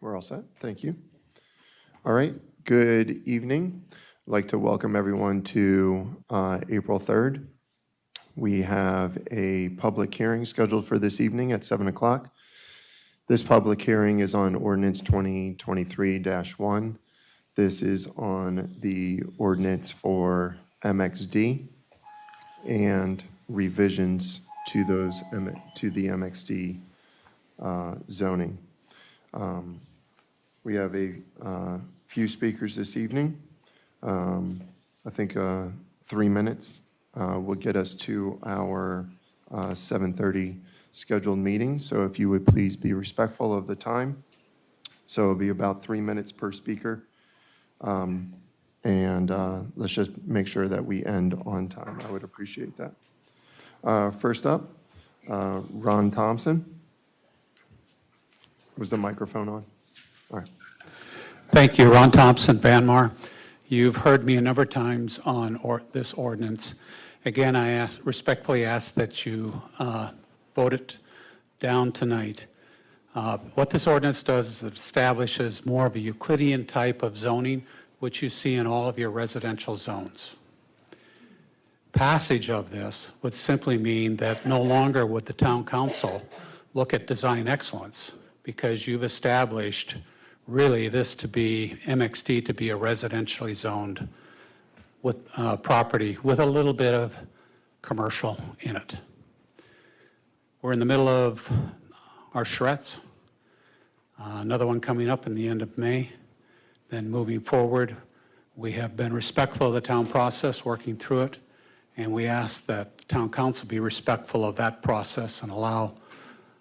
We're all set. Thank you. All right. Good evening. I'd like to welcome everyone to April 3rd. We have a public hearing scheduled for this evening at 7 o'clock. This public hearing is on ordinance 2023-1. This is on the ordinance for MXD and revisions to those to the MXD zoning. We have a few speakers this evening. I think 3 minutes will get us to our 7:30 scheduled meeting. So if you would please be respectful of the time. So it'll be about 3 minutes per speaker. And let's just make sure that we end on time. I would appreciate that. First up, Ron Thompson. Was the microphone on? All right. Thank you, Ron Thompson, Vanmar. You've heard me a number of times on this ordinance. Again, I respectfully ask that you vote it down tonight. What this ordinance does is it establishes more of a Euclidean type of zoning, which you see in all of your residential zones. Passage of this would simply mean that no longer would the town council look at design excellence, because you've established really this to be, MXD to be a residentially zoned with property with a little bit of commercial in it. We're in the middle of our charrettes. Another one coming up in the end of May. Then moving forward, we have been respectful of the town process, working through it, and we ask that the town council be respectful of that process and allow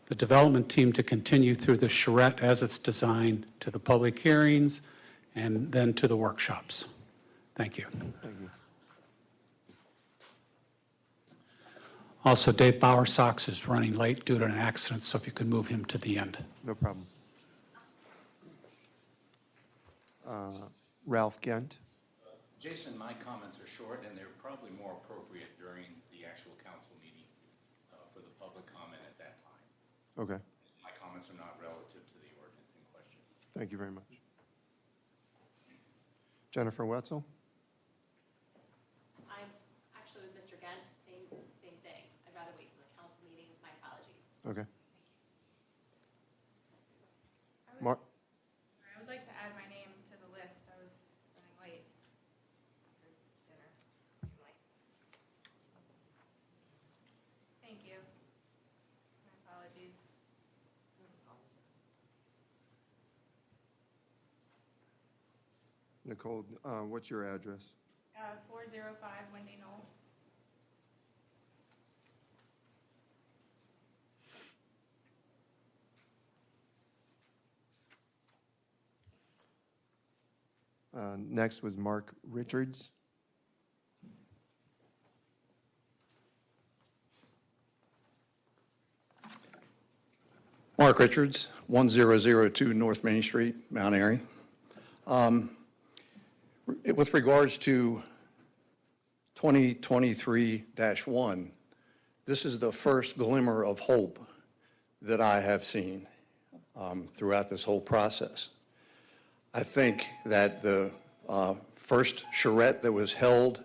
the development team to continue through the charrette as it's designed to the public hearings and then to the workshops. Thank you. Thank you. Also, Dave Bowersox is running late due to an accident, so if you could move him to the end. No problem. Ralph Gent. Jason, my comments are short, and they're probably more appropriate during the actual council meeting for the public comment at that time. Okay. My comments are not relative to the ordinance in question. Thank you very much. Jennifer Wetzel. I'm actually with Mr. Gent, same thing. I'd rather wait till the council meetings. My apologies. Okay. I Mark. would like to add my name to the list. I was running late for dinner. Thank you. My apologies. Nicole, what's your address? 405 Wendy Knoll. Next was Mark Richards. Mark Richards, 1002 North Main Street, Mount Airy. With regards to 2023-1, this is the first glimmer of hope that I have seen throughout this whole process. I think that the first charrette that was held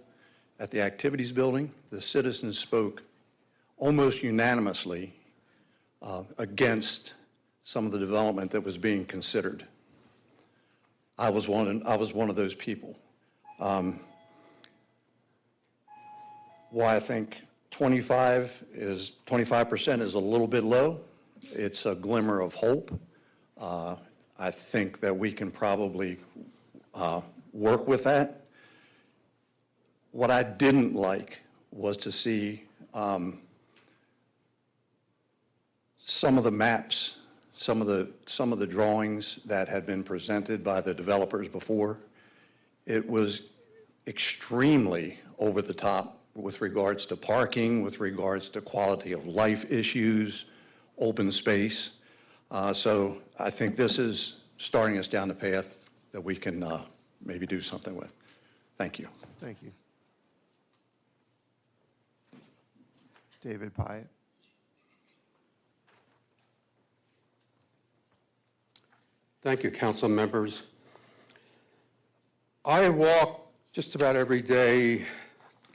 at the activities building, the citizens spoke almost unanimously against some of the development that was being considered. I was one of those people. Why I think 25% is a little bit low. It's a glimmer of hope. I think that we can probably work with that. What I didn't like was to see some of the maps, some of the drawings that had been presented by the developers before. It was extremely over the top with regards to parking, with regards to quality of life issues, open space. So I think this is starting us down the path that we can maybe do something with. Thank you. Thank you. David Pyatt. Thank you, council members. I walk just about every day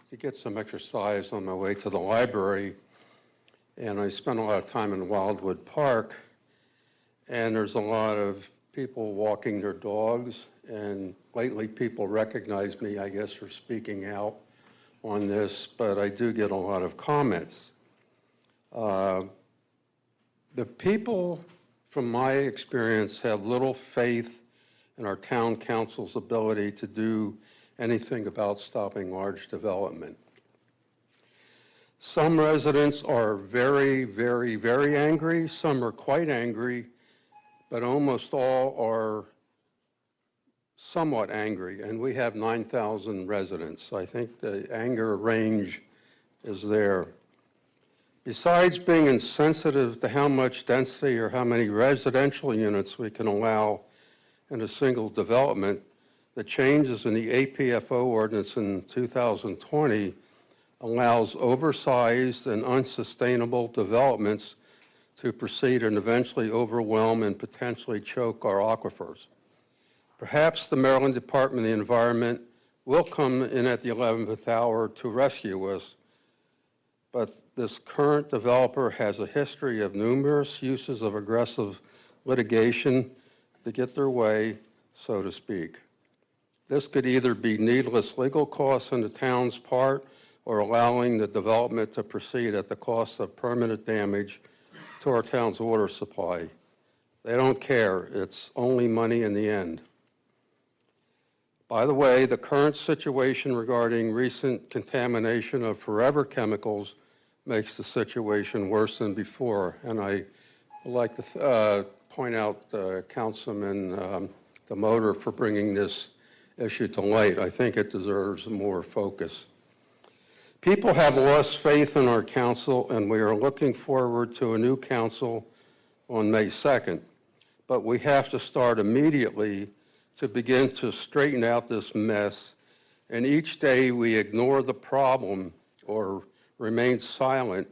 to get some exercise on my way to the library, and I spend a lot of time in Wildwood Park, and there's a lot of people walking their dogs, and lately people recognize me, I guess, for speaking out on this, but I do get a lot of comments. The people, from my experience, have little faith in our town council's ability to do anything about stopping large development. Some residents are very, very, very angry. Some are quite angry, but almost all are somewhat angry, and we have 9,000 residents. I think the anger range is there. Besides being insensitive to how much density or how many residential units we can allow in a single development, the changes in the APFO ordinance in 2020 allows oversized and unsustainable developments to proceed and eventually overwhelm and potentially choke our aquifers. Perhaps the Maryland Department of the Environment will come in at the 11th hour to rescue us, but this current developer has a history of numerous uses of aggressive litigation to get their way, so to speak. This could either be needless legal costs on the town's part or allowing the development to proceed at the cost of permanent damage to our town's water supply. They don't care. It's only money in the end. By the way, the current situation regarding recent contamination of forever chemicals makes the situation worse than before. And I would like to point out Councilman DeMotor for bringing this issue to light. I think it deserves more focus. People have lost faith in our council, and we are looking forward to a new council on May 2nd. But we have to start immediately to begin to straighten out this mess, and each day we ignore the problem or remain silent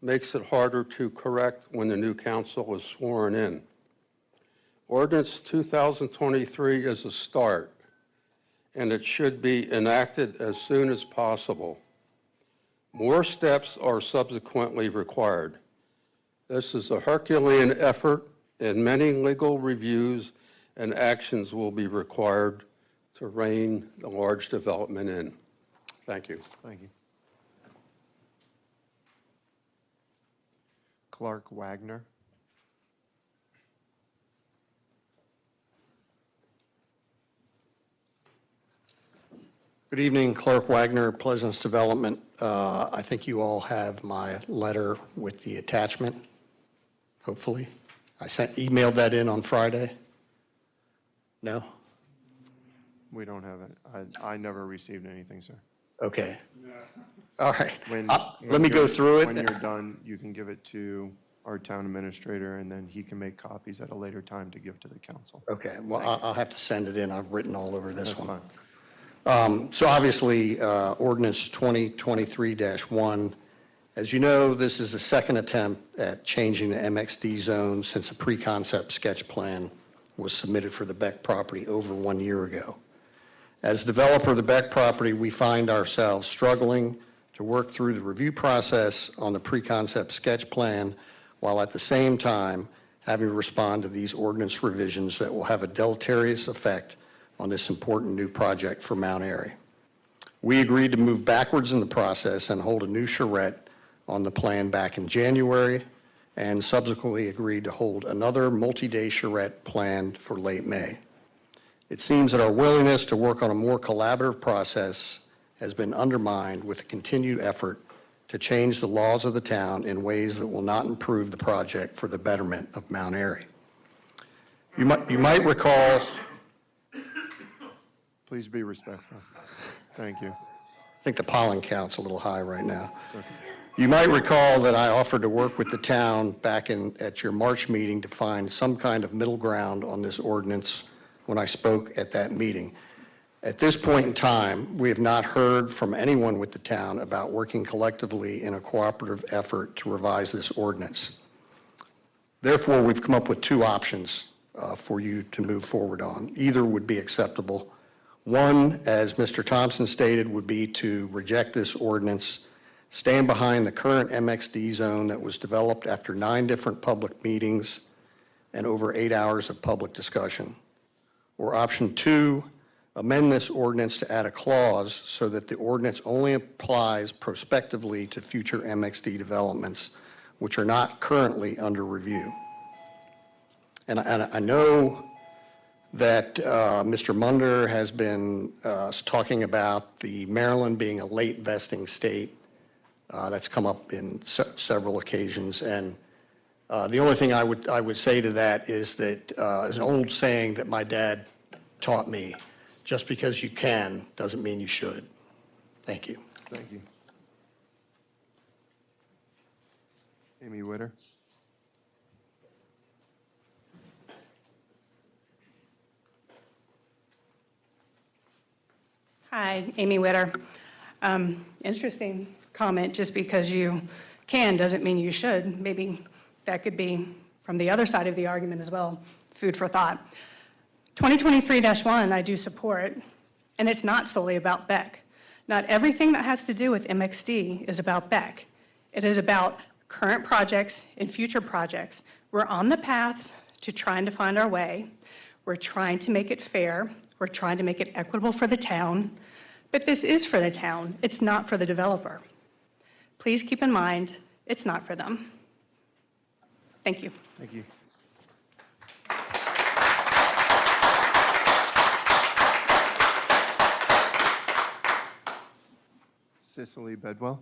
makes it harder to correct when the new council is sworn in. Ordinance 2023 is a start, and it should be enacted as soon as possible. More steps are subsequently required. This is a Herculean effort, and many legal reviews and actions will be required to rein the large development in. Thank you. Thank you. Clark Wagner. Good evening, Clark Wagner, Pleasance Development. I think you all have my letter with the attachment, hopefully. I emailed that in on Friday. No? We don't have it. I never received anything, sir. Okay. All right. When Let me go through it. When you're done, you can give it to our town administrator, and then he can make copies at a later time to give to the council. Okay, well, I'll have to send it in. I've written all over this That's one. fine. So obviously, ordinance 2023-1, as you know, this is the second attempt at changing the MXD zone since a pre-concept sketch plan was submitted for the Beck property over 1 year ago. As developer of the Beck property, we find ourselves struggling to work through the review process on the pre-concept sketch plan while at the same time having to respond to these ordinance revisions that will have a deleterious effect on this important new project for Mount Airy. We agreed to move backwards in the process and hold a new charrette on the plan back in January, and subsequently agreed to hold another multi-day charrette planned for late May. It seems that our willingness to work on a more collaborative process has been undermined with the continued effort to change the laws of the town in ways that will not improve the project for the betterment of Mount Airy. You might recall. Please be respectful. Thank you. I think the pollen count's a little high right now. You might recall that I offered to work with the town back at your March meeting to find some kind of middle ground on this ordinance when I spoke at that meeting. At this point in time, we have not heard from anyone with the town about working collectively in a cooperative effort to revise this ordinance. Therefore, we've come up with two options. for you to move forward on. Either would be acceptable. One, as Mr. Thompson stated, would be to reject this ordinance, stand behind the current MXD zone that was developed after 9 different public meetings and over 8 hours of public discussion. Or option 2, amend this ordinance to add a clause so that the ordinance only applies prospectively to future MXD developments, which are not currently under review. And I know that Mr. Munder has been talking about the Maryland being a late vesting state. That's come up in several occasions. And the only thing I would say to that is that there's an old saying that my dad taught me: just because you can doesn't mean you should. Thank you. Thank you. Amy Witter. Hi, Amy Witter. Interesting comment, just because you can doesn't mean you should. Maybe that could be from the other side of the argument as well, food for thought. 2023-1 I do support, and it's not solely about Beck. Not everything that has to do with MXD is about Beck. It is about current projects and future projects. We're on the path to trying to find our way. We're trying to make it fair. We're trying to make it equitable for the town. But this is for the town. It's not for the developer. Please keep in mind, it's not for them. Thank you. Thank you. Cicely Bedwell.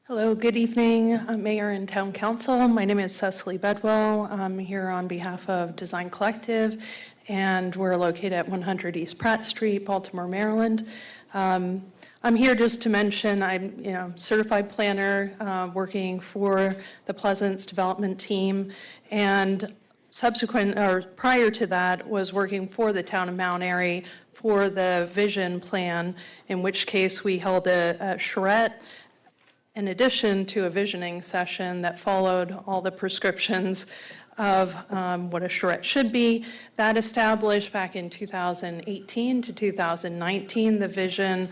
Hello, good evening, Mayor and Town Council. My name is Cecily Bedwell. I'm here on behalf of Design Collective, and we're located at 100 East Pratt Street, Baltimore, Maryland. I'm here just to mention I'm certified planner working for the Pleasance development team, and prior to that was working for the town of Mount Airy for the vision plan, in which case we held a charrette in addition to a visioning session that followed all the prescriptions of what a charrette should be. That established back in 2018 to 2019 the vision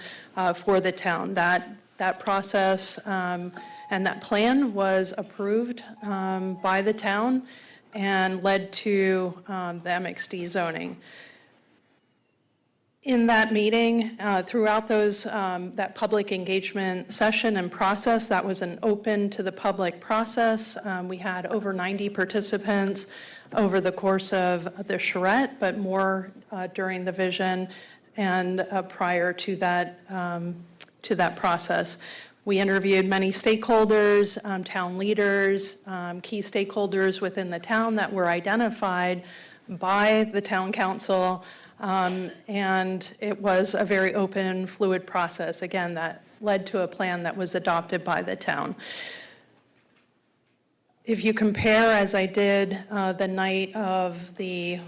for the town. That process and that plan was approved by the town and led to the MXD zoning. In that meeting, throughout that public engagement session and process, that was an open to the public process. We had over 90 participants over the course of the charrette, but more during the vision and prior to that process. We interviewed many stakeholders, town leaders, key stakeholders within the town that were identified by the town council. And it was a very open, fluid process, again, that led to a plan that was adopted by the town. If you compare, as I did the night of the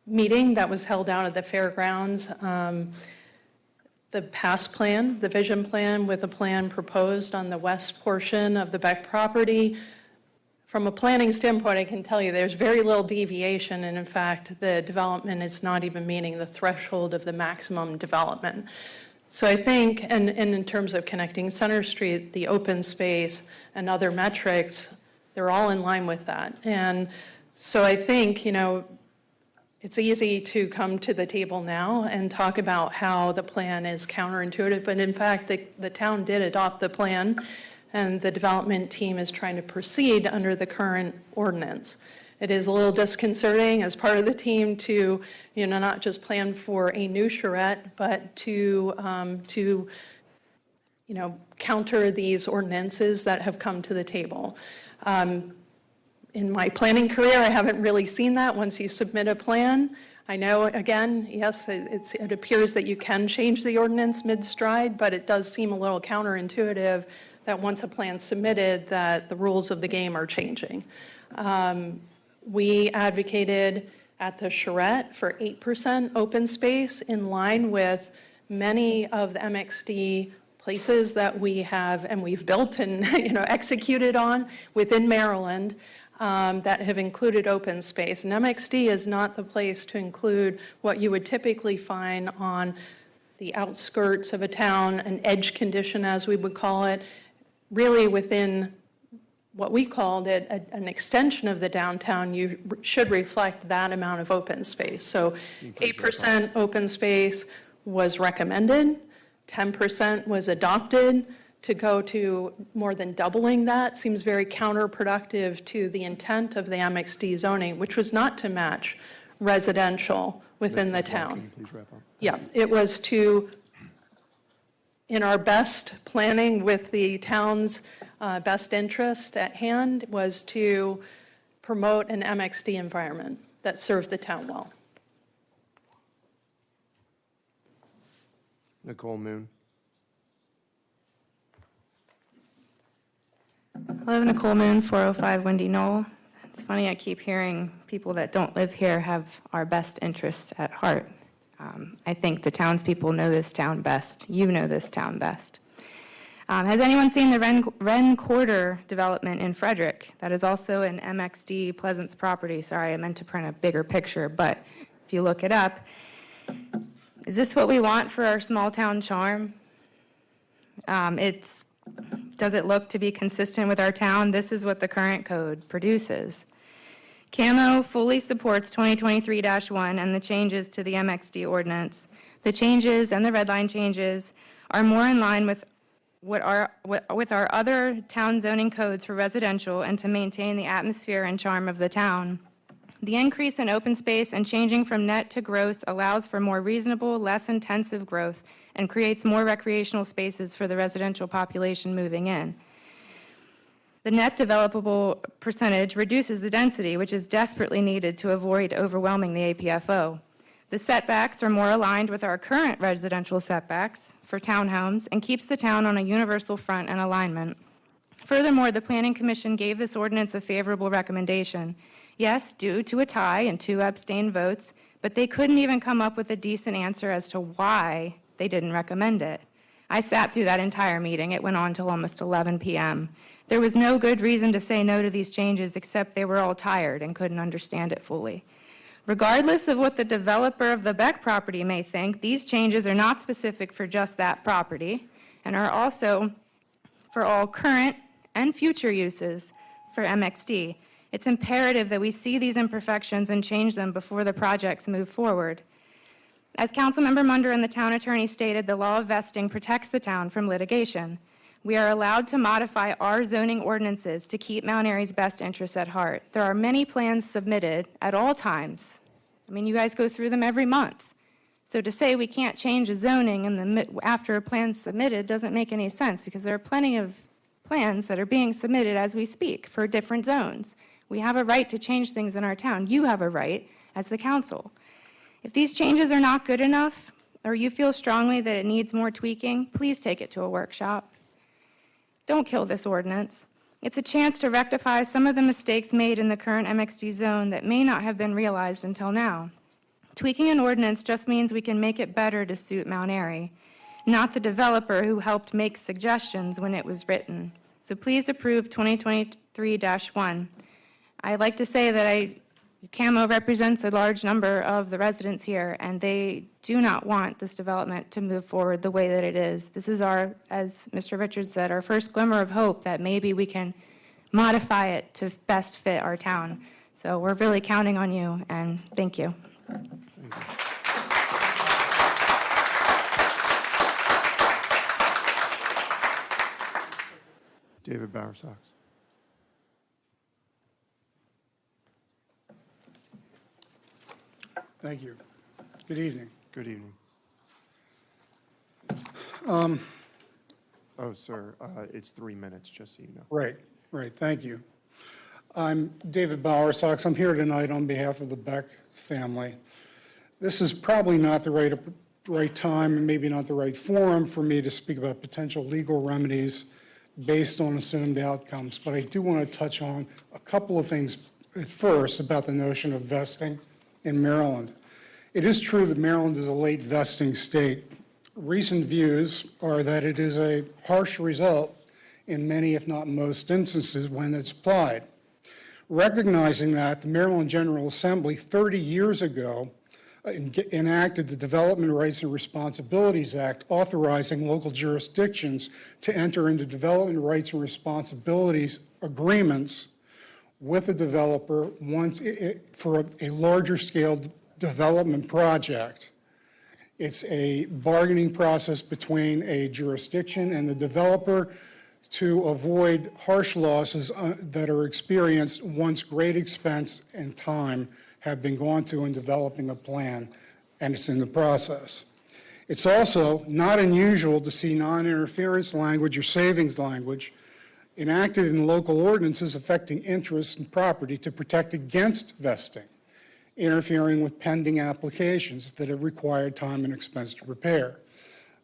meeting that was held out at the fairgrounds, the past plan, the vision plan with a plan proposed on the west portion of the Beck property, from a planning standpoint, I can tell you there's very little deviation, and in fact, the development is not even meeting the threshold of the maximum development. So I think, and in terms of connecting Center Street, the open space and other metrics, they're all in line with that. And so I think, it's easy to come to the table now and talk about how the plan is counterintuitive, but in fact, the town did adopt the plan, and the development team is trying to proceed under the current ordinance. It is a little disconcerting as part of the team to, not just plan for a new charrette, but to counter these ordinances that have come to the table. In my planning career, I haven't really seen that once you submit a plan. I know, again, yes, it appears that you can change the ordinance mid-stride, but it does seem a little counterintuitive that once a plan's submitted, that the rules of the game are changing. We advocated at the charrette for 8% open space in line with many of the MXD places that we have and we've built and executed on within Maryland. that have included open space. And MXD is not the place to include what you would typically find on the outskirts of a town, an edge condition, as we would call it, really within what we called it an extension of the downtown. You should reflect that amount of open space. So 8% open space was recommended, 10% was adopted. To go to more than doubling that seems very counterproductive to the intent of the MXD zoning, which was not to match residential within the town. Can you please wrap up? Yeah, it was to, in our best planning with the town's best interest at hand, was to promote an MXD environment that served the town well. Nicole Moon. Hello, Nicole Moon, 405 Windy Knoll. It's funny, I keep hearing people that don't live here have our best interests at heart. I think the townspeople know this town best. You know this town best. Has anyone seen the Wren Quarter development in Frederick? That is also an MXD Pleasance property. Sorry, I meant to print a bigger picture, but if you look it up, is this what we want for our small town charm? Does it look to be consistent with our town? This is what the current code produces. CAMO fully supports 2023-1 and the changes to the MXD ordinance. The changes and the red line changes are more in line with our other town zoning codes for residential and to maintain the atmosphere and charm of the town. The increase in open space and changing from net to gross allows for more reasonable, less intensive growth and creates more recreational spaces for the residential population moving in. The net developable percentage reduces the density, which is desperately needed to avoid overwhelming the APFO. The setbacks are more aligned with our current residential setbacks for townhomes and keeps the town on a universal front and alignment. Furthermore, the Planning Commission gave this ordinance a favorable recommendation. Yes, due to a tie and 2 abstained votes, but they couldn't even come up with a decent answer as to why they didn't recommend it. I sat through that entire meeting. It went on till almost 11 p.m. There was no good reason to say no to these changes except they were all tired and couldn't understand it fully. Regardless of what the developer of the Beck property may think, these changes are not specific for just that property and are also for all current and future uses for MXD. It's imperative that we see these imperfections and change them before the projects move forward. As Councilmember Munder and the town attorney stated, the law of vesting protects the town from litigation. We are allowed to modify our zoning ordinances to keep Mount Airy's best interests at heart. There are many plans submitted at all times. I mean, you guys go through them every month. So to say we can't change a zoning after a plan's submitted doesn't make any sense because there are plenty of plans that are being submitted as we speak for different zones. We have a right to change things in our town. You have a right as the council. If these changes are not good enough or you feel strongly that it needs more tweaking, please take it to a workshop. Don't kill this ordinance. It's a chance to rectify some of the mistakes made in the current MXD zone that may not have been realized until now. Tweaking an ordinance just means we can make it better to suit Mount Airy, not the developer who helped make suggestions when it was written. So please approve 2023-1. I'd like to say that CAMO represents a large number of the residents here, and they do not want this development to move forward the way that it is. This is our, as Mr. Richards said, our first glimmer of hope that maybe we can modify it to best fit our town. So we're really counting on you, and thank you. David Bowersox. Thank you. Good evening. Good evening. Sir, it's 3 minutes, just so you know. Right, thank you. I'm David Bowersox. I'm here tonight on behalf of the Beck family. This is probably not the right time and maybe not the right forum for me to speak about potential legal remedies based on assumed outcomes, but I do want to touch on a couple of things at first about the notion of vesting in Maryland. It is true that Maryland is a late vesting state. Recent views are that it is a harsh result in many, if not most instances when it's applied. recognizing that the Maryland General Assembly 30 years ago enacted the Development Rights and Responsibilities Act, authorizing local jurisdictions to enter into development rights and responsibilities agreements with a developer for a larger scale development project. It's a bargaining process between a jurisdiction and the developer to avoid harsh losses that are experienced once great expense and time have been gone to in developing a plan, and it's in the process. It's also not unusual to see non-interference language or savings language enacted in local ordinances affecting interest and property to protect against vesting, interfering with pending applications that have required time and expense to prepare.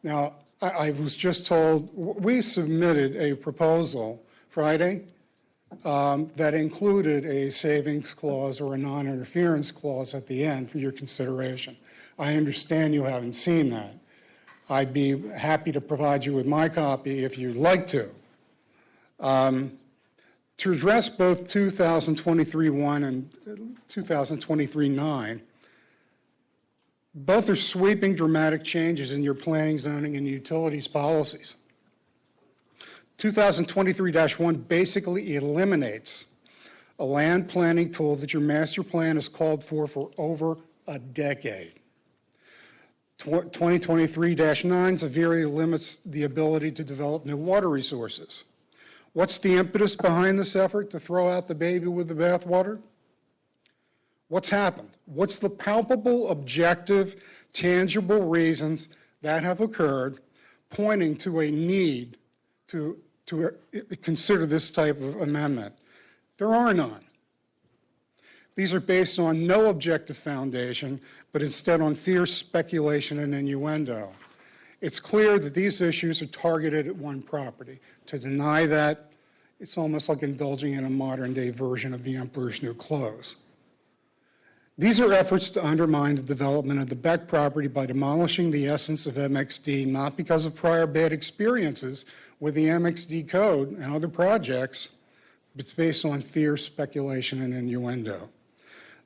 Now, I was just told, we submitted a proposal Friday that included a savings clause or a non-interference clause at the end for your consideration. I understand you haven't seen that. I'd be happy to provide you with my copy if you'd like to. To address both 2023-1 and 2023-9, both are sweeping dramatic changes in your planning, zoning, and utilities policies. 2023-1 basically eliminates a land planning tool that your master plan has called for over a decade. 2023-9 severely limits the ability to develop new water resources. What's the impetus behind this effort to throw out the baby with the bathwater? What's happened? What's the palpable, objective, tangible reasons that have occurred pointing to a need to consider this type of amendment? There are none. These are based on no objective foundation, but instead on fierce speculation and innuendo. It's clear that these issues are targeted at one property. To deny that, it's almost like indulging in a modern-day version of the Emperor's New Clothes. These are efforts to undermine the development of the Beck property by demolishing the essence of MXD, not because of prior bad experiences with the MXD code and other projects, but it's based on fierce speculation and innuendo.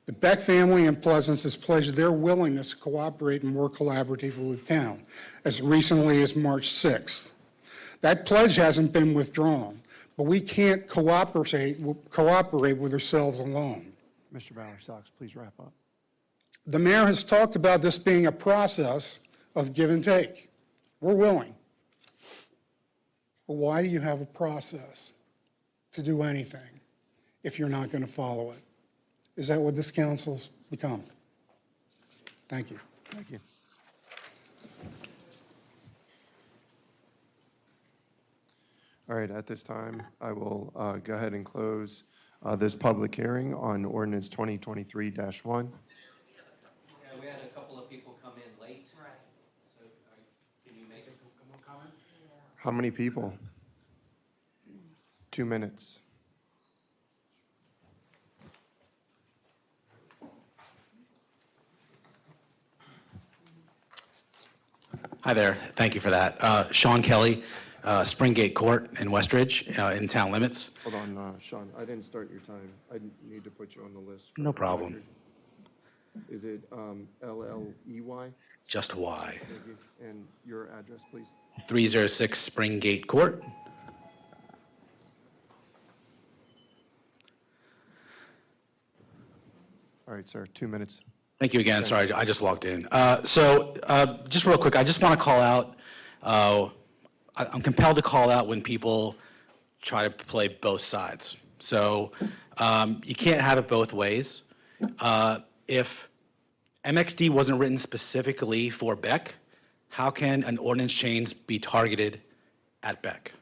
The Beck family in Pleasance has pledged their willingness to cooperate and work collaboratively with the town as recently as March 6th. That pledge hasn't been withdrawn, but we can't cooperate with ourselves alone. Mr. Bowersox, please wrap up. The mayor has talked about this being a process of give and take. We're willing. But why do you have a process to do anything if you're not going to follow it? Is that what this council's become? Thank you. Thank you. All right, at this time, I will go ahead and close this public hearing on ordinance 2023-1. Yeah, we had a couple of people come in late. Right. So can you make a couple more comments? How many people? 2 minutes. Hi there. Thank you for that. Sean Kelly, Springgate Court in Westridge, in town limits. Hold on, Sean, I didn't start your time. I need to put you on the list. No problem. Is it L-L-E-Y? Just Y. Thank you. And your address, please? 306 Springgate Court. All right, sir, 2 minutes. Thank you again. Sorry, I just walked in. Just real quick, I just want to call out, I'm compelled to call out when people try to play both sides. So you can't have it both ways. If MXD wasn't written specifically for Beck, how can an ordinance change be targeted at Beck?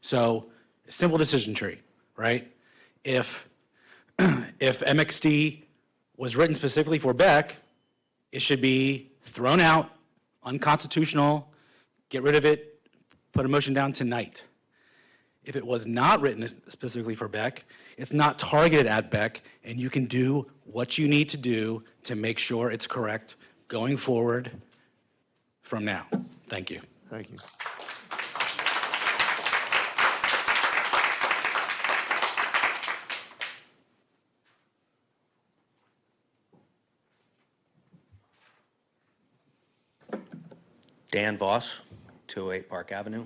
So, simple decision tree, right? If MXD was written specifically for Beck, it should be thrown out, unconstitutional, get rid of it, put a motion down tonight. If it was not written specifically for Beck, it's not targeted at Beck, and you can do what you need to do to make sure it's correct going forward from now. Thank you. Thank you. Dan Voss, 208 Park Avenue.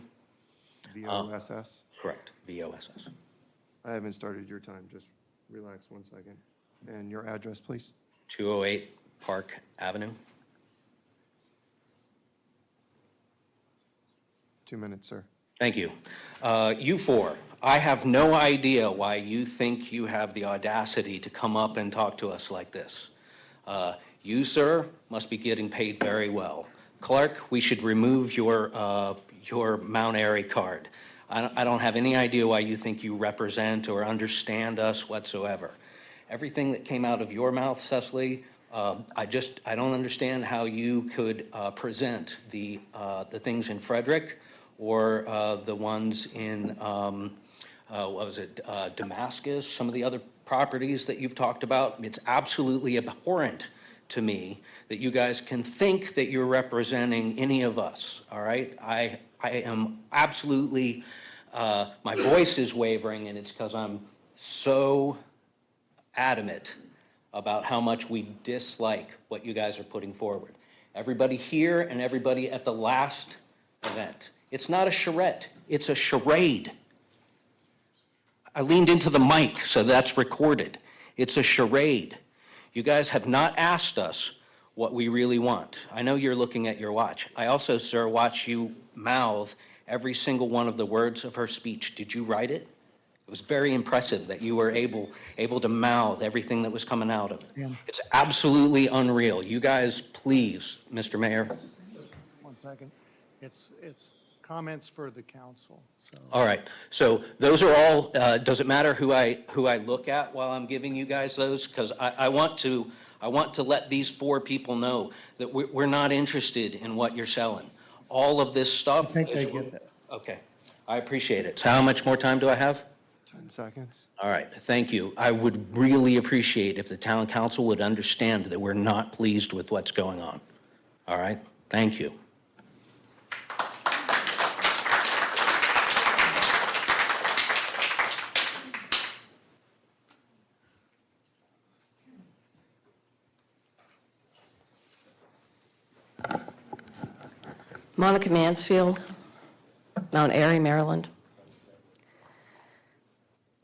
VOSS? Correct, VOSS. I haven't started your time, just relax 1 second. And your address, please? 208 Park Avenue. 2 minutes, sir. Thank you. You four, I have no idea why you think you have the audacity to come up and talk to us like this. You, sir, must be getting paid very well. Clark, we should remove your Mount Airy card. I don't have any idea why you think you represent or understand us whatsoever. Everything that came out of your mouth, Cecily, I don't understand how you could present the things in Frederick or the ones in, Damascus, some of the other properties that you've talked about. It's absolutely abhorrent to me that you guys can think that you're representing any of us, all right? I am absolutely, my voice is wavering, and it's because I'm so adamant about how much we dislike what you guys are putting forward. Everybody here and everybody at the last event. It's not a charrette, it's a charade. I leaned into the mic, so that's recorded. It's a charade. You guys have not asked us what we really want. I know you're looking at your watch. I also, sir, watch you mouth every single one of the words of her speech. Did you write it? It was very impressive that you were able to mouth everything that was coming out of it. Yeah. It's absolutely unreal. You guys, please, Mr. Mayor. 1 second. It's comments for the council, so. All right, so those are all, does it matter who I look at while I'm giving you guys those? Because I want to let these four people know that we're not interested in what you're selling. All of this stuff. I think they get that. Okay, I appreciate it. So how much more time do I have? 10 seconds. All right, thank you. I would really appreciate if the town council would understand that we're not pleased with what's going on. All right, thank you. Monica Mansfield, Mount Airy, Maryland.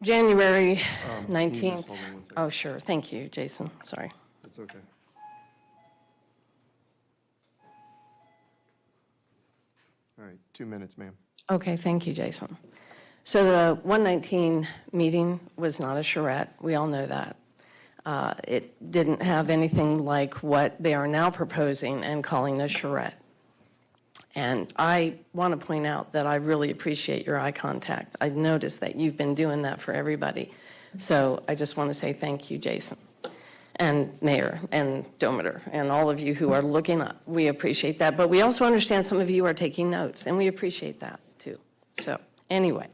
January Can you 19th. just hold on 1 second? Oh, sure. Thank you, Jason. Sorry. It's okay. All right, 2 minutes, ma'am. Okay, thank you, Jason. So the 119 meeting was not a charrette. We all know that. It didn't have anything like what they are now proposing and calling a charrette. And I want to point out that I really appreciate your eye contact. I noticed that you've been doing that for everybody. So I just want to say thank you, Jason, and Mayor, and Dometer, and all of you who are looking up. We appreciate that. But we also understand some of you are taking notes, and we appreciate that, too. So anyway,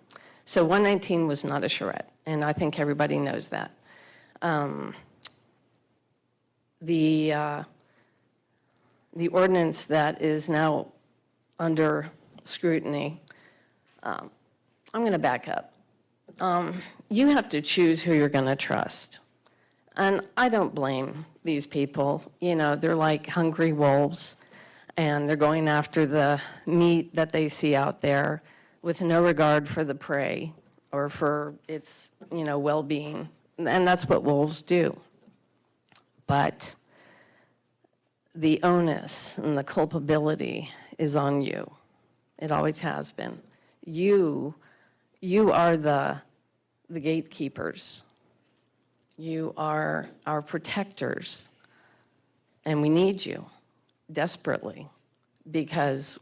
so 119 was not a charrette, and I think everybody knows that. The ordinance that is now under scrutiny, I'm going to back up. You have to choose who you're going to trust. And I don't blame these people. You know, they're like hungry wolves, and they're going after the meat that they see out there with no regard for the prey or for its, well-being. And that's what wolves do. But the onus and the culpability is on you. It always has been. You are the gatekeepers. You are our protectors. And we need you desperately because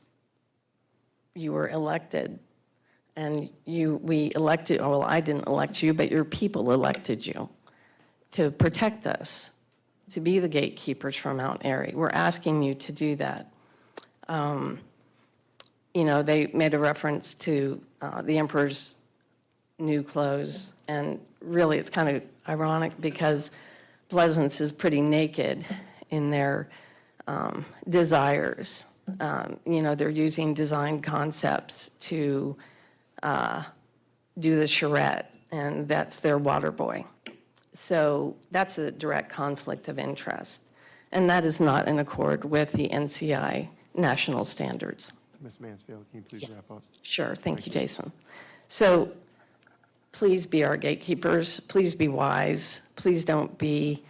you were elected. And we elected, well, I didn't elect you, but your people elected you to protect us, to be the gatekeepers for Mount Airy. We're asking you to do that. They made a reference to the emperor's new clothes, and really it's kind of ironic because Pleasance is pretty naked in their desires. They're using design concepts to do the charrette, and that's their water boy. So that's a direct conflict of interest, and that is not in accord with the NCI national standards. Ms. Mansfield, can you please wrap up? Sure, thank you, Jason. So please be our gatekeepers, please be wise, please don't be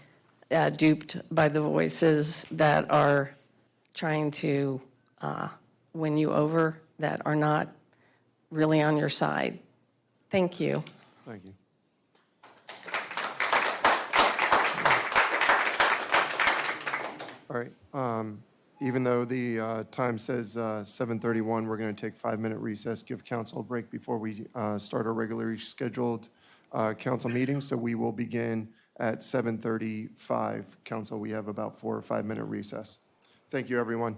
duped by the voices that are trying to win you over, that are not really on your side. Thank you. Thank you. All right. Even though the time says 7:31, we're going to take a 5-minute recess, give council a break before we start our regularly scheduled council meeting. So we will begin at 7:35. Council, we have about 4 or 5-minute recess. Thank you, everyone.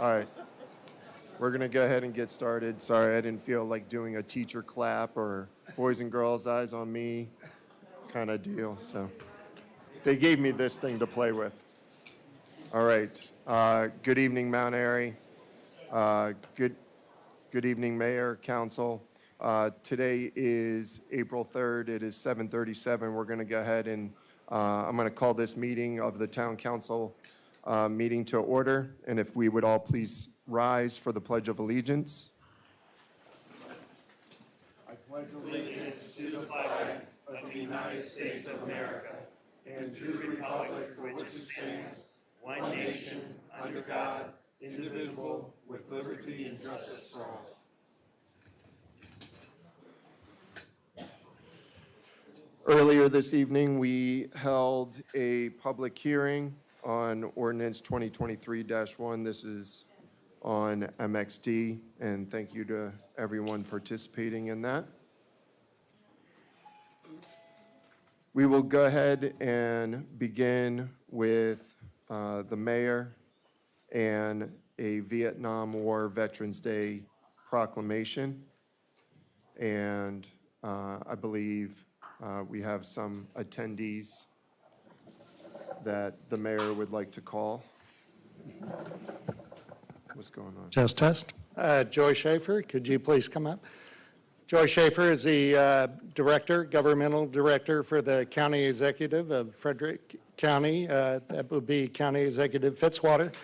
All right. We're going to go ahead and get started. Sorry, I didn't feel like doing a teacher clap or boys and girls eyes on me kind of deal. So they gave me this thing to play with. All right. Good evening, Mount Airy. Good evening, Mayor, Council. Today is April 3rd. It is 7:37. We're going to go ahead and I'm going to call this meeting of the Town Council meeting to order. And if we would all please rise for the Pledge of Allegiance. I pledge allegiance to the flag of the United States of America and to the republic for which it stands, one nation, under God, indivisible, with liberty and justice for all. Earlier this evening, we held a public hearing on Ordinance 2023-1. This is on MXD, and thank you to everyone participating in that. We will go ahead and begin with the mayor and a Vietnam War Veterans Day proclamation. And I believe we have some attendees that the mayor would like to call. What's going on? Test. Joy Schaefer, could you please come up? Joy Schaefer is the governmental director for the county executive of Frederick County. That would be County Executive Fitzwater.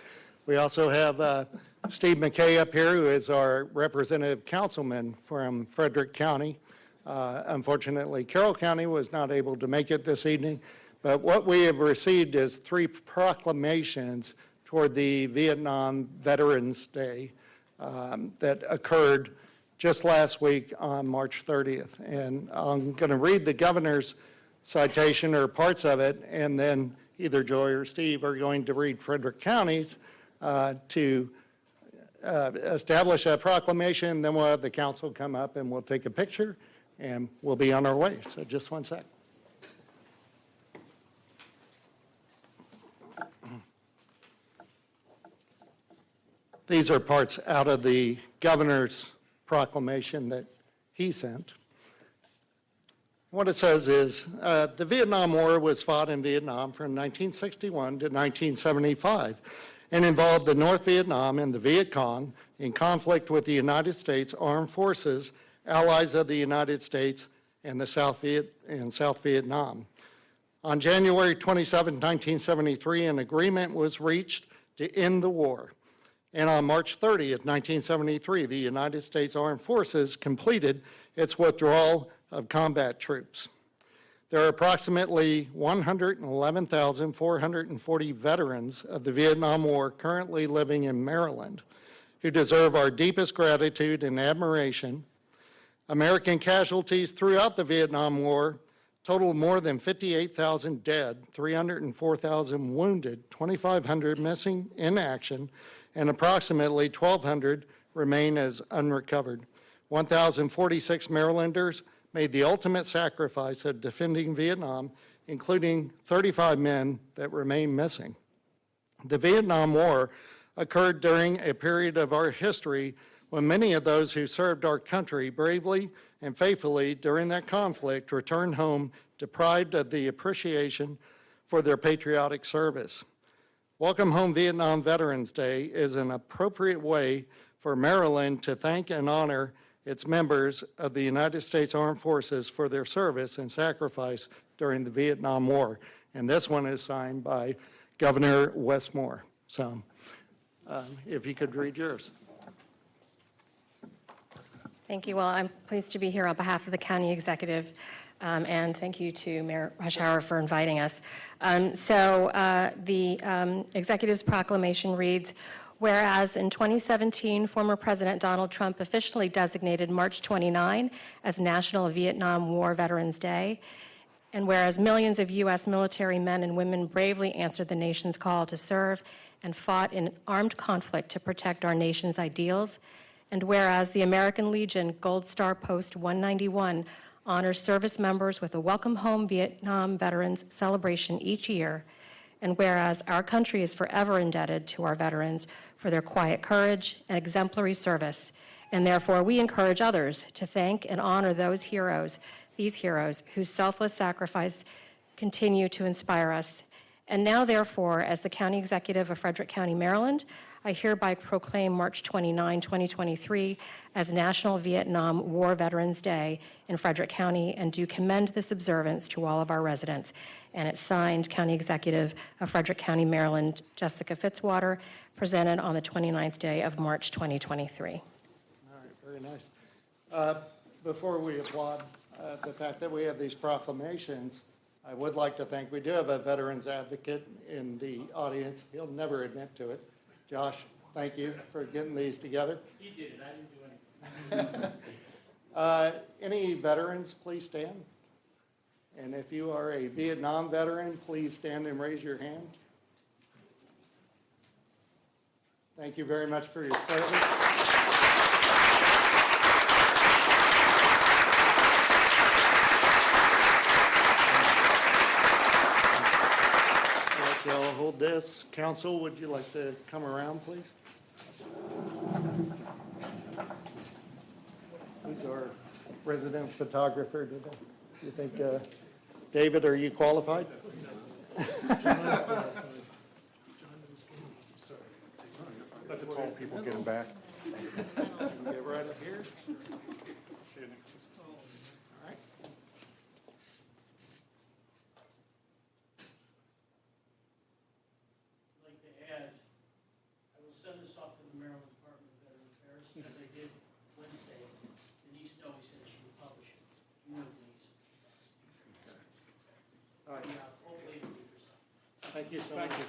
We also have Steve McKay up here, who is our representative councilman from Frederick County. Unfortunately, Carroll County was not able to make it this evening, but what we have received is 3 proclamations toward the Vietnam Veterans Day that occurred just last week on March 30th. And I'm going to read the governor's citation or parts of it, and then either Joy or Steve are going to read Frederick County's to establish a proclamation. Then we'll have the council come up and we'll take a picture and we'll be on our way. So just one sec. These are parts out of the governor's proclamation that he sent. What it says is, the Vietnam War was fought in Vietnam from 1961 to 1975 and involved the North Vietnam and the Viet Cong in conflict with the United States Armed Forces, allies of the United States, and the South Vietnam. On January 27, 1973, an agreement was reached to end the war. And on March 30th, 1973, the United States Armed Forces completed its withdrawal of combat troops. There are approximately 111,440 veterans of the Vietnam War currently living in Maryland who deserve our deepest gratitude and admiration. American casualties throughout the Vietnam War totaled more than 58,000 dead, 304,000 wounded, 2,500 missing in action, and approximately 1,200 remain as unrecovered. 1,046 Marylanders made the ultimate sacrifice of defending Vietnam, including 35 men that remain missing. The Vietnam War occurred during a period of our history when many of those who served our country bravely and faithfully during that conflict returned home deprived of the appreciation for their patriotic service. Welcome Home Vietnam Veterans Day is an appropriate way for Maryland to thank and honor its members of the United States Armed Forces for their service and sacrifice during the Vietnam War. And this one is signed by Governor Westmore. So if you could read yours. Thank you. Well, I'm pleased to be here on behalf of the county executive, and thank you to Mayor Rushauer for inviting us. The executive's proclamation reads, whereas in 2017, former President Donald Trump officially designated March 29 as National Vietnam War Veterans Day, and whereas millions of U.S. military men and women bravely answered the nation's call to serve and fought in armed conflict to protect our nation's ideals, and whereas the American Legion Gold Star Post 191 honors service members with a Welcome Home Vietnam Veterans celebration each year, And whereas our country is forever indebted to our veterans for their quiet courage and exemplary service, and therefore we encourage others to thank and honor these heroes whose selfless sacrifice continue to inspire us. And now, therefore, as the County Executive of Frederick County, Maryland, I hereby proclaim March 29, 2023 as National Vietnam War Veterans Day in Frederick County, and do commend this observance to all of our residents. And it's signed County Executive of Frederick County, Maryland, Jessica Fitzwater, presented on the 29th day of March 2023. All right, very nice. Before we applaud the fact that we have these proclamations, I would like to thank, we do have a veterans advocate in the audience. He'll never admit to it. Josh, thank you for getting these together. He did it, I didn't do anything. Any veterans, please stand. And if you are a Vietnam veteran, please stand and raise your hand. Thank you very much for your service. I'll hold this. Council, would you like to come around, please? Who's our resident photographer today? You think, David, are you qualified? Let the tall people get him back. Get right up here. All right. I'd like to add, I will send this off to the Maryland Department of Veteran Affairs, as I did Wednesday. Denise always said she would publish it. You know Denise. All right. Hopefully it'll be for some. Thank you so much. Thank you.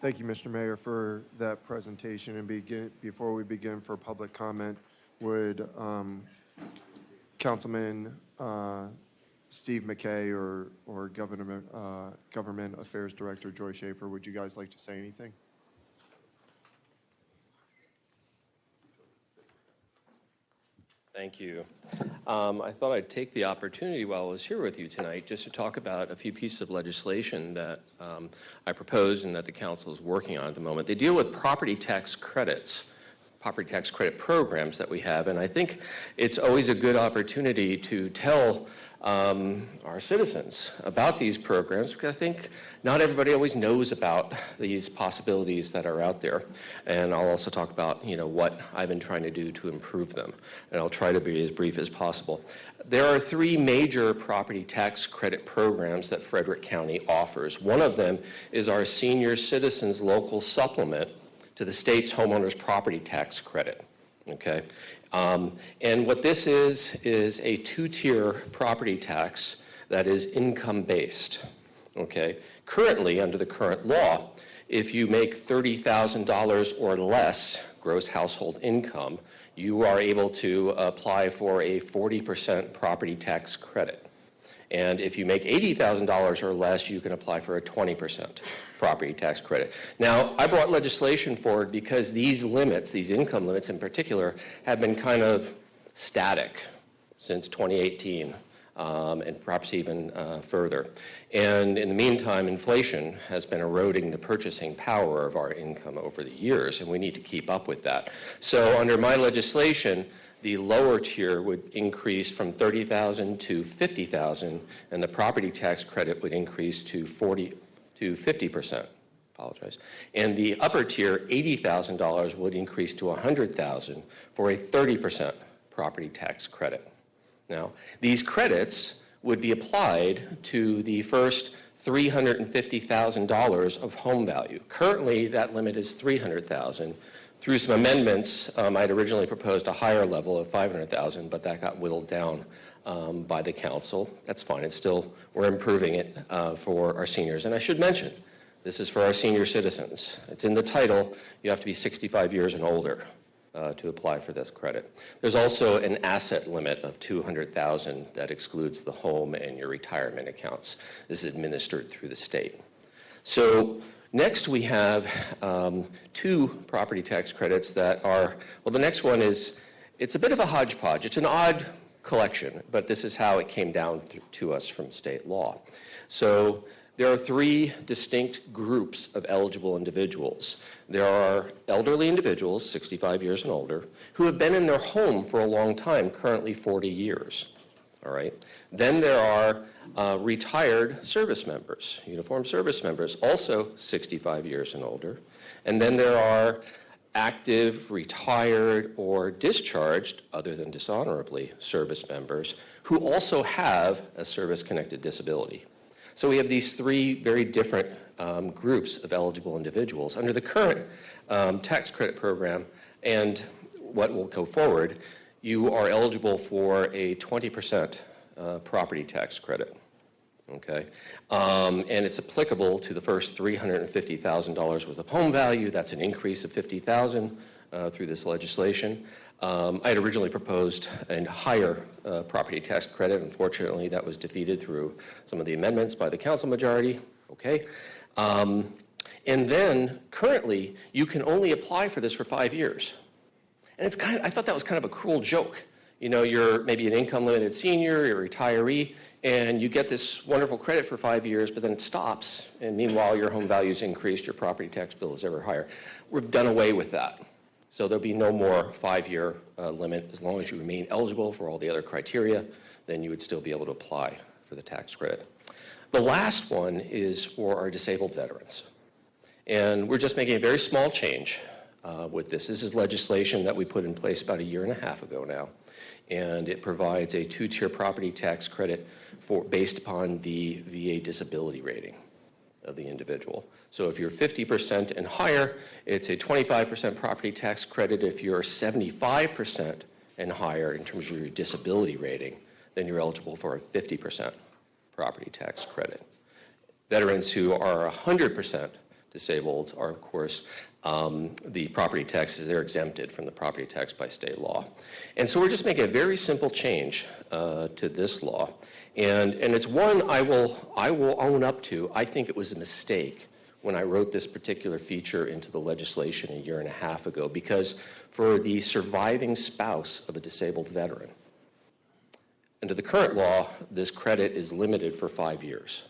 Thank you, Mr. Mayor, for that presentation. And before we begin for public comment, would Councilman Steve McKay or Government Affairs Director Joy Schaefer, would you guys like to say anything? Thank you. I thought I'd take the opportunity while I was here with you tonight just to talk about a few pieces of legislation that I proposed and that the council is working on at the moment. They deal with property tax credits, property tax credit programs that we have, and I think it's always a good opportunity to tell our citizens about these programs, because I think not everybody always knows about these possibilities that are out there. And I'll also talk about, what I've been trying to do to improve them. And I'll try to be as brief as possible. There are three major property tax credit programs that Frederick County offers. One of them is our senior citizens local supplement to the state's homeowners property tax credit. Okay. And what this is a two-tier property tax that is income-based, okay? Currently, under the current law, if you make $30,000 or less gross household income, you are able to apply for a 40% property tax credit. And if you make $80,000 or less, you can apply for a 20% property tax credit. Now, I brought legislation forward because these limits, these income limits in particular, have been kind of static since 2018, and perhaps even further. And in the meantime, inflation has been eroding the purchasing power of our income over the years, and we need to keep up with that. So under my legislation, the lower tier would increase from $30,000 to $50,000, and the property tax credit would increase to 50%. Apologize. And the upper tier, $80,000, would increase to $100,000 for a 30% property tax credit. Now, these credits would be applied to the first $350,000 of home value. Currently, that limit is $300,000. Through some amendments, I'd originally proposed a higher level of $500,000, but that got whittled down by the council. That's fine. It's still, we're improving it for our seniors. And I should mention, this is for our senior citizens. It's in the title, you have to be 65 years and older. to apply for this credit. There's also an asset limit of $200,000 that excludes the home and your retirement accounts. This is administered through the state. So next we have two property tax credits that are, well, the next one is, it's a bit of a hodgepodge. It's an odd collection, but this is how it came down to us from state law. So there are three distinct groups of eligible individuals. There are elderly individuals, 65 years and older, who have been in their home for a long time, currently 40 years. All right. Then there are retired service members, uniformed service members, also 65 years and older. And then there are active, retired, or discharged, other than dishonorably, service members who also have a service-connected disability. So we have these three very different groups of eligible individuals. Under the current tax credit program and what will go forward, you are eligible for a 20% property tax credit. Okay, and it's applicable to the first $350,000 worth of home value. That's an increase of $50,000 through this legislation. I had originally proposed a higher property tax credit. Unfortunately, that was defeated through some of the amendments by the council majority. Okay, and then currently you can only apply for this for 5 years, and it's I thought that was kind of a cruel joke. You know, you're maybe an income limited senior, you're a retiree, and you get this wonderful credit for 5 years, but then it stops. And meanwhile, your home value's increased, your property tax bill is ever higher. We've done away with that. So there'll be no more 5-year limit. As long as you remain eligible for all the other criteria, then you would still be able to apply for the tax credit. The last one is for our disabled veterans. And we're just making a very small change with this. This is legislation that we put in place about 1.5 years ago now. And it provides a 2-tier property tax credit based upon the VA disability rating of the individual. So if you're 50% and higher, it's a 25% property tax credit. If you're 75% and higher in terms of your disability rating, then you're eligible for a 50% property tax credit. Veterans who are 100% disabled are, of course, the property taxes, they're exempted from the property tax by state law. And so we're just making a very simple change to this law. And it's one I will own up to. I think it was a mistake when I wrote this particular feature into the legislation 1.5 years ago, because for the surviving spouse of a disabled veteran, under the current law, this credit is limited for 5 years.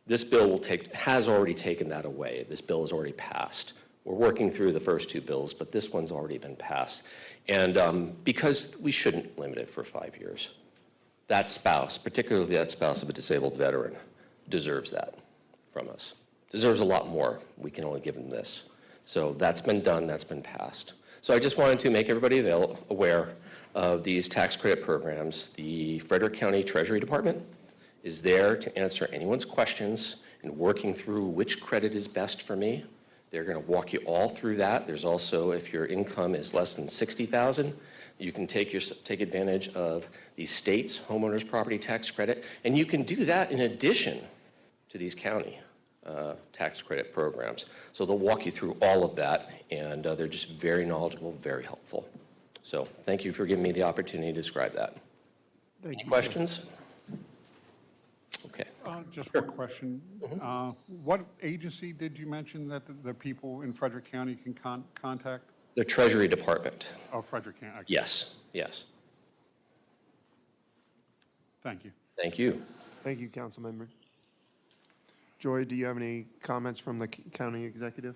This bill has already taken that away. This bill has already passed. We're working through the first 2 bills, but this one's already been passed. And because we shouldn't limit it for 5 years. That spouse, particularly that spouse of a disabled veteran, deserves that from us. Deserves a lot more. We can only give them this. So that's been done, that's been passed. So I just wanted to make everybody aware of these tax credit programs. The Frederick County Treasury Department is there to answer anyone's questions in working through which credit is best for me. They're going to walk you all through that. There's also, if your income is less than $60,000, you can take advantage of the state's homeowners property tax credit, and you can do that in addition to these county tax credit programs. So they'll walk you through all of that, and they're just very knowledgeable, very helpful. So thank you for giving me the opportunity to describe that. Thank you. Questions? Okay. Just one question. What agency did you mention that the people in Frederick County can contact? The Treasury Department. Oh, Frederick County. Okay. Yes, yes. Thank you. Thank you. Thank you, Councilmember. Joy, do you have any comments from the county executive?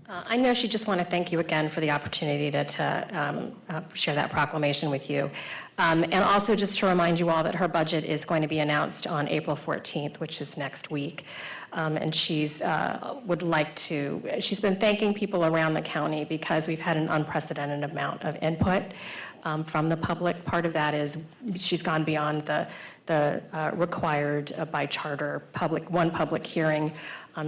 I know she just want to thank you again for the opportunity to share that proclamation with you. And also just to remind you all that her budget is going to be announced on April 14th, which is next week. And she's been thanking people around the county because we've had an unprecedented amount of input from the public. Part of that is she's gone beyond the required by charter one public hearing.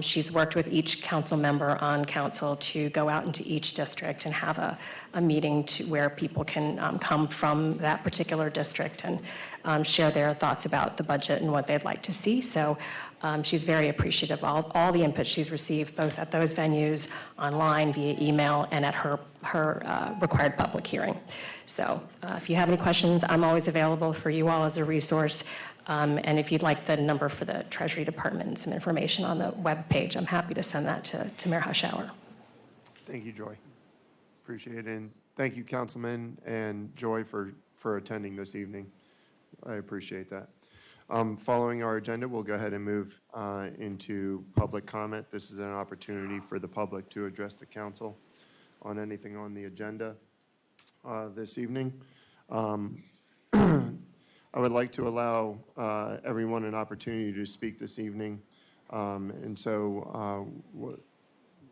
She's worked with each council member on council to go out into each district and have a meeting where people can come from that particular district and share their thoughts about the budget and what they'd like to see. So she's very appreciative of all the input she's received, both at those venues, online, via email, and at her required public hearing. So if you have any questions, I'm always available for you all as a resource. And if you'd like the number for the Treasury Department and some information on the webpage, I'm happy to send that to Mayor Hushhour. Thank you, Joy. Appreciate it. And thank you, Councilman and Joy, for attending this evening. I appreciate that. Following our agenda, we'll go ahead and move into public comment. This is an opportunity for the public to address the council on anything on the agenda this evening. I would like to allow everyone an opportunity to speak this evening. And so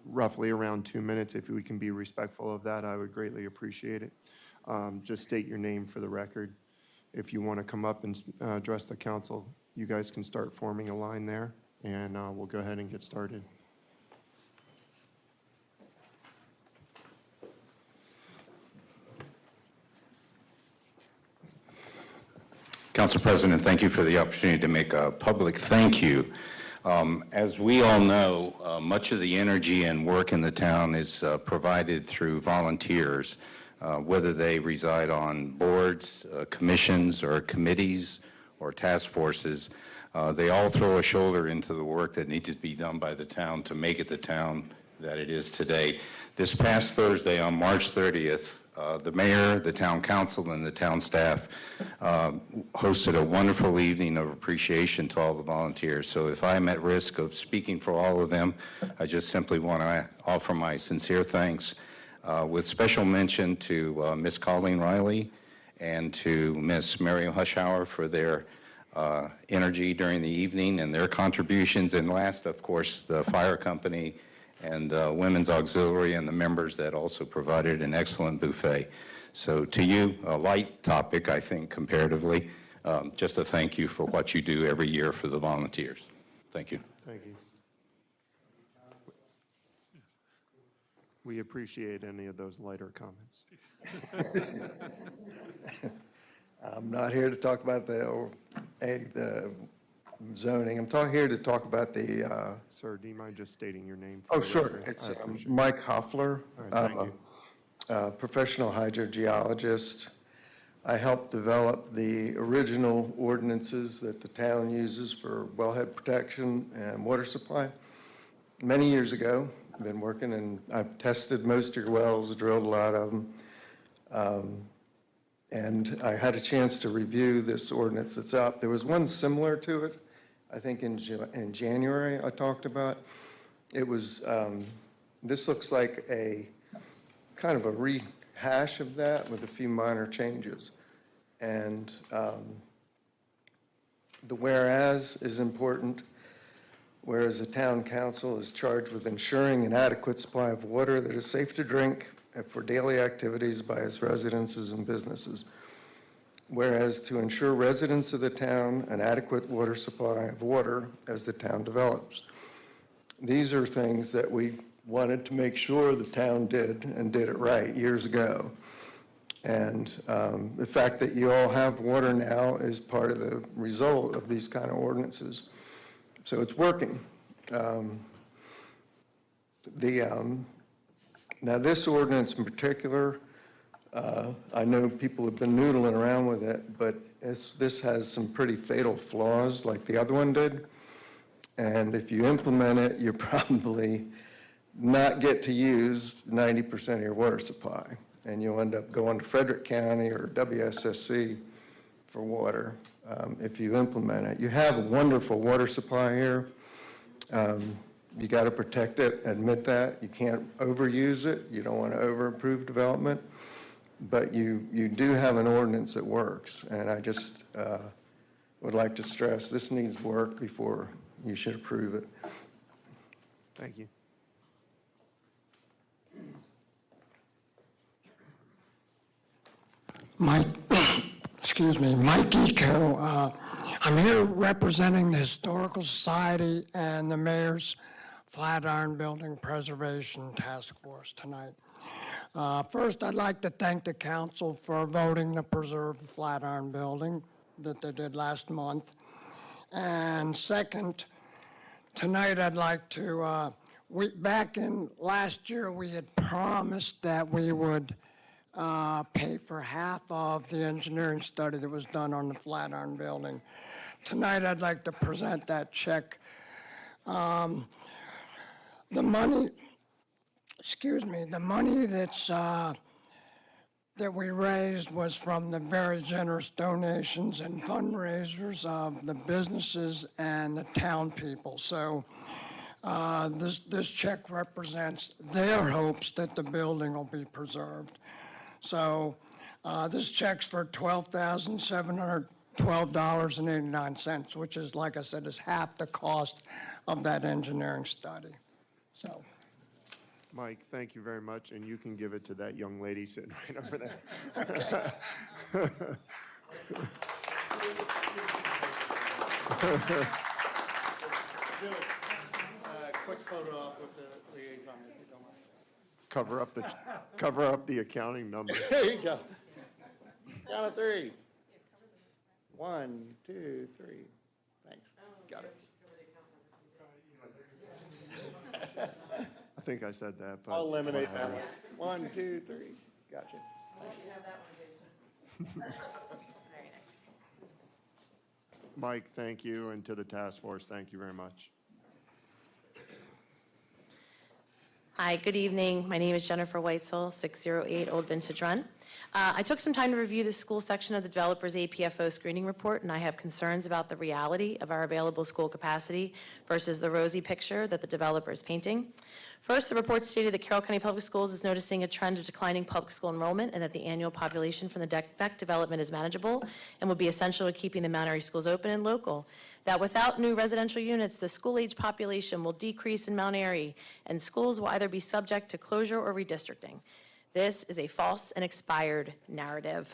roughly around 2 minutes, if we can be respectful of that, I would greatly appreciate it. Just state your name for the record. If you want to come up and address the council, you guys can start forming a line there, and we'll go ahead and get started. Council President, thank you for the opportunity to make a public thank you. As we all know, much of the energy and work in the town is provided through volunteers, whether they reside on boards, commissions, or committees, or task forces. They all throw a shoulder into the work that needs to be done by the town to make it the town that it is today. This past Thursday, on March 30th, the mayor, the town council, and the town staff hosted a wonderful evening of appreciation to all the volunteers. So if I'm at risk of speaking for all of them, I just simply want to offer my sincere thanks, with special mention to Ms. Colleen Riley and to Ms. Mary Hushhour for their energy during the evening and their contributions. And last, of course, the fire company and Women's Auxiliary and the members that also provided an excellent buffet. So to you, a light topic, I think, comparatively, just a thank you for what you do every year for the volunteers. Thank you. Thank you. We appreciate any of those lighter comments. I'm not here to talk about the zoning. I'm here to talk about the... Sir, do you mind just stating your name? For Oh, the sure. record? It's I appreciate it. Mike Hoffler, All right, thank you. professional hydrogeologist. I helped develop the original ordinances that the town uses for wellhead protection and water supply many years ago. I've been working, and I've tested most of your wells, drilled a lot of them. And I had a chance to review this ordinance that's up. There was one similar to it, I think in January I talked about. It was, this looks like a kind of a rehash of that with a few minor changes. And the whereas is important. Whereas the town council is charged with ensuring an adequate supply of water that is safe to drink for daily activities by its residences and businesses. Whereas to ensure residents of the town an adequate water supply of water as the town develops. These are things that we wanted to make sure the town did and did it right years ago. And the fact that you all have water now is part of the result of these kind of ordinances. So it's working. Now this ordinance in particular, I know people have been noodling around with it, but this has some pretty fatal flaws like the other one did. And if you implement it, you'll probably not get to use 90% of your water supply. And you'll end up going to Frederick County or WSSC for water if you implement it. You have a wonderful water supply here. You got to protect it, admit that. You can't overuse it. You don't want to over-improve development. But you do have an ordinance that works. And I just would like to stress this needs work before you should approve it. Thank you. Mike, excuse me, Mike Eco. I'm here representing the Historical Society and the Mayor's Flatiron Building Preservation Task Force tonight. First, I'd like to thank the council for voting to preserve the Flatiron Building. that they did last month. And second, tonight I'd like to, back in last year, we had promised that we would pay for half of the engineering study that was done on the Flatiron Building. Tonight I'd like to present that check. The money, the money that we raised was from the very generous donations and fundraisers of the businesses and the town people. So this check represents their hopes that the building will be preserved. So this check's for $12,712.89, which is, like I said, is half the cost of that engineering study. So. Mike, thank you very much, and you can give it to that young lady sitting right over there. Quick photo op with the liaison, if you don't mind. Cover up the accounting number. There you go. Count of three. 1, 2, 3. Thanks. Got it. I think I said that, but. I'll eliminate that one. 1, 2, 3. Gotcha. Mike, thank you, and to the task force, thank you very much. Hi, good evening. My name is Jennifer Weitzel, 608 Old Vintage Run. I took some time to review the school section of the developer's APFO screening report, and I have concerns about the reality of our available school capacity versus the rosy picture that the developer is painting. First, the report stated that Carroll County Public Schools is noticing a trend of declining public school enrollment and that the annual population from the BEC development is manageable and will be essential to keeping the Mount Airy schools open and local. That without new residential units, the school-age population will decrease in Mount Airy and schools will either be subject to closure or redistricting. This is a false and expired narrative.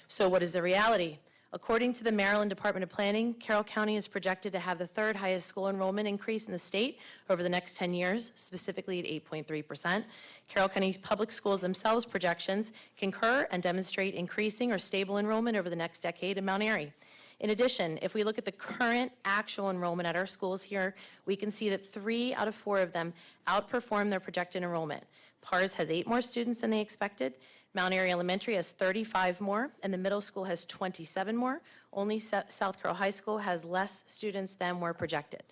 So what is the reality? According to the Maryland Department of Planning, Carroll County is projected to have the third highest school enrollment increase in the state over the next 10 years, specifically at 8.3%. Carroll County's public schools themselves projections concur and demonstrate increasing or stable enrollment over the next decade in Mount Airy. In addition, if we look at the current actual enrollment at our schools here, we can see that 3 out of 4 of them outperform their projected enrollment. PARS has 8 more students than they expected. Mount Airy Elementary has 35 more, and the middle school has 27 more. Only South Carroll High School has less students than were projected.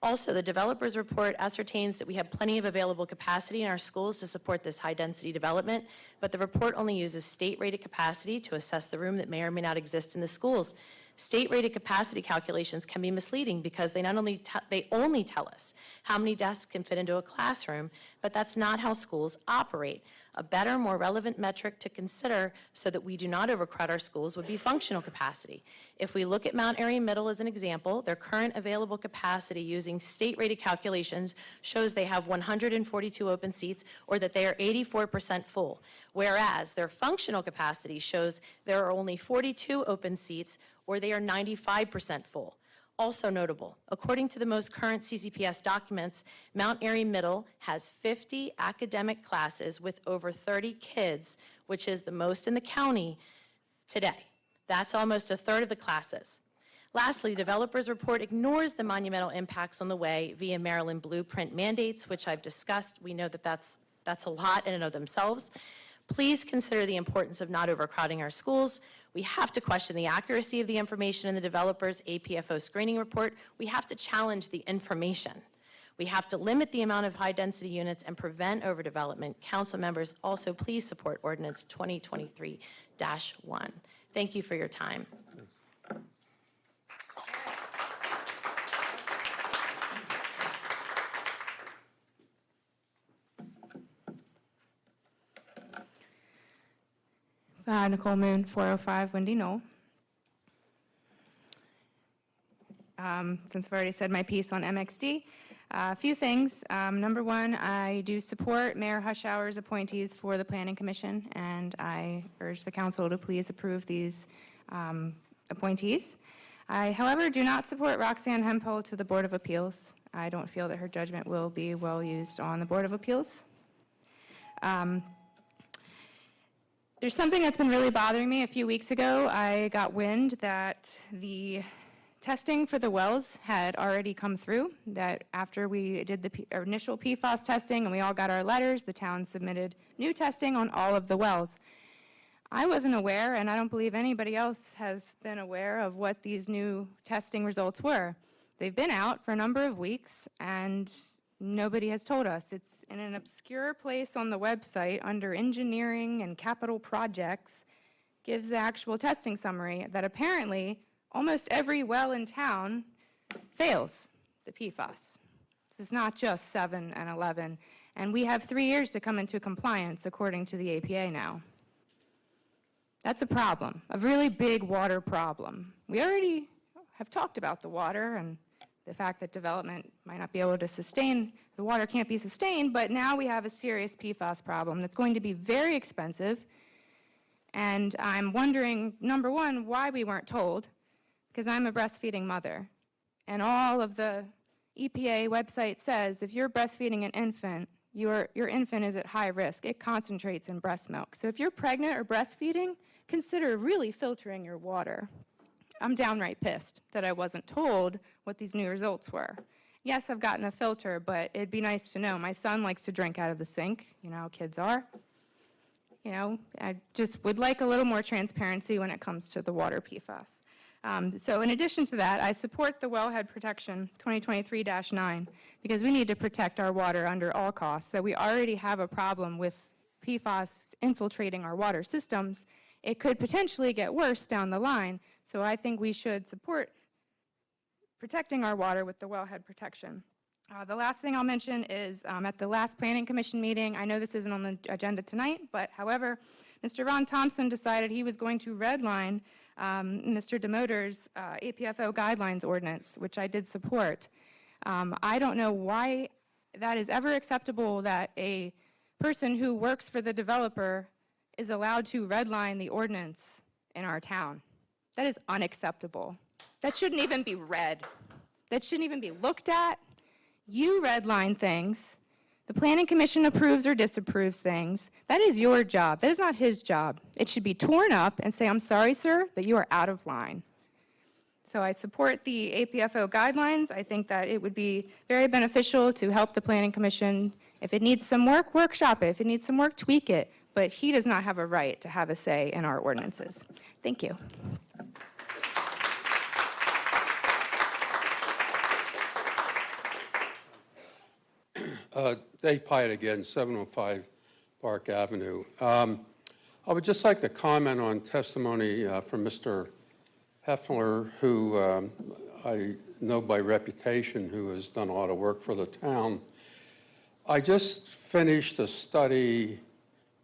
Also, the developer's report ascertains that we have plenty of available capacity in our schools to support this high-density development, but the report only uses state-rated capacity to assess the room that may or may not exist in the schools. State-rated capacity calculations can be misleading because they only tell us how many desks can fit into a classroom, but that's not how schools operate. A better, more relevant metric to consider so that we do not overcrowd our schools would be functional capacity. If we look at Mount Airy Middle as an example, their current available capacity using state-rated calculations shows they have 142 open seats or that they are 84% full, whereas their functional capacity shows there are only 42 open seats or they are 95% full. Also notable, according to the most current CCPS documents, Mount Airy Middle has 50 academic classes with over 30 kids, which is the most in the county today. That's almost a third of the classes. Lastly, developers' report ignores the monumental impacts on the way via Maryland blueprint mandates, which I've discussed. We know that that's a lot in and of themselves. Please consider the importance of not overcrowding our schools. We have to question the accuracy of the information in the developer's APFO screening report. We have to challenge the information. We have to limit the amount of high-density units and prevent overdevelopment. Council members, also please support Ordinance 2023-1. Thank you for your time. Nicole Moon, 405 Windy Knoll. Since I've already said my piece on MXD, a few things. Number one, I do support Mayor Hushhour's appointees for the Planning Commission, and I urge the council to please approve these appointees. I, however, do not support Roxanne Hempel to the Board of Appeals. I don't feel that her judgment will be well used on the Board of Appeals. There's something that's been really bothering me. A few weeks ago, I got wind that the testing for the wells had already come through, that after we did the initial PFAS testing and we all got our letters, the town submitted new testing on all of the wells. I wasn't aware, and I don't believe anybody else has been aware of what these new testing results were. They've been out for a number of weeks, and nobody has told us. It's in an obscure place on the website under engineering and capital projects, gives the actual testing summary that apparently almost every well in town fails the PFAS. This is not just 7 and 11, and we have 3 years to come into compliance according to the APA now. That's a problem, a really big water problem. We already have talked about the water and the fact that development might not be able to sustain, the water can't be sustained, but now we have a serious PFAS problem that's going to be very expensive. And I'm wondering, number one, why we weren't told, because I'm a breastfeeding mother. And all of the EPA website says if you're breastfeeding an infant, your infant is at high risk. It concentrates in breast milk. So if you're pregnant or breastfeeding, consider really filtering your water. I'm downright pissed that I wasn't told what these new results were. Yes, I've gotten a filter, but it'd be nice to know. My son likes to drink out of the sink. You know how kids are. You know, I just would like a little more transparency when it comes to the water PFAS. So in addition to that, I support the Wellhead Protection 2023-9 because we need to protect our water under all costs. So we already have a problem with PFAS infiltrating our water systems. It could potentially get worse down the line, so I think we should support protecting our water with the wellhead protection. The last thing I'll mention is at the last Planning Commission meeting, I know this isn't on the agenda tonight, but however, Mr. Ron Thompson decided he was going to redline Mr. DeMotor's APFO guidelines ordinance, which I did support. I don't know why that is ever acceptable that a person who works for the developer is allowed to redline the ordinance in our town. That is unacceptable. That shouldn't even be read. That shouldn't even be looked at. You redline things. The Planning Commission approves or disapproves things. That is your job. That is not his job. It should be torn up and say, I'm sorry, sir, that you are out of line. So I support the APFO guidelines. I think that it would be very beneficial to help the Planning Commission. If it needs some work, workshop it. If it needs some work, tweak it. But he does not have a right to have a say in our ordinances. Thank you. Dave Pyatt again, 705 Park Avenue. I would just like to comment on testimony from Mr. Heffler, who I know by reputation, who has done a lot of work for the town. I just finished a study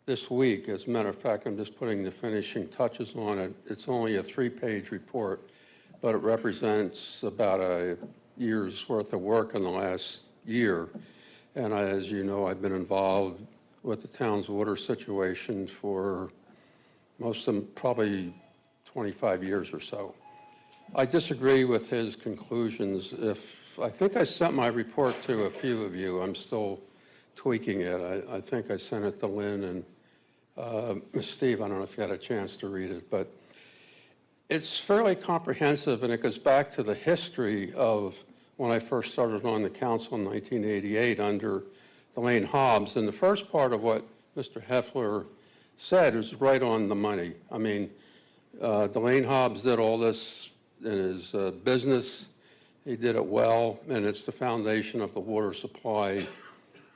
this week. As a matter of fact, I'm just putting the finishing touches on it. It's only a 3-page report, but it represents about a year's worth of work in the last year. And as you know, I've been involved with the town's water situation for most of them, probably 25 years or so. I disagree with his conclusions. I think I sent my report to a few of you. I'm still tweaking it. I think I sent it to Lynn and Ms. Steve. I don't know if you had a chance to read it, but it's fairly comprehensive, and it goes back to the history of when I first started on the council in 1988 under Delane Hobbs. And the first part of what Mr. Heffler said was right on the money. I mean, Delane Hobbs did all this in his business. He did it well, and it's the foundation of the water supply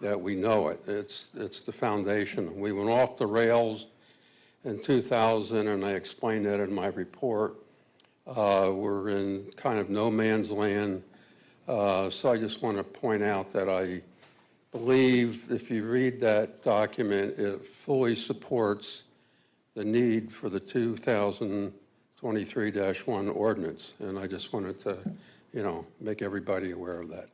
that we know it. It's the foundation. We went off the rails in 2000, and I explained that in my report. We're in kind of no man's land. So I just want to point out that I believe if you read that document, it fully supports the need for the 2023-1 ordinance. And I just wanted to, make everybody aware of that.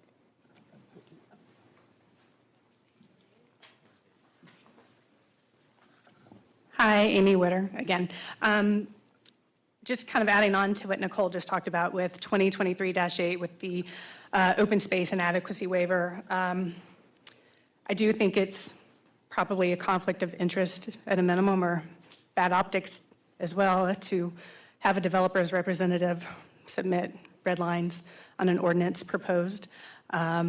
Hi, Amy Witter again. Just kind of adding on to what Nicole just talked about with 2023-8 with the open space and adequacy waiver. I do think it's probably a conflict of interest at a minimum, or bad optics as well to have a developer's representative submit red lines on an ordinance proposed. I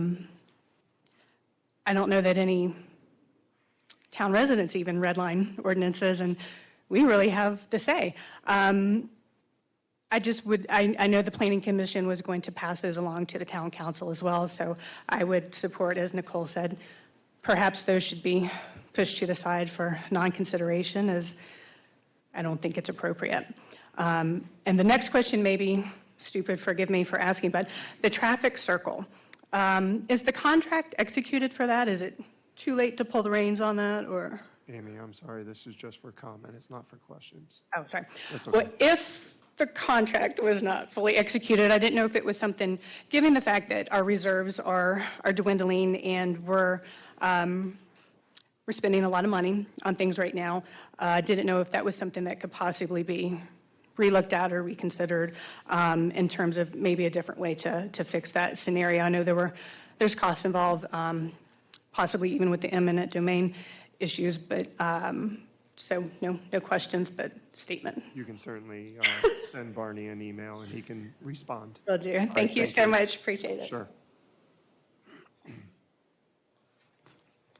don't know that any town residents even redline ordinances, and we really have to say. I know the Planning Commission was going to pass those along to the town council as well, so I would support, as Nicole said, perhaps those should be pushed to the side for non-consideration, as I don't think it's appropriate. And the next question may be stupid, forgive me for asking, but the traffic circle, is the contract executed for that? Is it too late to pull the reins on that, or? Amy, I'm sorry, this is just for comment, it's not for questions. Oh, sorry. That's okay. Well, if the contract was not fully executed, I didn't know if it was something, given the fact that our reserves are dwindling and we're spending a lot of money on things right now, didn't know if that was something that could possibly be relooked at or reconsidered in terms of maybe a different way to fix that scenario. I know there's costs involved, possibly even with the eminent domain issues, but so no questions, but statement. You can certainly send Barney an email and he can respond. Will do. All right, Thank you so much. Appreciate it. Sure.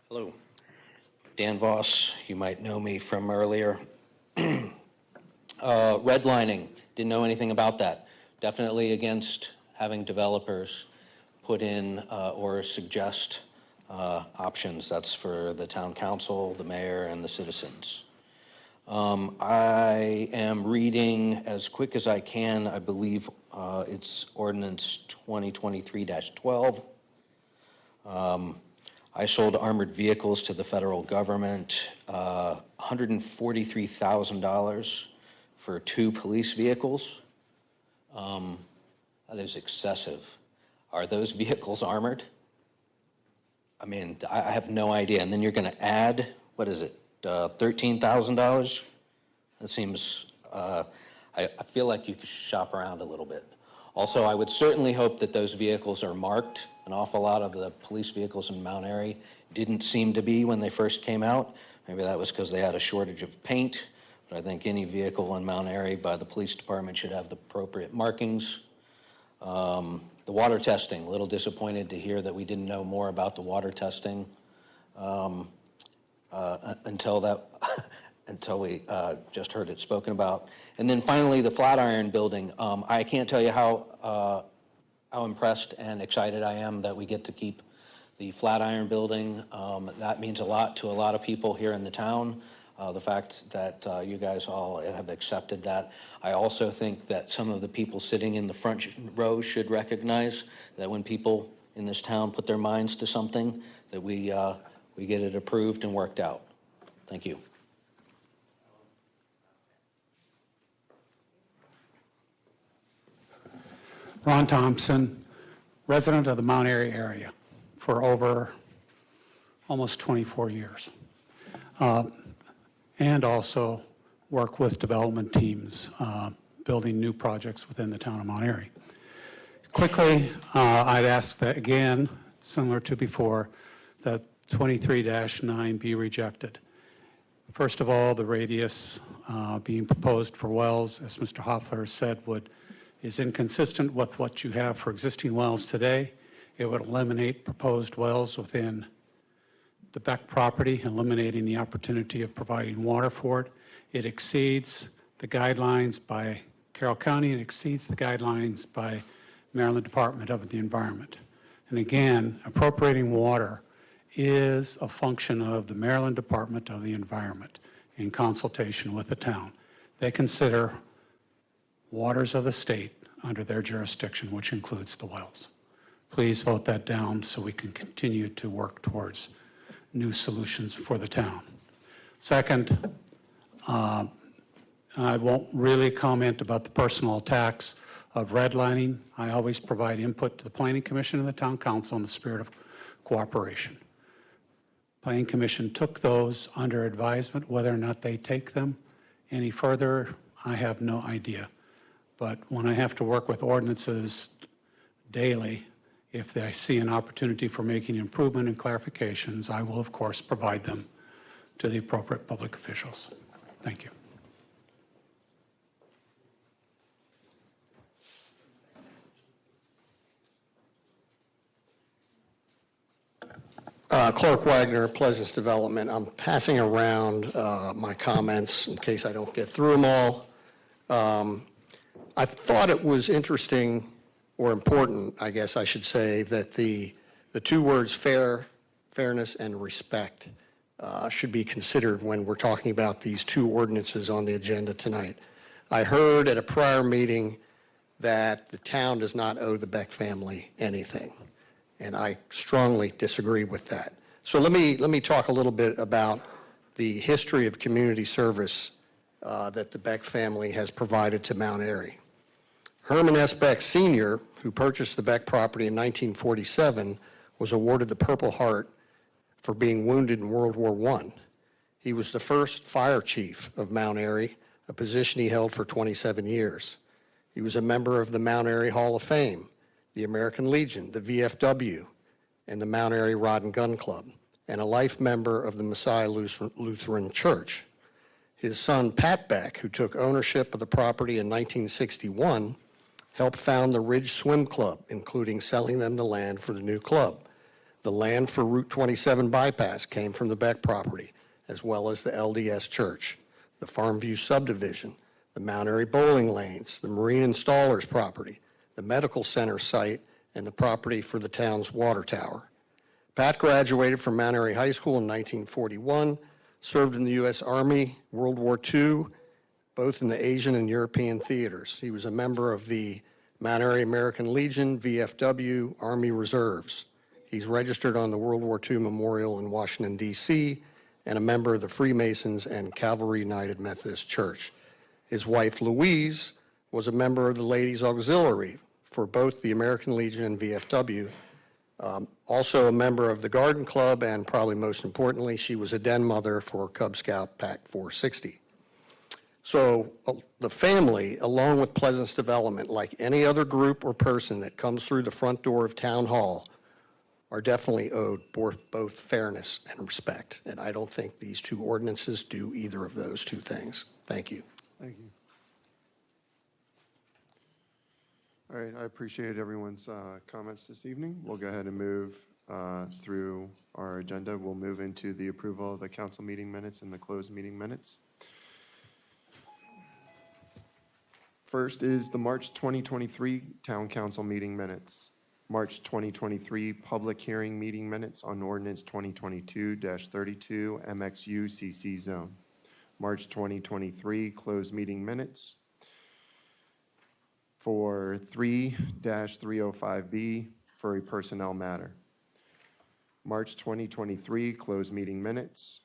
Hello. Dan Voss, you might know me from earlier. Redlining, didn't know anything about that. Definitely against having developers put in or suggest options. That's for the town council, the mayor, and the citizens. I am reading as quick as I can. I believe it's ordinance 2023-12. I sold armored vehicles to the federal government, $143,000 for 2 police vehicles. That is excessive. Are those vehicles armored? I mean, I have no idea. And then you're going to add, what is it, $13,000? That seems, I feel like you could shop around a little bit. Also, I would certainly hope that those vehicles are marked. An awful lot of the police vehicles in Mount Airy didn't seem to be when they first came out. Maybe that was because they had a shortage of paint, but I think any vehicle in Mount Airy by the police department should have the appropriate markings. The water testing, a little disappointed to hear that we didn't know more about the water testing until we just heard it spoken about. And then finally, the Flatiron building. I can't tell you how impressed and excited I am that we get to keep the Flatiron building. That means a lot to a lot of people here in the town. The fact that you guys all have accepted that. I also think that some of the people sitting in the front row should recognize that when people in this town put their minds to something, that we get it approved and worked out. Thank you. Ron Thompson, resident of the Mount Airy area for over almost 24 years. And also work with development teams building new projects within the town of Mount Airy. Quickly, I'd ask that again, similar to before, that 23-9 be rejected. First of all, the radius being proposed for wells, as Mr. Hoffler said, is inconsistent with what you have for existing wells today. It would eliminate proposed wells within the Beck property, eliminating the opportunity of providing water for it. It exceeds the guidelines by Carroll County, and exceeds the guidelines by Maryland Department of the Environment. And again, appropriating water is a function of the Maryland Department of the Environment in consultation with the town. They consider waters of the state under their jurisdiction, which includes the wells. Please vote that down so we can continue to work towards new solutions for the town. Second, I won't really comment about the personal attacks of redlining. I always provide input to the Planning Commission and the Town Council in the spirit of cooperation. Planning Commission took those under advisement. Whether or not they take them any further, I have no idea. But when I have to work with ordinances daily, if I see an opportunity for making improvement and clarifications, I will, of course, provide them to the appropriate public officials. Thank you. Clark Wagner, Pleasance Development. I'm passing around my comments in case I don't get through them all. I thought it was interesting or important, I guess I should say, that the two words fairness, and respect should be considered when we're talking about these two ordinances on the agenda tonight. I heard at a prior meeting that the town does not owe the Beck family anything, and I strongly disagree with that. So let me talk a little bit about the history of community service that the Beck family has provided to Mount Airy. Herman S. Beck Sr., who purchased the Beck property in 1947, was awarded the Purple Heart for being wounded in World War I. He was the first fire chief of Mount Airy, a position he held for 27 years. He was a member of the Mount Airy Hall of Fame, the American Legion, the VFW, and the Mount Airy Rod and Gun Club, and a life member of the Messiah Lutheran Church. His son, Pat Beck, who took ownership of the property in 1961, helped found the Ridge Swim Club, including selling them the land for the new club. The land for Route 27 bypass came from the Beck property, as well as the LDS Church, the Farmview subdivision, the Mount Airy bowling lanes, the Marine Installers property, the medical center site, and the property for the town's water tower. Pat graduated from Mount Airy High School in 1941, served in the U.S. Army, World War II, both in the Asian and European theaters. He was a member of the Mount Airy American Legion, VFW, Army Reserves. He's registered on the World War II Memorial in Washington, D.C., and a member of the Freemasons and Calvary United Methodist Church. His wife, Louise, was a member of the Ladies Auxiliary for both the American Legion and VFW, also a member of the Garden Club, and probably most importantly, she was a den mother for Cub Scout Pack 460. So the family, along with Pleasance Development, like any other group or person that comes through the front door of Town Hall, are definitely owed both fairness and respect. And I don't think these two ordinances do either of those two things. Thank you. Thank you. All right, I appreciate everyone's comments this evening. We'll go ahead and move through our agenda. We'll move into the approval of the council meeting minutes and the closed meeting minutes. First is the March 2023 Town Council meeting minutes. March 2023 public hearing meeting minutes on ordinance 2022-32 MXU CC zone. March 2023 closed meeting minutes for 3-305B for a personnel matter. March 2023 closed meeting minutes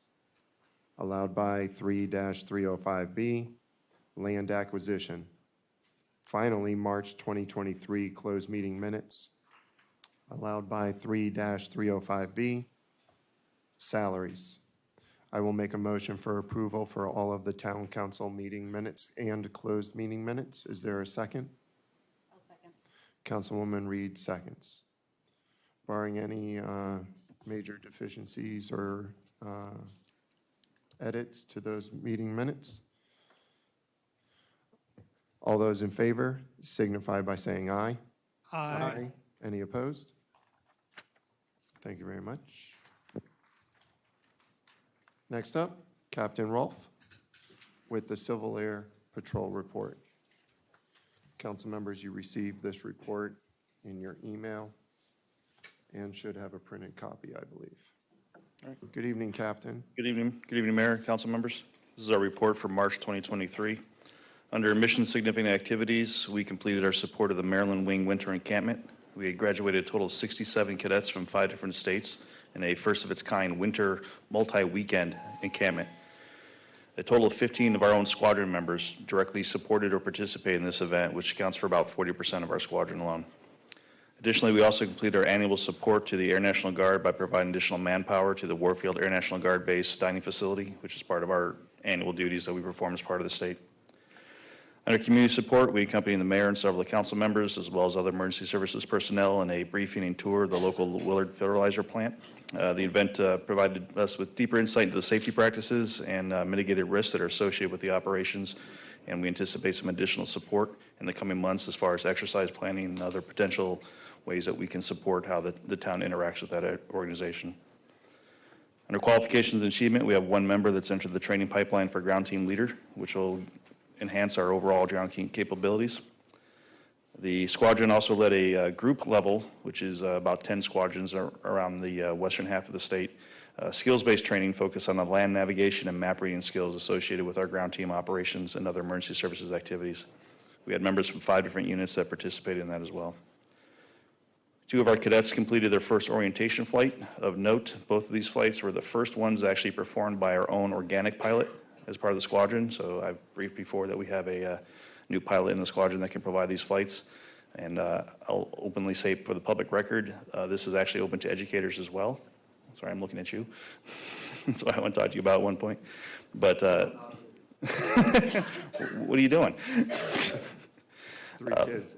allowed by 3-305B, land acquisition. Finally, March 2023 closed meeting minutes allowed by 3-305B, salaries. I will make a motion for approval for all of the town council meeting minutes and closed meeting minutes. Is there a second? I'll second. Councilwoman Reed seconds. Barring any major deficiencies or edits to those meeting minutes, all those in favor signify by saying aye. Aye. Any opposed? Thank you very much. Next up, Captain Rolfe with the Civil Air Patrol report. Council members, you received this report in your email and should have a printed copy, I believe. All right. Good evening, Captain. Good evening. Good evening, Mayor, council members. This is our report for March 2023. Under mission significant activities, we completed our support of the Maryland Wing Winter Encampment. We had graduated a total of 67 cadets from 5 different states in a first of its kind winter multi-weekend encampment. A total of 15 of our own squadron members directly supported or participated in this event, which accounts for about 40% of our squadron alone. Additionally, we also completed our annual support to the Air National Guard by providing additional manpower to the Warfield Air National Guard Base dining facility, which is part of our annual duties that we perform as part of the state. Under community support, we accompanied the mayor and several of the council members, as well as other emergency services personnel, in a briefing and tour of the local Willard fertilizer plant. The event provided us with deeper insight into the safety practices and mitigated risks that are associated with the operations, and we anticipate some additional support in the coming months as far as exercise planning and other potential ways that we can support how the town interacts with that organization. Under qualifications and achievement, we have one member that's entered the training pipeline for ground team leader, which will enhance our overall ground team capabilities. The squadron also led a group level, which is about 10 squadrons around the western half of the state, skills-based training focused on the land navigation and map reading skills associated with our ground team operations and other emergency services activities. We had members from 5 different units that participated in that as well. 2 of our cadets completed their first orientation flight. Of note, both of these flights were the first ones actually performed by our own organic pilot as part of the squadron. So I've briefed before that we have a new pilot in the squadron that can provide these flights. And I'll openly say for the public record, this is actually open to educators as well. Sorry, I'm looking at you. That's what I want to talk to you about at one point. But what are you doing? 3 kids.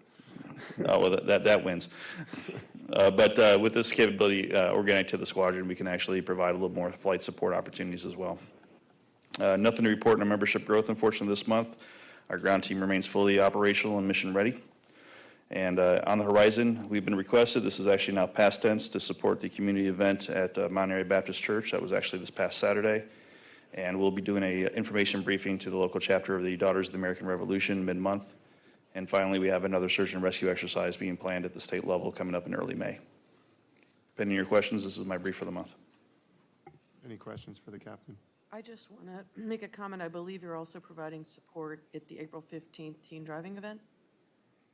Oh, well, that wins. But with this capability organic to the squadron, we can actually provide a little more flight support opportunities as well. Nothing to report in our membership growth, unfortunately, this month. Our ground team remains fully operational and mission ready. And on the horizon, we've been requested, this is actually now past tense, to support the community event at Mount Airy Baptist Church. That was actually this past Saturday. And we'll be doing an information briefing to the local chapter of the Daughters of the American Revolution mid-month. And finally, we have another search and rescue exercise being planned at the state level coming up in early May. Pending your questions, this is my brief for the month. Any questions for the captain? I just want to make a comment. I believe you're also providing support at the April 15th teen driving event.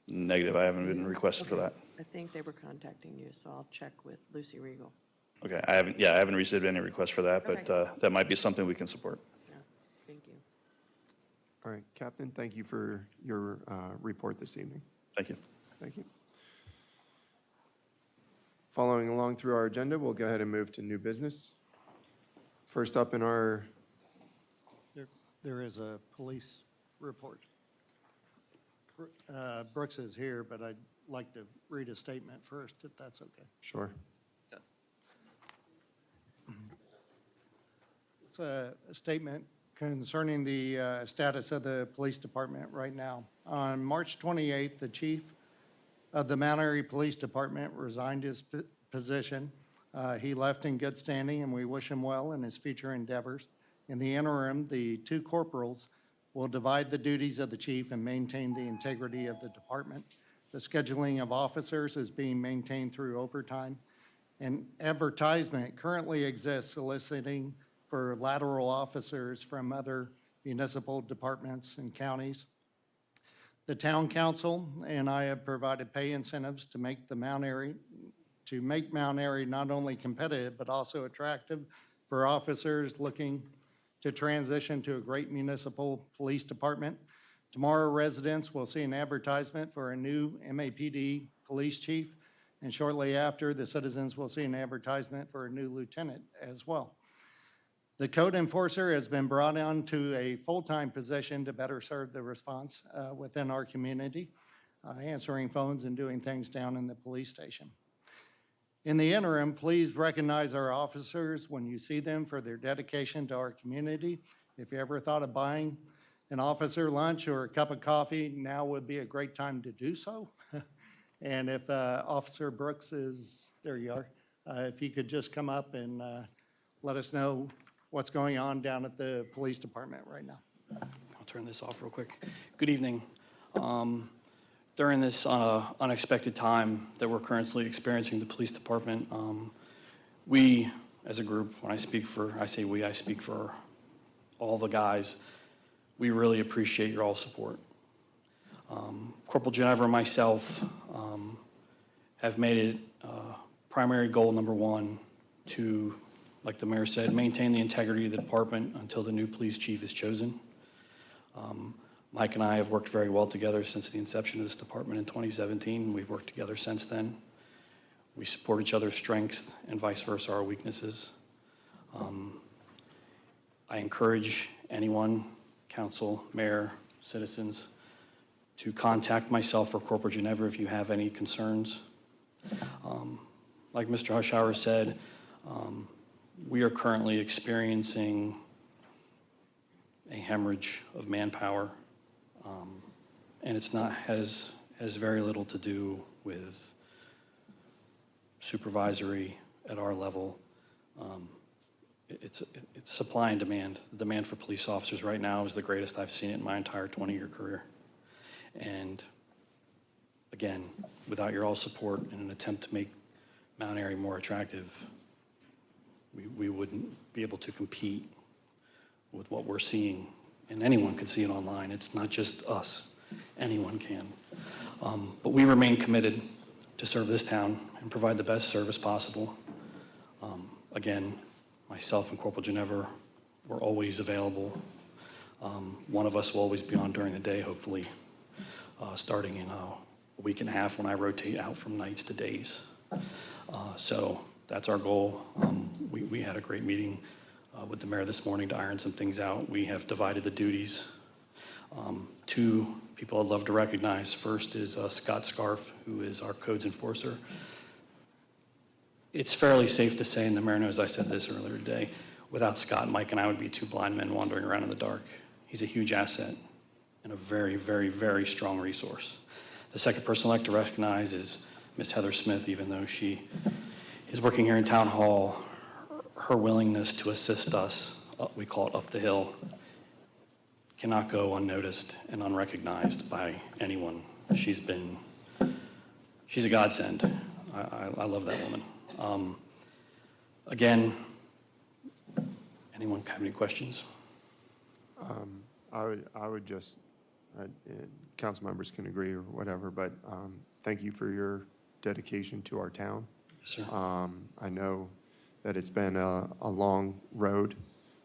Negative, I haven't been requested for that. I think they were contacting you, so I'll check with Lucy Regal. Okay, I haven't received any requests for that, but Okay. that might be something we can support. Thank you. All right, Captain, thank you for your report this evening. Thank you. Thank you. Following along through our agenda, we'll go ahead and move to new business. First up in our... There is a police report. Brooks is here, but I'd like to read a statement first, if that's okay. Sure. It's a statement concerning the status of the police department right now. On March 28th, the chief of the Mount Airy Police Department resigned his position. He left in good standing, and we wish him well in his future endeavors. In the interim, the 2 corporals will divide the duties of the chief and maintain the integrity of the department. The scheduling of officers is being maintained through overtime. An advertisement currently exists soliciting for lateral officers from other municipal departments and counties. The town council and I have provided pay incentives to make Mount Airy not only competitive, but also attractive for officers looking to transition to a great municipal police department. Tomorrow, residents will see an advertisement for a new MAPD police chief, and shortly after, the citizens will see an advertisement for a new lieutenant as well. The code enforcer has been brought on to a full-time position to better serve the response within our community, answering phones and doing things down in the police station. In the interim, please recognize our officers when you see them for their dedication to our community. If you ever thought of buying an officer lunch or a cup of coffee, now would be a great time to do so. And if Officer Brooks is, there you are, if he could just come up and let us know what's going on down at the police department right now. I'll turn this off real quick. Good evening. During this unexpected time that we're currently experiencing the police department, we as a group, when I speak for, I say we, I speak for all the guys, we really appreciate your all support. Corporal Ginevra and myself have made it primary goal number 1 to, like the mayor said, maintain the integrity of the department until the new police chief is chosen. Mike and I have worked very well together since the inception of this department in 2017. We've worked together since then. We support each other's strengths and vice versa, our weaknesses. I encourage anyone, council, mayor, citizens, to contact myself or Corporal Ginevra if you have any concerns. Like Mr. Hushauer said, we are currently experiencing a hemorrhage of manpower, and it's not has very little to do with it's supply and demand. The demand for police officers right now is the greatest I've seen it in my entire 20-year career. And again, without your all support in an attempt to make Mount Airy more attractive, we wouldn't be able to compete with what we're seeing. And anyone can see it online. It's not just us. Anyone can. But we remain committed to serve this town and provide the best service possible. Again, myself and Corporal Ginevra, we're always available. One of us will always be on during the day, hopefully, starting in a week and a half when I rotate out from nights to days. So that's our goal. We had a great meeting with the mayor this morning to iron some things out. We have divided the duties. Two people I'd love to recognize. First is Scott Scarf, who is our codes enforcer. It's fairly safe to say, and the mayor knows I said this earlier today, without Scott, Mike and I would be two blind men wandering around in the dark. He's a huge asset and a very, very, very strong resource. The second person I'd like to recognize is Miss Heather Smith, even though she is working here in Town Hall. Her willingness to assist us, we call it up the hill, cannot go unnoticed and unrecognized by anyone. She's a godsend. I love that woman. Again, anyone have any questions? I would just, council members can agree or whatever, but thank you for your dedication to our town. Yes, sir. I know that it's been a long road,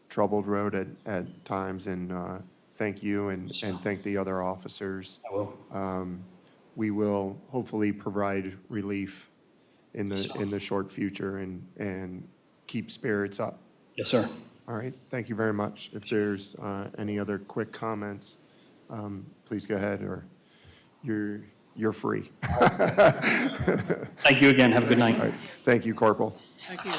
troubled road at times, and thank you and thank the other officers. I will. We will hopefully provide relief in the short future and keep spirits up. Yes, sir. All right, thank you very much. If there's any other quick comments, please go ahead, or you're free. Thank you again. Have a good night. All right. Thank you, Corporal. Thank you.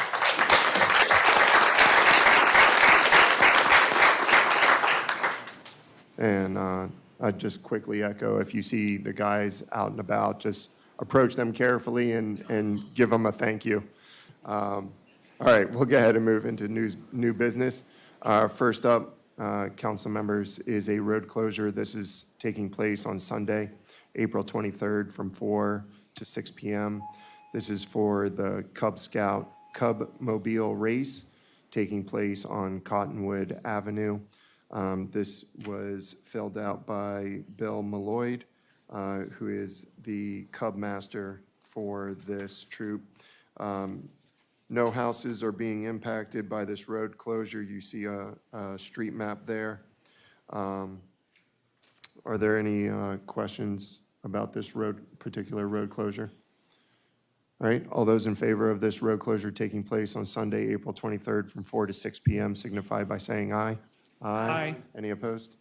And I'd just quickly echo, if you see the guys out and about, just approach them carefully and give them a thank you. All right, we'll go ahead and move into new business. First up, council members, is a road closure. This is taking place on Sunday, April 23rd from 4 to 6 p.m. This is for the Cub Scout Cub Mobile Race taking place on Cottonwood Avenue. This was filled out by Bill Malloyd, who is the Cub Master for this troop. No houses are being impacted by this road closure. You see a street map there. Are there any questions about this particular road closure? All right, all those in favor of this road closure taking place on Sunday, April 23rd from 4 to 6 p.m. signify by saying aye. Aye. Any opposed?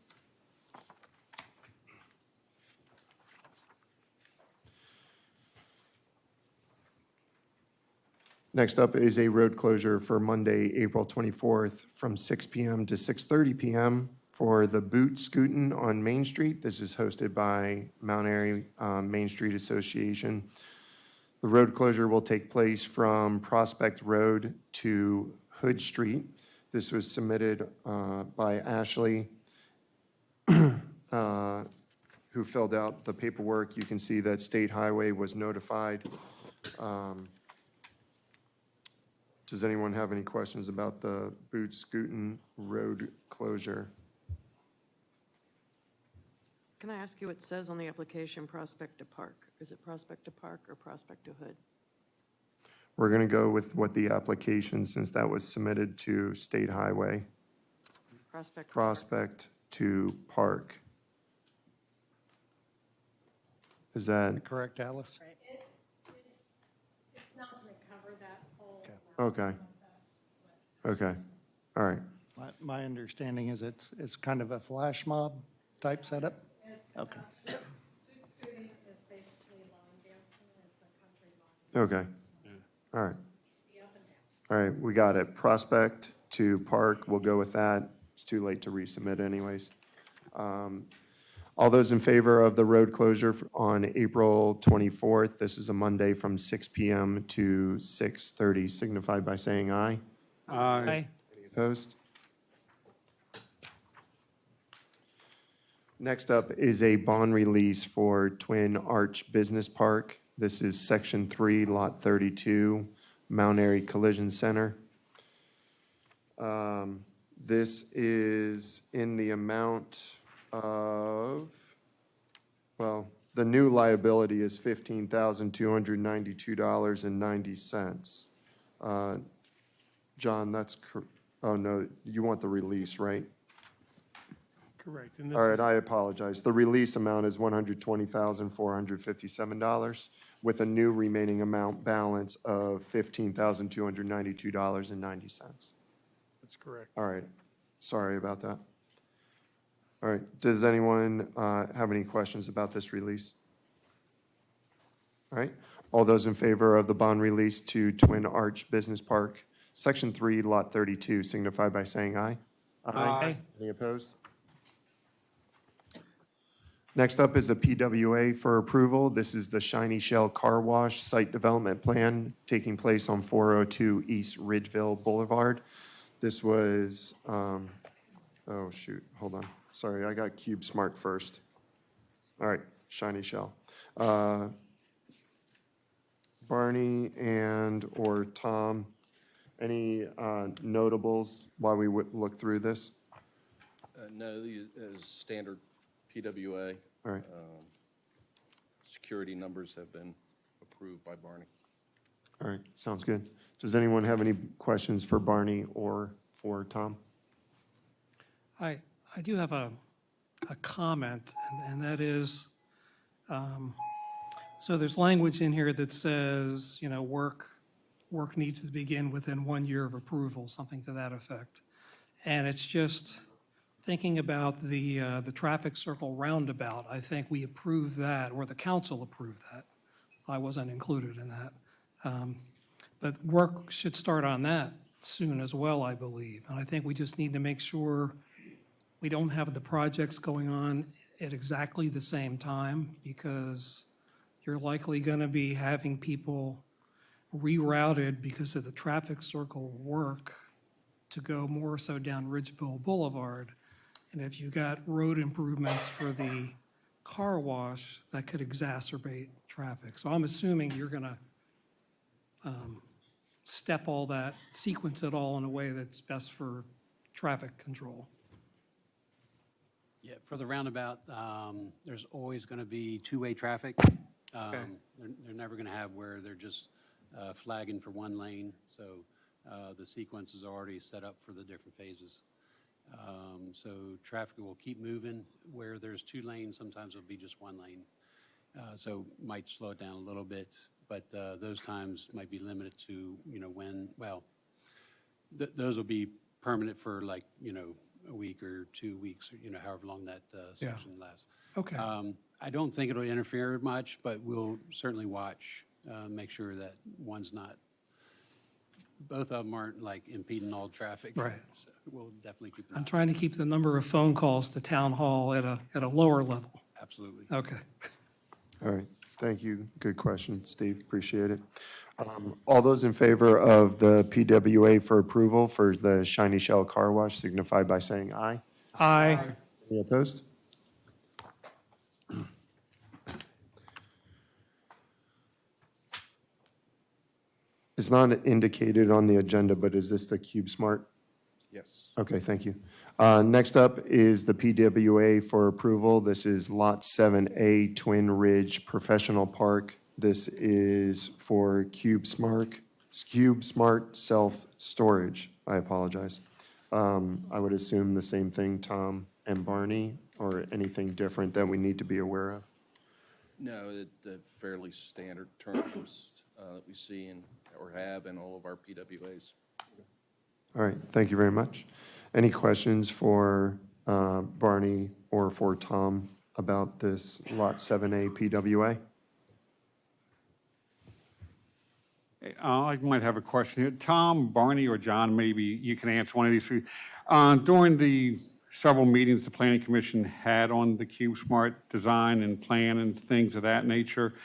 Next up is a road closure for Monday, April 24th from 6 p.m. to 6:30 p.m. for the Boot Scootin' on Main Street. This is hosted by Mount Airy Main Street Association. The road closure will take place from Prospect Road to Hood Street. This was submitted by Ashley, who filled out the paperwork. You can see that State Highway was notified. Does anyone have any questions about the Boot Scootin' road closure? Can I ask you what it says on the application, Prospect to Park? Is it Prospect to Park or Prospect to Hood? We're going to go with what the application, since that was submitted to State Highway. Prospect to Park. Is that? Correct, Alice? It's not going to cover that whole. Okay. Okay. All right. My understanding is it's kind of a flash mob type setup? Okay. Boot scooting is basically line dancing. It's a country line. Okay. All right. All right, we got it. Prospect to Park, we'll go with that. It's too late to resubmit anyways. All those in favor of the road closure on April 24th, this is a Monday from 6 p.m. to 6:30, signify by saying aye. Aye. Any opposed? Next up is a bond release for Twin Arch Business Park. This is Section 3, Lot 32, Mount Airy Collision Center. This is in the amount of, well, the new liability is $15,292.90. John, that's, oh no, you want the release, right? Correct. And All right, I apologize. The release amount is $120,457 with a new remaining amount balance of $15,292.90. That's correct. All right, sorry about that. All right, does anyone have any questions about this release? All right, all those in favor of the bond release to Twin Arch Business Park, Section 3, Lot 32, signify by saying aye. Aye. Any opposed? Next up is a PWA for approval. This is the Shiny Shell Car Wash Site Development Plan taking place on 402 East Ridgeville Boulevard. This was, oh shoot, hold on. Sorry, I got Cube Smart first. All right, Shiny Shell. Barney and or Tom, any notables while we look through this? No, these is standard PWA. All right. Security numbers have been approved by Barney. All right, sounds good. Does anyone have any questions for Barney or for Tom? I do have a comment, and that is, so there's language in here that says, you know, work needs to begin within 1 year of approval, something to that effect. And it's just thinking about the traffic circle roundabout. I think we approved that, or the council approved that. I wasn't included in that. But work should start on that soon as well, I believe. And I think we just need to make sure we don't have the projects going on at exactly the same time, because you're likely going to be having people rerouted because of the traffic circle work to go more so down Ridgeville Boulevard. And if you got road improvements for the car wash, that could exacerbate traffic. So I'm assuming you're going to step all that, sequence it all in a way that's best for traffic control. Yeah, for the roundabout, there's always going to be two-way traffic. They're never going to have where they're just flagging for one lane. So the sequence is already set up for the different phases. So traffic will keep moving. Where there's two lanes, sometimes it'll be just one lane. So might slow it down a little bit, but those times might be limited to, you know, when, well, those will be permanent for like, you know, a week or 2 weeks, or, you know, however long that section lasts. Okay. I don't think it'll interfere much, but we'll certainly watch, make sure that one's not, both of them aren't like impeding all traffic. Right. So we'll definitely keep an I'm eye. trying to keep the number of phone calls to town hall at a lower level. Absolutely. Okay. All right, thank you. Good question, Steve. Appreciate it. All those in favor of the PWA for approval for the Shiny Shell Car Wash signify by saying aye. Aye. Any opposed? It's not indicated on the agenda, but is this the Cube Smart? Yes. Okay, thank you. Next up is the PWA for approval. This is Lot 7A Twin Ridge Professional Park. This is for Cube Smart Self-Storage. I apologize. I would assume the same thing, Tom and Barney, or anything different that we need to be aware of? No, the fairly standard terms that we see in, or have in all of our PWAs. All right, thank you very much. Any questions for Barney or for Tom about this Lot 7A PWA? I might have a question here. Tom, Barney, or John, maybe you can answer one of these three. During the several meetings the Planning Commission had on the Cube Smart design and plan and things of that nature,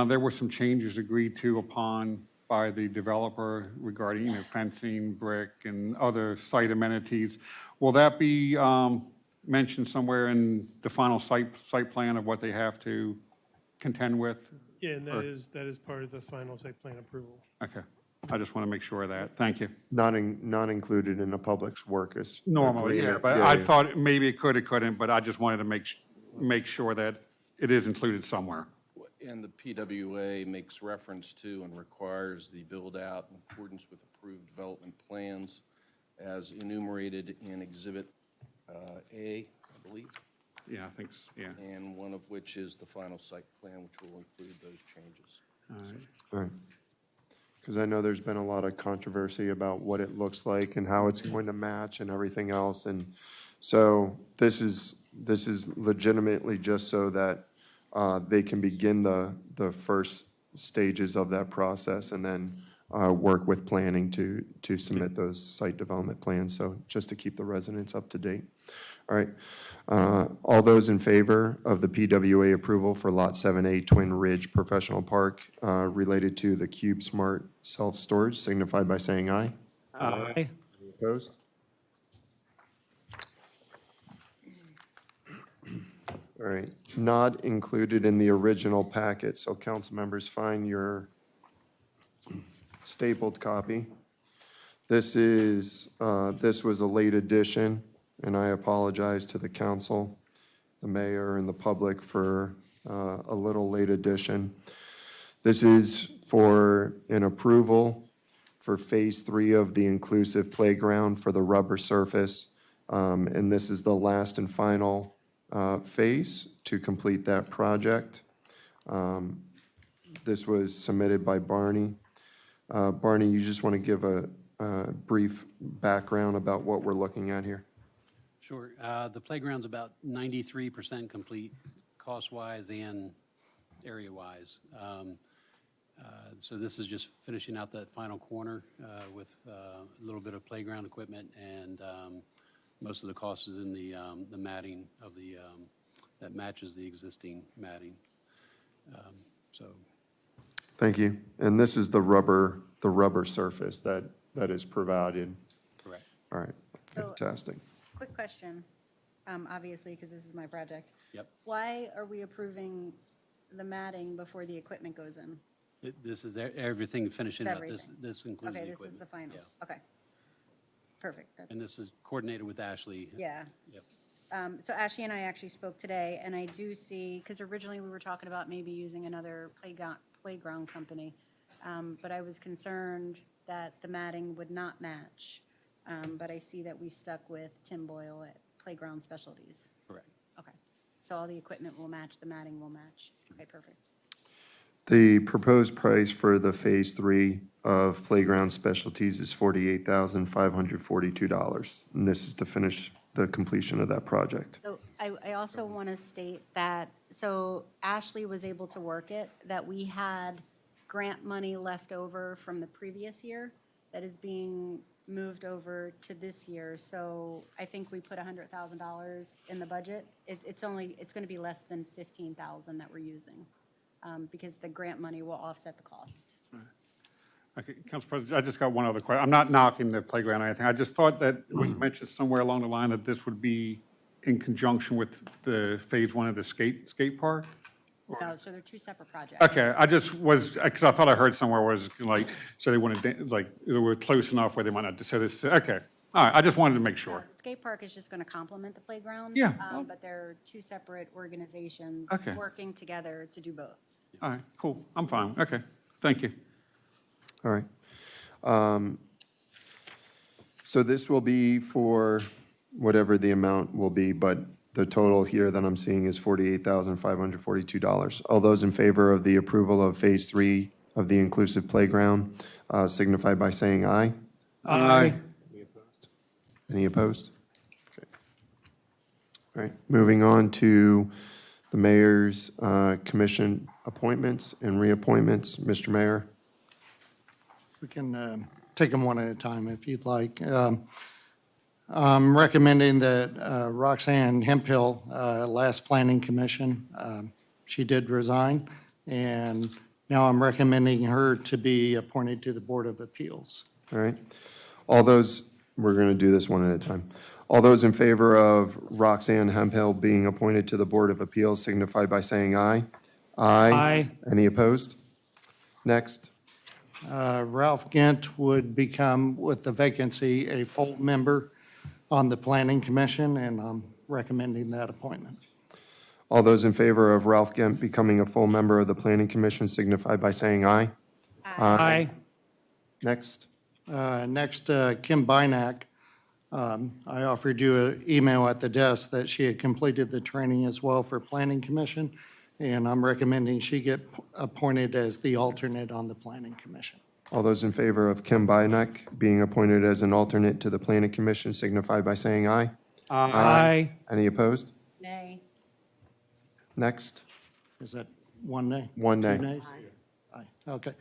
there were some changes agreed to upon by the developer regarding, fencing, brick, and other site amenities. Will that be mentioned somewhere in the final site plan of what they have to contend with? Yeah, and Or- that is part of the final site plan approval. Okay. I just want to make sure of that. Thank you. Not included in the public works Normally, yeah, agreement. but Yeah, I yeah. thought maybe it could, it couldn't, but I just wanted to make sure that it is included somewhere. And the PWA makes reference to and requires the build-out in accordance with approved development plans as enumerated in Exhibit A, I believe, Yeah, I think, yeah. and one of which is the final site plan, which will include those changes. All right. All right. Because I know there's been a lot of controversy about what it looks like and how it's going to match and everything else. And so this is legitimately just so that they can begin the first stages of that process and then work with planning to submit those site development plans. So just to keep the residents up to date. All right. All those in favor of the PWA approval for Lot 7A Twin Ridge Professional Park related to the Cube Smart Self-Storage signify by saying aye. Aye. Any opposed? All right. Not included in the original packet, so council members find your stapled copy. This was a late addition, and I apologize to the council, the mayor, and the public for a little late addition. This is for an approval for Phase 3 of the inclusive playground for the rubber surface, and this is the last and final phase to complete that project. This was submitted by Barney. Barney, you just want to give a brief background about what we're looking at here? Sure. The playground's about 93% complete, cost-wise and area-wise. So this is just finishing out that final corner with a little bit of playground equipment, and most of the cost is in the matting of that matches the existing matting. So. Thank you. And this is the rubber surface that is provided? Correct. All right, fantastic. Quick question, obviously, because this is my project. Yep. Why are we approving the matting before the equipment goes in? This is everything finishing up. Everything. This includes the Okay, equipment. this is the final. Yeah. Okay. Perfect. And this is coordinated with Ashley. Yeah. Yep. So Ashley and I actually spoke today, and I do see, because originally we were talking about maybe using another playground company, but I was concerned that the matting would not match. But I see that we stuck with Tim Boyle at Playground Specialties. Correct. Okay. So all the equipment will match, the matting will match. Okay, perfect. The proposed price for the Phase 3 of Playground Specialties is $48,542. And this is to finish the completion of that project. So I also want to state that, so Ashley was able to work it, that we had grant money left over from the previous year that is being moved over to this year. So I think we put $100,000 in the budget. It's going to be less than $15,000 that we're using because the grant money will offset the cost. Okay, Council President, I just got one other question. I'm not knocking the playground or anything. I just thought that it was mentioned somewhere along the line that this would be in conjunction with the Phase 1 of the skate park? No, so they're two separate projects. Okay, I just was, because I thought I heard somewhere was like, so they wanted, like, they were close enough where they might not, so this, okay. All right, I just wanted to make sure. Skate park is just going to complement the playground. Yeah. But they're two separate organizations Okay. working together to do both. All right, cool, I'm fine, okay, thank you. All right. So this will be for whatever the amount will be, but the total here that I'm seeing is $48,542. All those in favor of the approval of Phase 3 of the inclusive playground signify by saying aye. Aye. Any opposed? Okay. All right, moving on to the mayor's commission appointments and reappointments. Mr. Mayor. We can take them one at a time if you'd like. I'm recommending that Roxanne Hemphill, last planning commission, she did resign, and Now I'm recommending her to be appointed to the Board of Appeals. All right. All those, we're going to do this one at a time. All those in favor of Roxanne Hemphill being appointed to the Board of Appeals signify by saying aye. Aye. Any opposed? Next. Ralph Gint would become, with the vacancy, a full member on the Planning Commission, and I'm recommending that appointment. All those in favor of Ralph Gemp becoming a full member of the Planning Commission signify by saying aye. Aye. Next. Next, Kim Bynack. I offered you an email at the desk that she had completed the training as well for Planning Commission, and I'm recommending she get appointed as the alternate on the Planning Commission. All those in favor of Kim Bynack being appointed as an alternate to the Planning Commission signify by saying aye. Aye. Any opposed? Nay. Next. Is that one nay? One nay. 2 nays? Aye. Okay.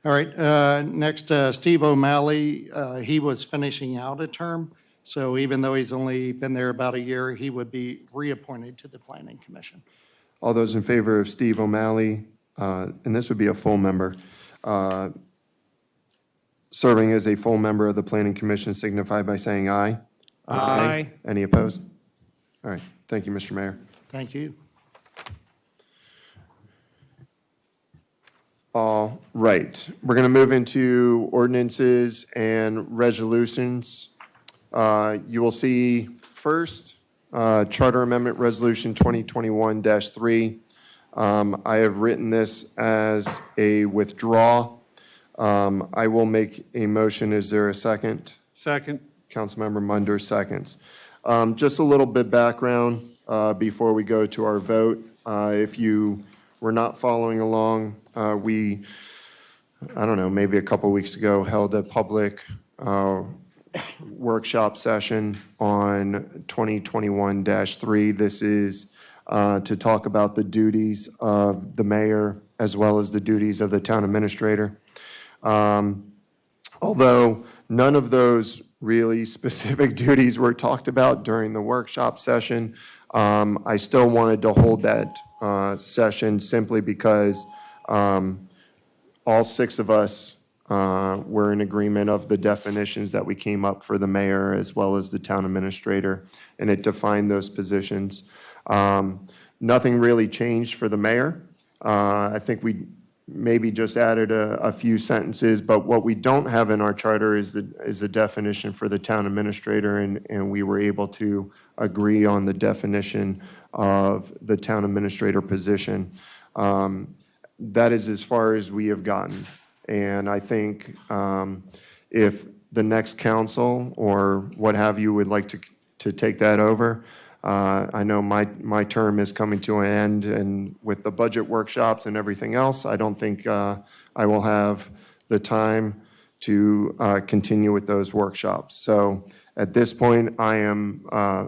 All right. Next, Steve O'Malley. He was finishing out a term, so even though he's only been there about a year, he would be reappointed to the Planning Commission. All those in favor of Steve O'Malley, and this would be a full member, serving as a full member of the Planning Commission signify by saying aye. Aye. Any opposed? All right. Thank you, Mr. Mayor. Thank you. All right. We're going to move into ordinances and resolutions. You will see first, Charter Amendment Resolution 2021-3. I have written this as a withdrawal. I will make a motion. Is there a second? Second. Councilmember Munder seconds. Just a little bit background before we go to our vote. If you were not following along, we, I don't know, maybe a couple weeks ago held a public workshop session on 2021-3. This is to talk about the duties of the mayor as well as the duties of the town administrator. Although none of those really specific duties were talked about during the workshop session, I still wanted to hold that session simply because all 6 of us were in agreement of the definitions that we came up for the mayor as well as the town administrator, and it defined those positions. Nothing really changed for the mayor. I think we maybe just added a few sentences, but what we don't have in our charter is the definition for the town administrator, and we were able to agree on the definition of the town administrator position. That is as far as we have gotten. And I think if the next council or what have you would like to take that over, I know my term is coming to an end, and with the budget workshops and everything else, I don't think I will have the time to continue with those workshops. So at this point, I am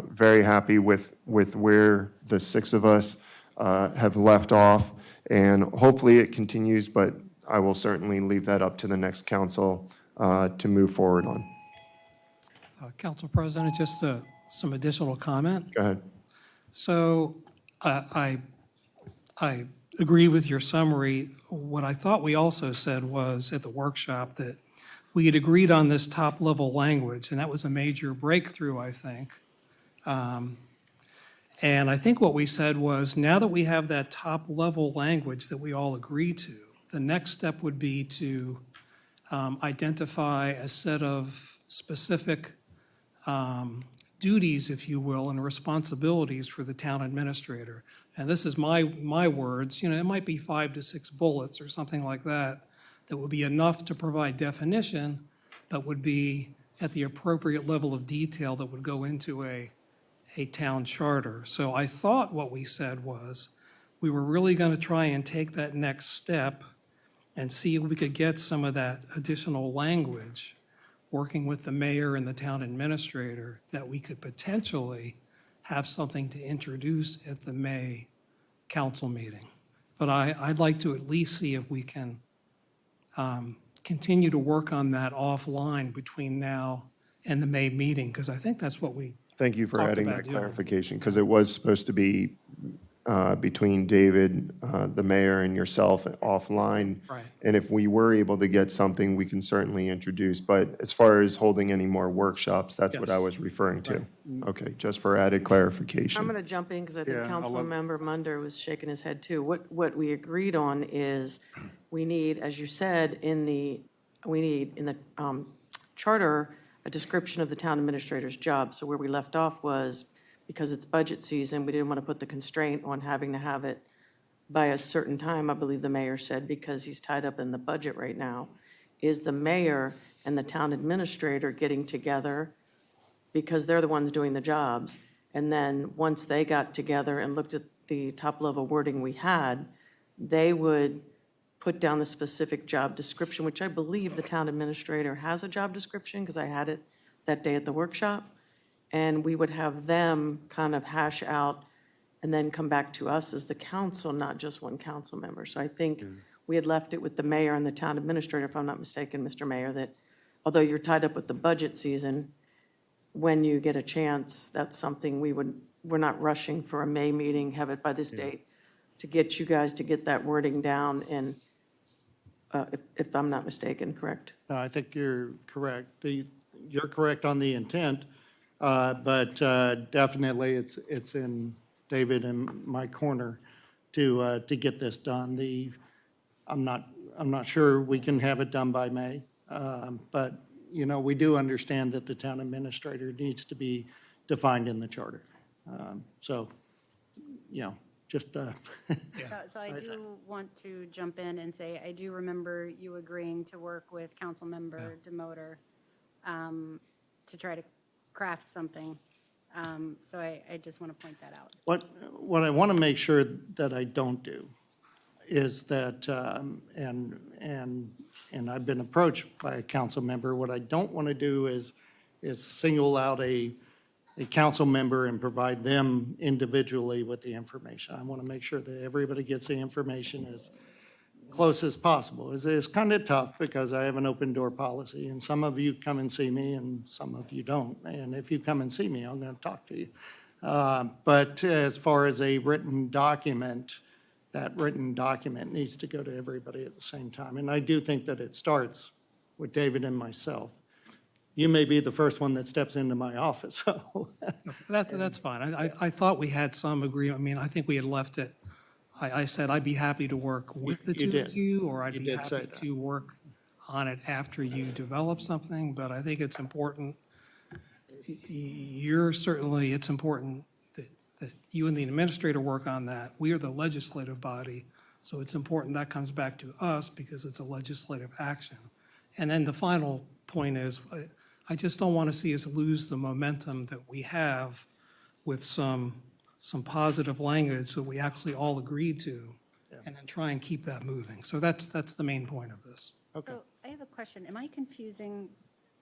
very happy with where the 6 of us have left off, and hopefully it continues, but I will certainly leave that up to the next council to move forward on. Council President, just some additional comment. Go ahead. So I agree with your summary. What I thought we also said was at the workshop that we had agreed on this top-level language, and that was a major breakthrough, I think. And I think what we said was, now that we have that top-level language that we all agree to, the next step would be to identify a set of specific duties, if you will, and responsibilities for the town administrator. And this is my words, it might be 5 to 6 bullets or something like that, that would be enough to provide definition, but would be at the appropriate level of detail that would go into a town charter. So I thought what we said was, we were really going to try and take that next step and see if we could get some of that additional language, working with the mayor and the town administrator, that we could potentially have something to introduce at the May council meeting. But I'd like to at least see if we can continue to work on that offline between now and the May meeting, because I think that's what we Thank you for talked adding about that doing. clarification, because it was supposed to be between David, the mayor, and yourself offline. Right. And if we were able to get something, we can certainly introduce. But as far as holding any more workshops, that's what I Yes. was referring to. Okay, just for added clarification. I'm going to jump in because I think Yeah, I'll let- Councilmember Munder was shaking his head too. What we agreed on is we need, as you said, in the charter, a description of the town administrator's job. So where we left off was, because it's budget season, we didn't want to put the constraint on having to have it by a certain time, I believe the mayor said, because he's tied up in the budget right now. Is the mayor and the town administrator getting together because they're the ones doing the jobs? And then once they got together and looked at the top-level wording we had, they would put down the specific job description, which I believe the town administrator has a job description, because I had it that day at the workshop. And we would have them kind of hash out and then come back to us as the council, not just one council member. So I think we had left it with the mayor and the town administrator, if I'm not mistaken, Mr. Mayor, that although you're tied up with the budget season, when you get a chance, that's something we're not rushing for a May meeting, have it by this date, to get you guys to get that wording down, and if I'm not mistaken, correct? No, I think you're correct. You're correct on the intent, but definitely it's in David and my corner to get this done. I'm not sure we can have it done by May, but we do understand that the town administrator needs to be defined in the charter. So, just. So I do want to jump in and say, I do remember you agreeing to work with Councilmember Demoter to try to craft something. So I just want to point that out. What I want to make sure that I don't do is that, and I've been approached by a council member, what I don't want to do is single out a council member and provide them individually with the information. I want to make sure that everybody gets the information as close as possible. It's kind of tough because I have an open door policy, and some of you come and see me and some of you don't. And if you come and see me, I'm going to talk to you. But as far as a written document, that written document needs to go to everybody at the same time. And I do think that it starts with David and myself. You may be the first one that steps into my office, so. That's fine. I thought we had some agreement. I mean, I think we had left it, I said I'd be happy to work with the You two of did. you, or I'd You be did say happy that. to work on it after you develop something, but I think it's important. It's important that you and the administrator work on that. We are the legislative body, so it's important that comes back to us because it's a legislative action. And then the final point is, I just don't want to see us lose the momentum that we have with some positive language that we actually all agreed to, and then try and keep that moving. So that's the main point of this. Okay. So I have a question. Am I confusing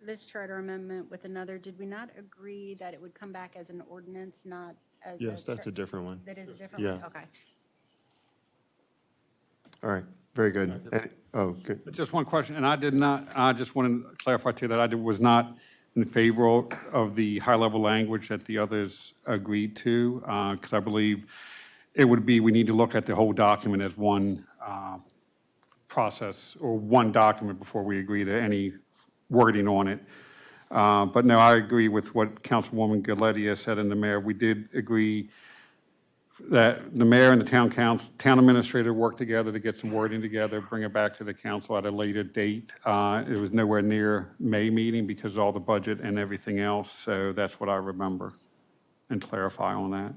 this charter amendment with another? Did we not agree that it would come back as an ordinance, not as a? Yes, that's a different one. That is a different one? Yeah. Okay. All right, very good. Oh, good. Just one question, and I just wanted to clarify too that I was not in favor of the high-level language that the others agreed to, because I believe it would be, we need to look at the whole document as one process or one document before we agree to any wording on it. But no, I agree with what Councilwoman Galetti has said, and the mayor. We did agree that the mayor and the town administrator work together to get some wording together, bring it back to the council at a later date. It was nowhere near May meeting because of all the budget and everything else, so that's what I remember, and clarify on that.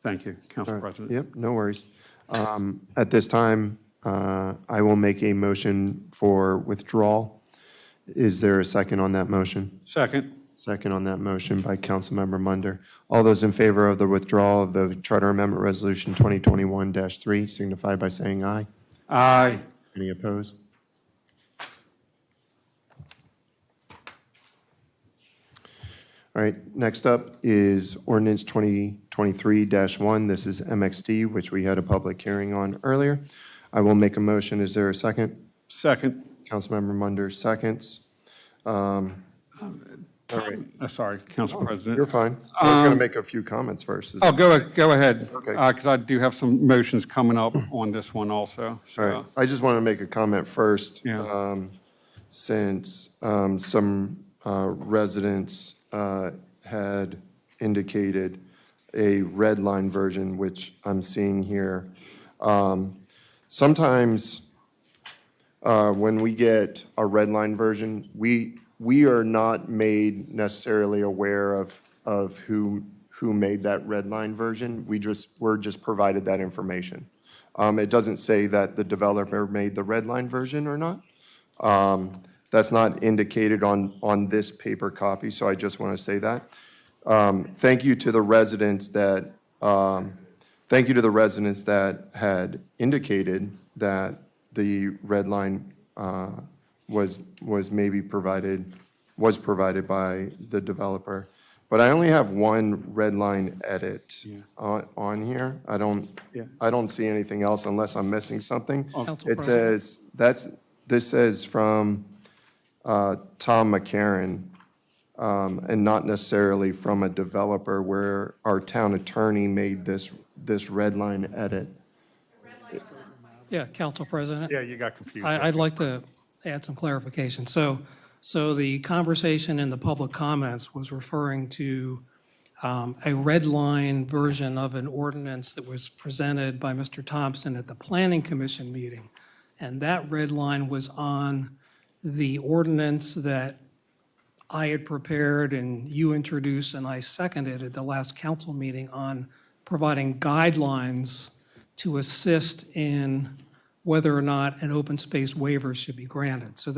Thank you, Council President. Yep, no worries. At this time, I will make a motion for withdrawal. Is there a second on that motion? Second. Second on that motion by Councilmember Munder. All those in favor of the withdrawal of the Charter Amendment Resolution 2021-3 signify by saying aye. Aye. Any opposed? All right, next up is ordinance 2023-1. This is MXD, which we had a public hearing on earlier. I will make a motion. Is there a second? Second. Councilmember Munder seconds. Sorry, Council President. You're fine. I was going to make a few comments first. Is Oh, that- go ahead. Okay. Because I do have some motions coming up on this one also. So, All right, I just want to make a comment first. Yeah. Since some residents had indicated a red line version, which I'm seeing here. Sometimes when we get a red line version, we are not made necessarily aware of who made that red line version. We're just provided that information. It doesn't say that the developer made the red line version or not. That's not indicated on this paper copy, so I just want to say that. Thank you to the residents that had indicated that the red line was maybe provided by the developer. But I only have one red line edit on here. I don't see anything else unless I'm missing something. Council It President. says, this says from Tom McCarron, and not necessarily from a developer where our town attorney made this red line edit. Yeah, Council President. yeah, you got confused. I'd like to add some clarification. So the conversation in the public comments was referring to a red line version of an ordinance that was presented by Mr. Thompson at the Planning Commission meeting. And that red line was on the ordinance that I had prepared and you introduced and I seconded at the last council meeting on providing guidelines to assist in whether or not an open space waiver should be granted. So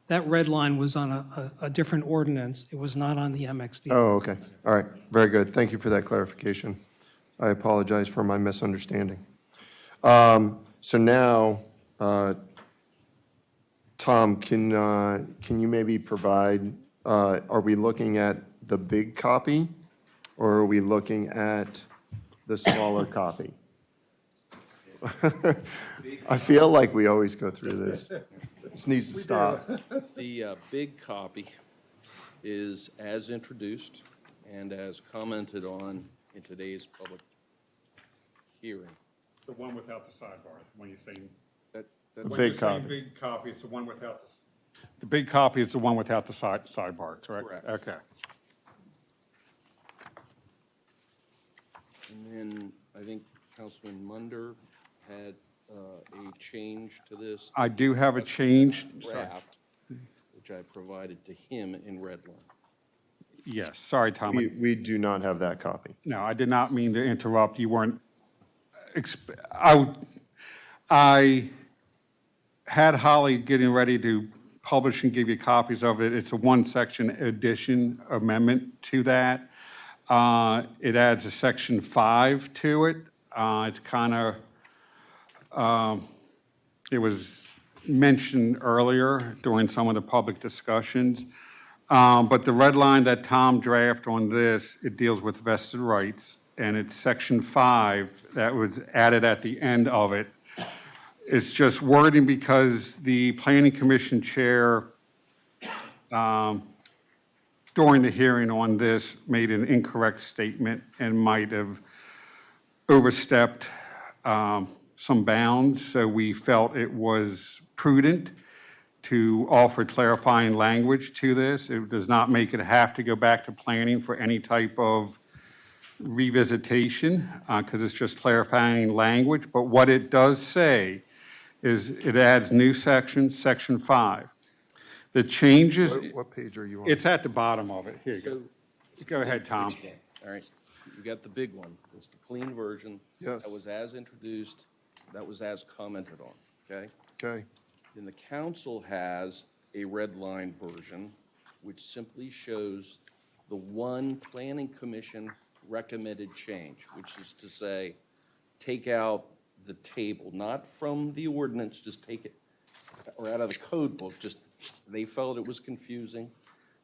that red line was on a different ordinance. It was not on the MXD. Oh, okay. All right. Very good. Thank you for that clarification. I apologize for my misunderstanding. So now, Tom, can you maybe provide, are we looking at the big copy or are we looking at the smaller copy? I feel like we always go through this. This needs to stop. The big copy is as introduced and as commented on in today's public hearing. The one without the sidebar, when you're saying. The big copy. Big copy is the one without the big copy is the one without the sidebar, correct? Correct. Okay. And then I think Councilman Munder had a change to this. I do have a change. Draft, which I provided to him in red line. Yes, sorry, Tom. We do not have that copy. No, I did not mean to interrupt. You weren't, I had Holly getting ready to publish and give you copies of it. It's a one-section addition amendment to that. It adds a section 5 to it. It's kind of, it was mentioned earlier during some of the public discussions. But the red line that Tom drafted on this, it deals with vested rights, and it's section 5 that was added at the end of it. It's just wording because the Planning Commission chair, during the hearing on this, made an incorrect statement and might have overstepped some bounds. So we felt it was prudent to offer clarifying language to this. It does not make it have to go back to planning for any type of revisitation, because it's just clarifying language. But what it does say is it adds new section, section 5. The changes. What page are you on? It's at the bottom of it. Here you go. Go ahead, Tom. All right, you got the big one. It's the clean version. Yes. That was as introduced, that was as commented on, okay? Okay. Then the council has a red line version, which simply shows the one planning commission recommended change, which is to say, take out the table, not from the ordinance, just take it, or out of the code book, just, they felt it was confusing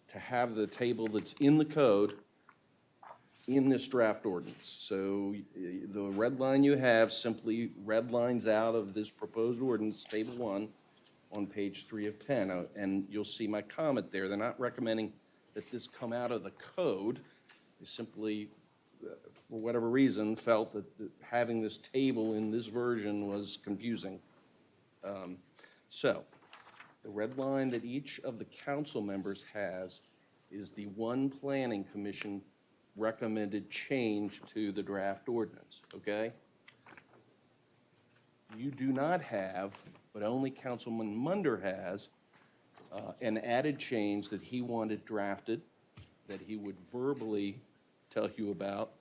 to have the table that's in the code in this draft ordinance. So the red line you have simply red lines out of this proposed ordinance, table 1, on page 3 of 10. And you'll see my comment there. They're not recommending that this come out of the code. They simply, for whatever reason, felt that having this table in this version was confusing. So, the red line that each of the council members has is the one planning commission recommended change to the draft ordinance, okay? You do not have, but only Councilman Munder has, an added change that he wanted drafted, that he would verbally tell you about,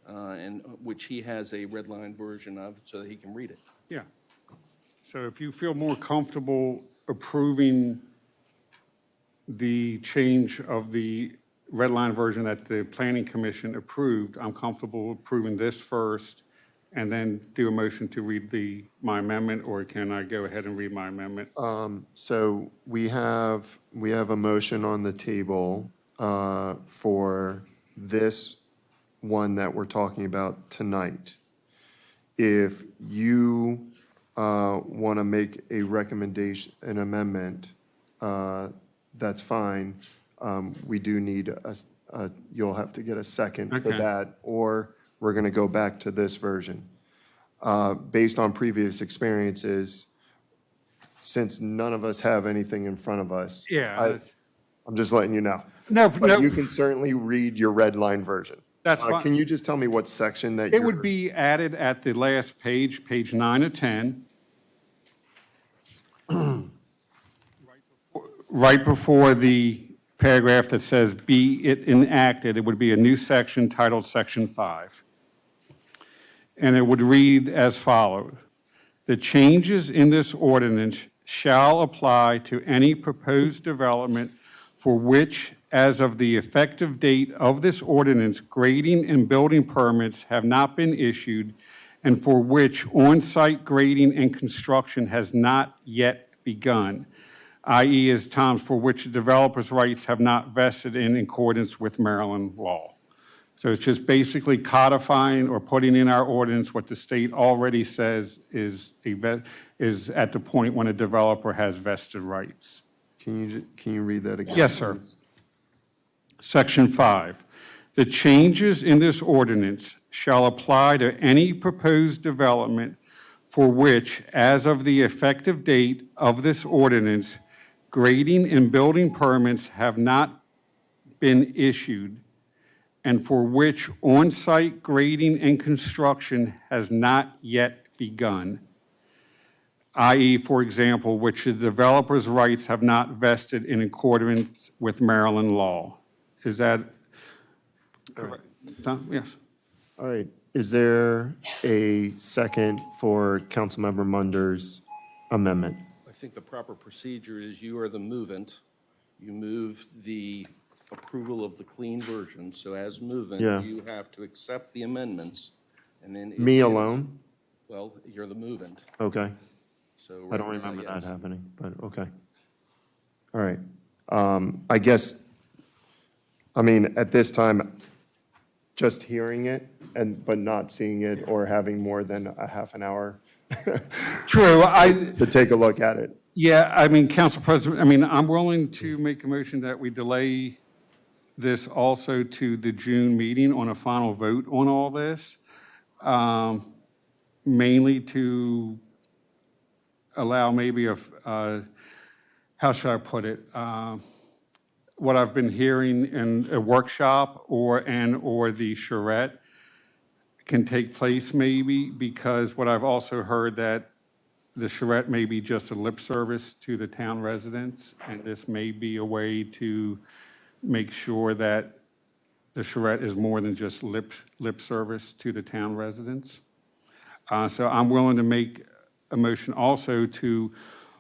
and which he has a red line version of so that he can read it. Yeah. So if you feel more comfortable approving the change of the red line version that the planning commission approved, I'm comfortable approving this first and then do a motion to read my amendment, or can I go ahead and read my amendment? So we have a motion on the table for this one that we're talking about tonight. If you want to make a recommendation, an amendment, that's fine. We do need you'll have to get a second for Okay. that, or we're going to go back to this version. Based on previous experiences, since none of us have anything in front of us. Yeah. I'm just letting you know. No, But you can certainly read your red line version. That's fine. Can you just tell me what section that It would be added at the last page, page 9 of 10. Right before the paragraph that says, "Be it enacted," it would be a new section titled Section 5. And it would read as follows: "The changes in this ordinance shall apply to any proposed development for which, as of the effective date of this ordinance, grading and building permits have not been issued, and for which on-site grading and construction has not yet begun, i.e. as times for which the developer's rights have not vested in accordance with Maryland law." So it's just basically codifying or putting in our ordinance what the state already says is at the point when a developer has vested rights. Can you read that again? Yes, sir. please? Section 5, "The changes in this ordinance shall apply to any proposed development for which, as of the effective date of this ordinance, grading and building permits have not been issued, and for which on-site grading and construction has not yet begun, i.e., for example, which the developer's rights have not vested in accordance with Maryland law." Is that correct? Tom? Yes. All right. Is there a second for Councilmember Munder's amendment? I think the proper procedure is you are the movant. You move the approval of the clean version. So as movant, Yeah. you have to accept the amendments, and then. Me alone? Well, you're the movant. Okay. So I don't right now, remember that yes. happening, but okay. All right. I guess, I mean, at this time, just hearing it but not seeing it or having more than a half an hour True. to take a look at it. Yeah, I mean, Council President, I'm willing to make a motion that we delay this also to the June meeting on a final vote on all this, mainly to allow maybe how should I put it? What I've been hearing in a workshop or the charrette can take place maybe, because what I've also heard that the charrette may be just a lip service to the town residents, and this may be a way to make sure that the charrette is more than just lip service to the town residents. So I'm willing to make a motion also to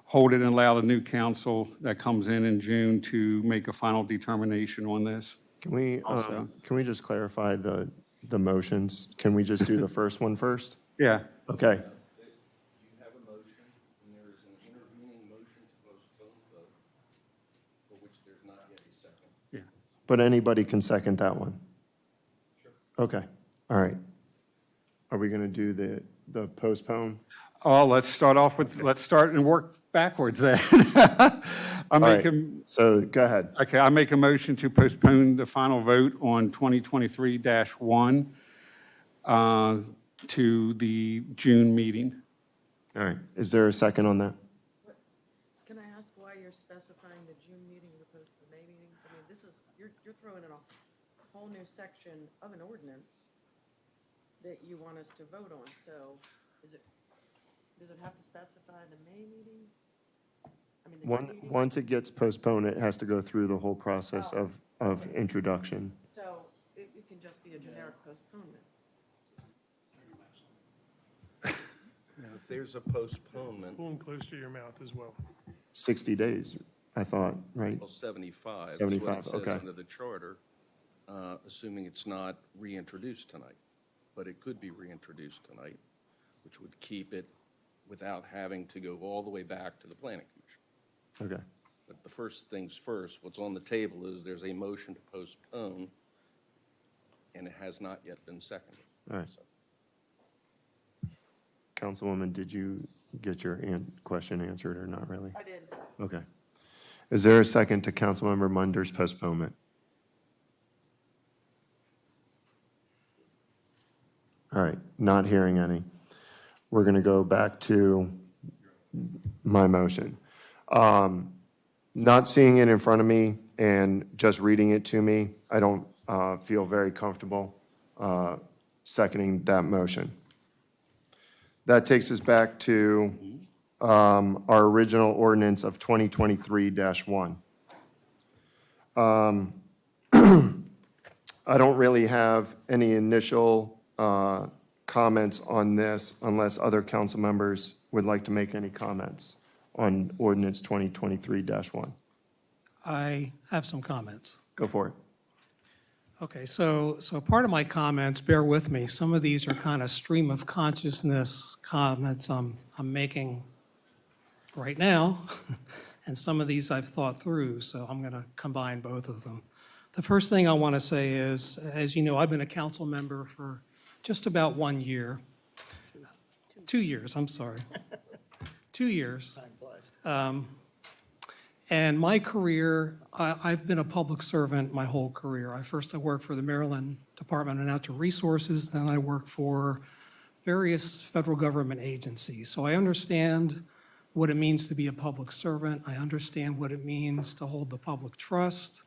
hold it and allow the new council that comes in June to make a final determination on this. Can we just clarify the motions? Can we just do the first one first? Yeah. Okay. You have a motion, and there is an intervening motion to postpone the vote, for which there's not yet a second. Yeah. But anybody can second that one? Sure. Okay. All right. Are we going to do the postpone? Oh, let's start and work backwards then. I All make right, so go ahead. Okay, I make a motion to postpone the final vote on 2023-1 to the June meeting. All right, is there a second on that? Can I ask why you're specifying the June meeting as opposed to the May meeting? I mean, this is, you're throwing in a whole new section of an ordinance that you want us to vote on, so does it have to specify the May meeting? I mean, the June meeting? Once it gets postponed, it has to go through the whole process of introduction. So it can just be a generic postponement. If there's a postponement, Pulling close to your mouth as well. 60 days, I thought, right? well, 75. is 75, what it says okay. under the charter, assuming it's not reintroduced tonight. But it could be reintroduced tonight, which would keep it without having to go all the way back to the planning commission. Okay. But the first things first, what's on the table is there's a motion to postpone, and it has not yet been seconded. All right. Councilwoman, did you get your question answered or not really? I did. Okay. Is there a second to Councilmember Munder's postponement? All right, not hearing any. We're going to go back to my motion. Not seeing it in front of me and just reading it to me, I don't feel very comfortable seconding that motion. That takes us back to our original ordinance of 2023-1. I don't really have any initial comments on this unless other council members would like to make any comments on ordinance 2023-1. I have some comments. Go for it. Okay, so part of my comments, bear with me, some of these are kind of stream of consciousness comments I'm making right now, and some of these I've thought through, so I'm going to combine both of them. The first thing I want to say is, as you know, I've been a council member for just about 1 year. 2 years, I'm sorry. 2 years. And my career, I've been a public servant my whole career. I worked for the Maryland Department of Natural Resources, then I worked for various federal government agencies. So I understand what it means to be a public servant. I understand what it means to hold the public trust.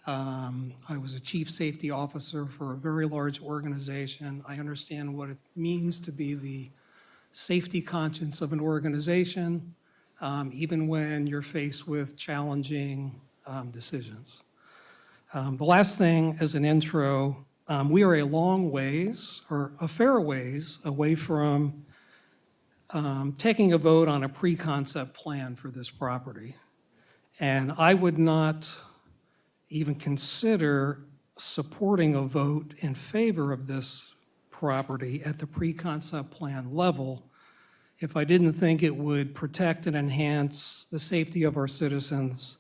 I was a chief safety officer for a very large organization. I understand what it means to be the safety conscience of an organization, even when you're faced with challenging decisions. The last thing as an intro, we are a long ways, or a fair ways, away from taking a vote on a pre-concept plan for this property. And I would not even consider supporting a vote in favor of this property at the pre-concept plan level if I didn't think it would protect and enhance the safety of our citizens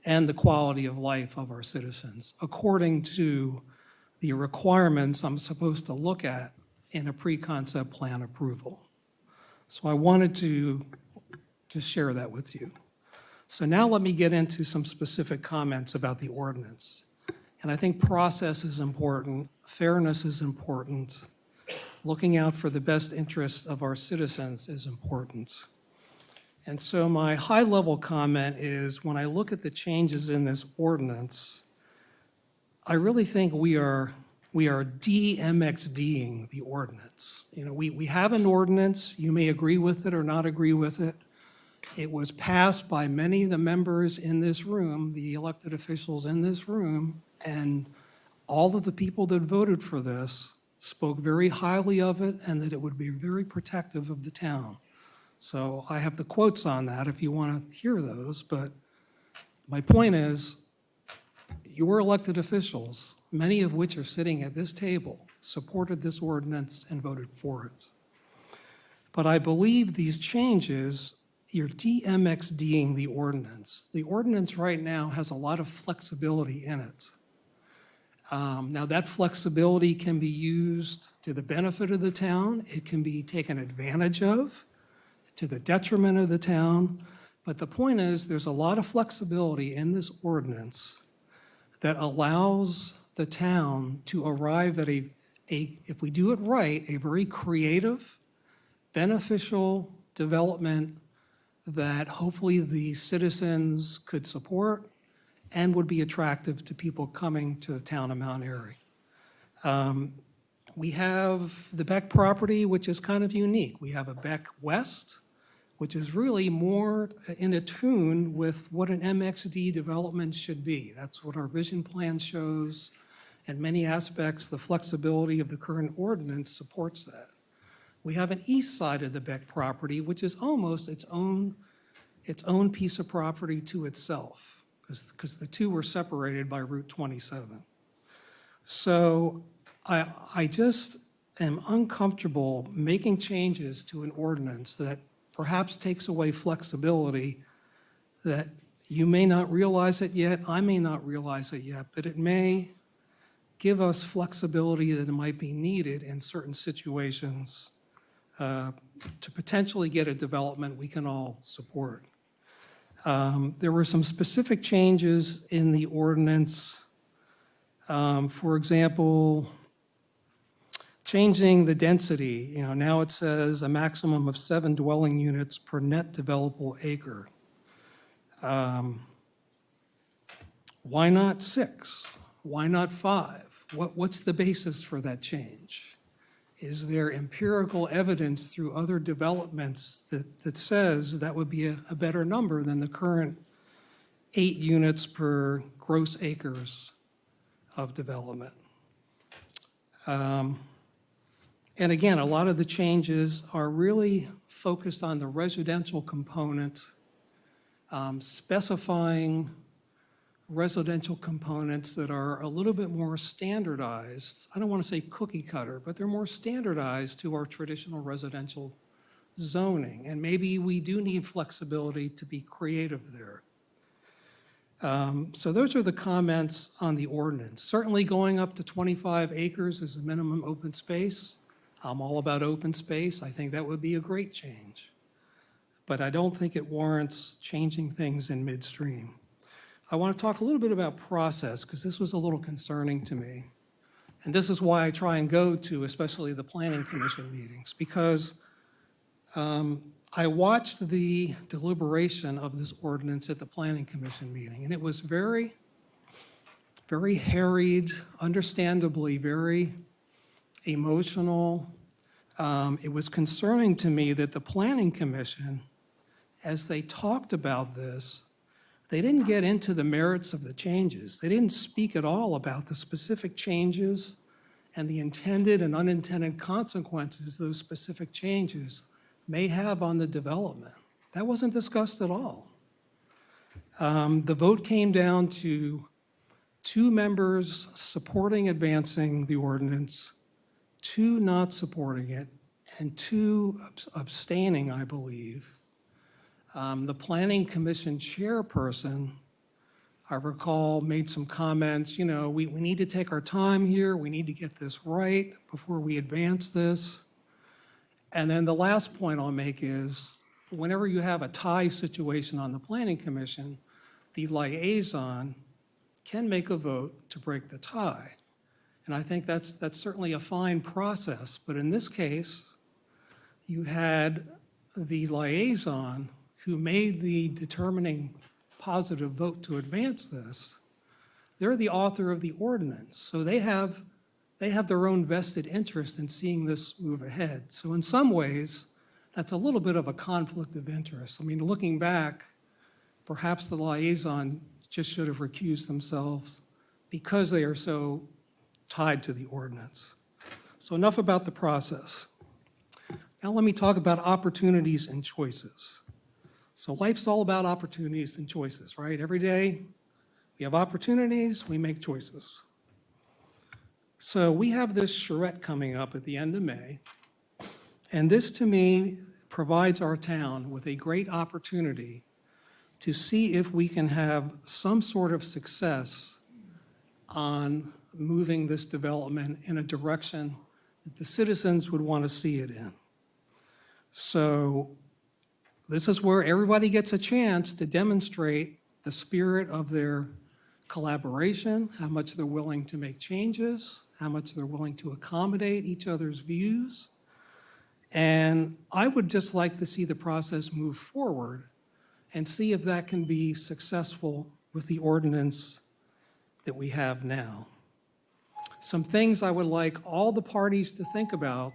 and the quality of life of our citizens, according to the requirements I'm supposed to look at in a pre-concept plan approval. So I wanted to just share that with you. So now let me get into some specific comments about the ordinance. And I think process is important, fairness is important, looking out for the best interests of our citizens is important. And so my high-level comment is, when I look at the changes in this ordinance, I really think we are de-MXDing the ordinance. You know, we have an ordinance, you may agree with it or not agree with it. It was passed by many of the members in this room, the elected officials in this room, and all of the people that voted for this spoke very highly of it and that it would be very protective of the town. So I have the quotes on that if you want to hear those, but my point is, your elected officials, many of which are sitting at this table, supported this ordinance and voted for it. But I believe these changes, you're de-MXDing the ordinance. The ordinance right now has a lot of flexibility in it. Now, that flexibility can be used to the benefit of the town. It can be taken advantage of to the detriment of the town. But the point is, there's a lot of flexibility in this ordinance that allows the town to arrive at if we do it right, a very creative, beneficial development that hopefully the citizens could support and would be attractive to people coming to the town of Mount Airy. We have the Beck property, which is kind of unique. We have a Beck West, which is really more in tune with what an MXD development should be. That's what our vision plan shows. In many aspects, the flexibility of the current ordinance supports that. We have an east side of the Beck property, which is almost its own piece of property to itself, because the two were separated by Route 27. So I just am uncomfortable making changes to an ordinance that perhaps takes away flexibility, that you may not realize it yet, I may not realize it yet, but it may give us flexibility that might be needed in certain situations to potentially get a development we can all support. There were some specific changes in the ordinance. For example, changing the density. Now it says a maximum of 7 dwelling units per net developable acre. Why not 6? Why not 5? What's the basis for that change? Is there empirical evidence through other developments that says that would be a better number than the current 8 units per gross acres of development? And again, a lot of the changes are really focused on the residential component, specifying residential components that are a little bit more standardized. I don't want to say cookie cutter, but they're more standardized to our traditional residential zoning. And maybe we do need flexibility to be creative there. So those are the comments on the ordinance. Certainly going up to 25 acres is a minimum open space. I'm all about open space. I think that would be a great change. But I don't think it warrants changing things in midstream. I want to talk a little bit about process, because this was a little concerning to me. And this is why I try and go to especially the Planning Commission meetings, because I watched the deliberation of this ordinance at the Planning Commission meeting, and it was very, very harried, understandably very emotional. It was concerning to me that the Planning Commission, as they talked about this, they didn't get into the merits of the changes. They didn't speak at all about the specific changes and the intended and unintended consequences those specific changes may have on the development. That wasn't discussed at all. The vote came down to 2 members supporting advancing the ordinance, 2 not supporting it, and 2 abstaining, I believe. The Planning Commission chairperson, I recall, made some comments, we need to take our time here, we need to get this right before we advance this. And then the last point I'll make is, whenever you have a tie situation on the Planning Commission, the liaison can make a vote to break the tie. And I think that's certainly a fine process. But in this case, you had the liaison who made the determining positive vote to advance this. They're the author of the ordinance. So they have their own vested interest in seeing this move ahead. So in some ways, that's a little bit of a conflict of interest. I mean, looking back, perhaps the liaison just should have recused themselves because they are so tied to the ordinance. So enough about the process. Now let me talk about opportunities and choices. So life's all about opportunities and choices, right? Every day we have opportunities, we make choices. So we have this charrette coming up at the end of May, and this to me provides our town with a great opportunity to see if we can have some sort of success on moving this development in a direction that the citizens would want to see it in. So This is where everybody gets a chance to demonstrate the spirit of their collaboration, how much they're willing to make changes, how much they're willing to accommodate each other's views. And I would just like to see the process move forward and see if that can be successful with the ordinance that we have now. Some things I would like all the parties to think about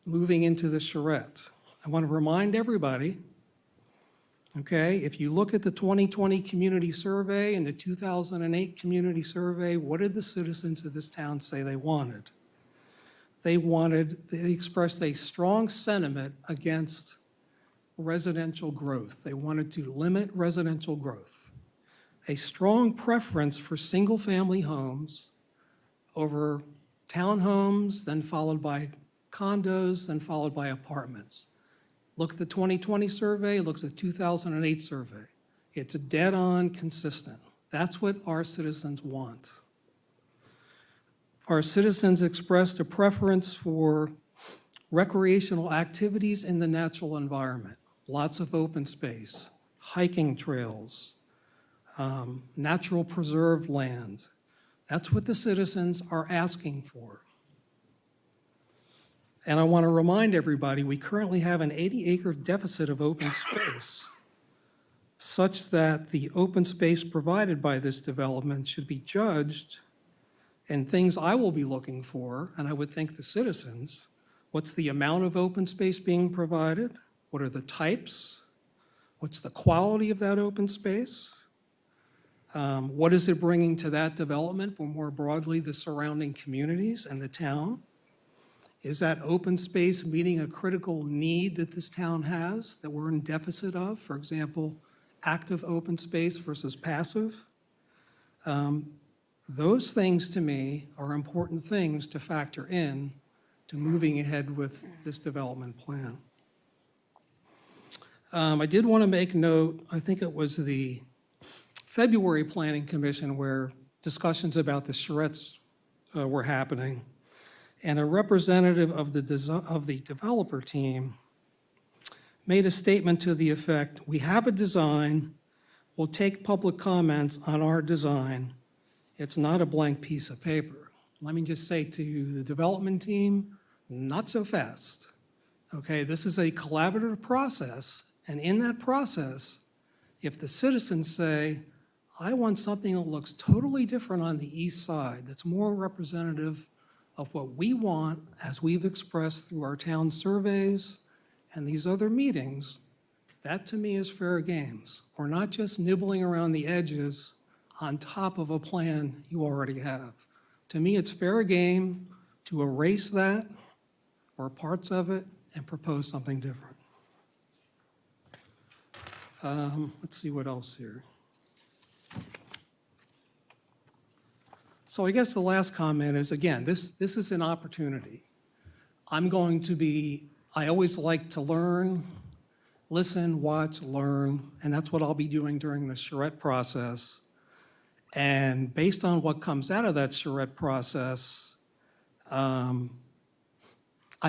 moving into the charrette. I want to remind everybody, okay, if you look at the 2020 community survey and the 2008 community survey, what did the citizens of this town say they wanted? They expressed a strong sentiment against residential growth. They wanted to limit residential growth. A strong preference for single-family homes over townhomes, then followed by condos, then followed by apartments. Look at the 2020 survey, look at the 2008 survey. It's dead-on consistent. That's what our citizens want. Our citizens expressed a preference for recreational activities in the natural environment, lots of open space, hiking trails, natural preserved land. That's what the citizens are asking for. And I want to remind everybody, we currently have an 80-acre deficit of open space, such that the open space provided by this development should be judged, and things I will be looking for, and I would think the citizens, what's the amount of open space being provided? What are the types? What's the quality of that open space? What is it bringing to that development, or more broadly, the surrounding communities and the town? Is that open space meeting a critical need that this town has that we're in deficit of? For example, active open space versus passive. Those things to me are important things to factor in to moving ahead with this development plan. I did want to make note, I think it was the February Planning Commission where discussions about the charrettes were happening, and a representative of the developer team made a statement to the effect, we have a design, we'll take public comments on our design. It's not a blank piece of paper. Let me just say to the development team, not so fast. Okay, this is a collaborative process, and in that process, if the citizens say, I want something that looks totally different on the east side, that's more representative of what we want as we've expressed through our town surveys and these other meetings, that to me is fair games. We're not just nibbling around the edges on top of a plan you already have. To me, it's fair game to erase that or parts of it and propose something different. Let's see what else here. So I guess the last comment is, again, this is an opportunity. I always like to learn, listen, watch, learn, and that's what I'll be doing during the charrette process. And based on what comes out of that charrette process, I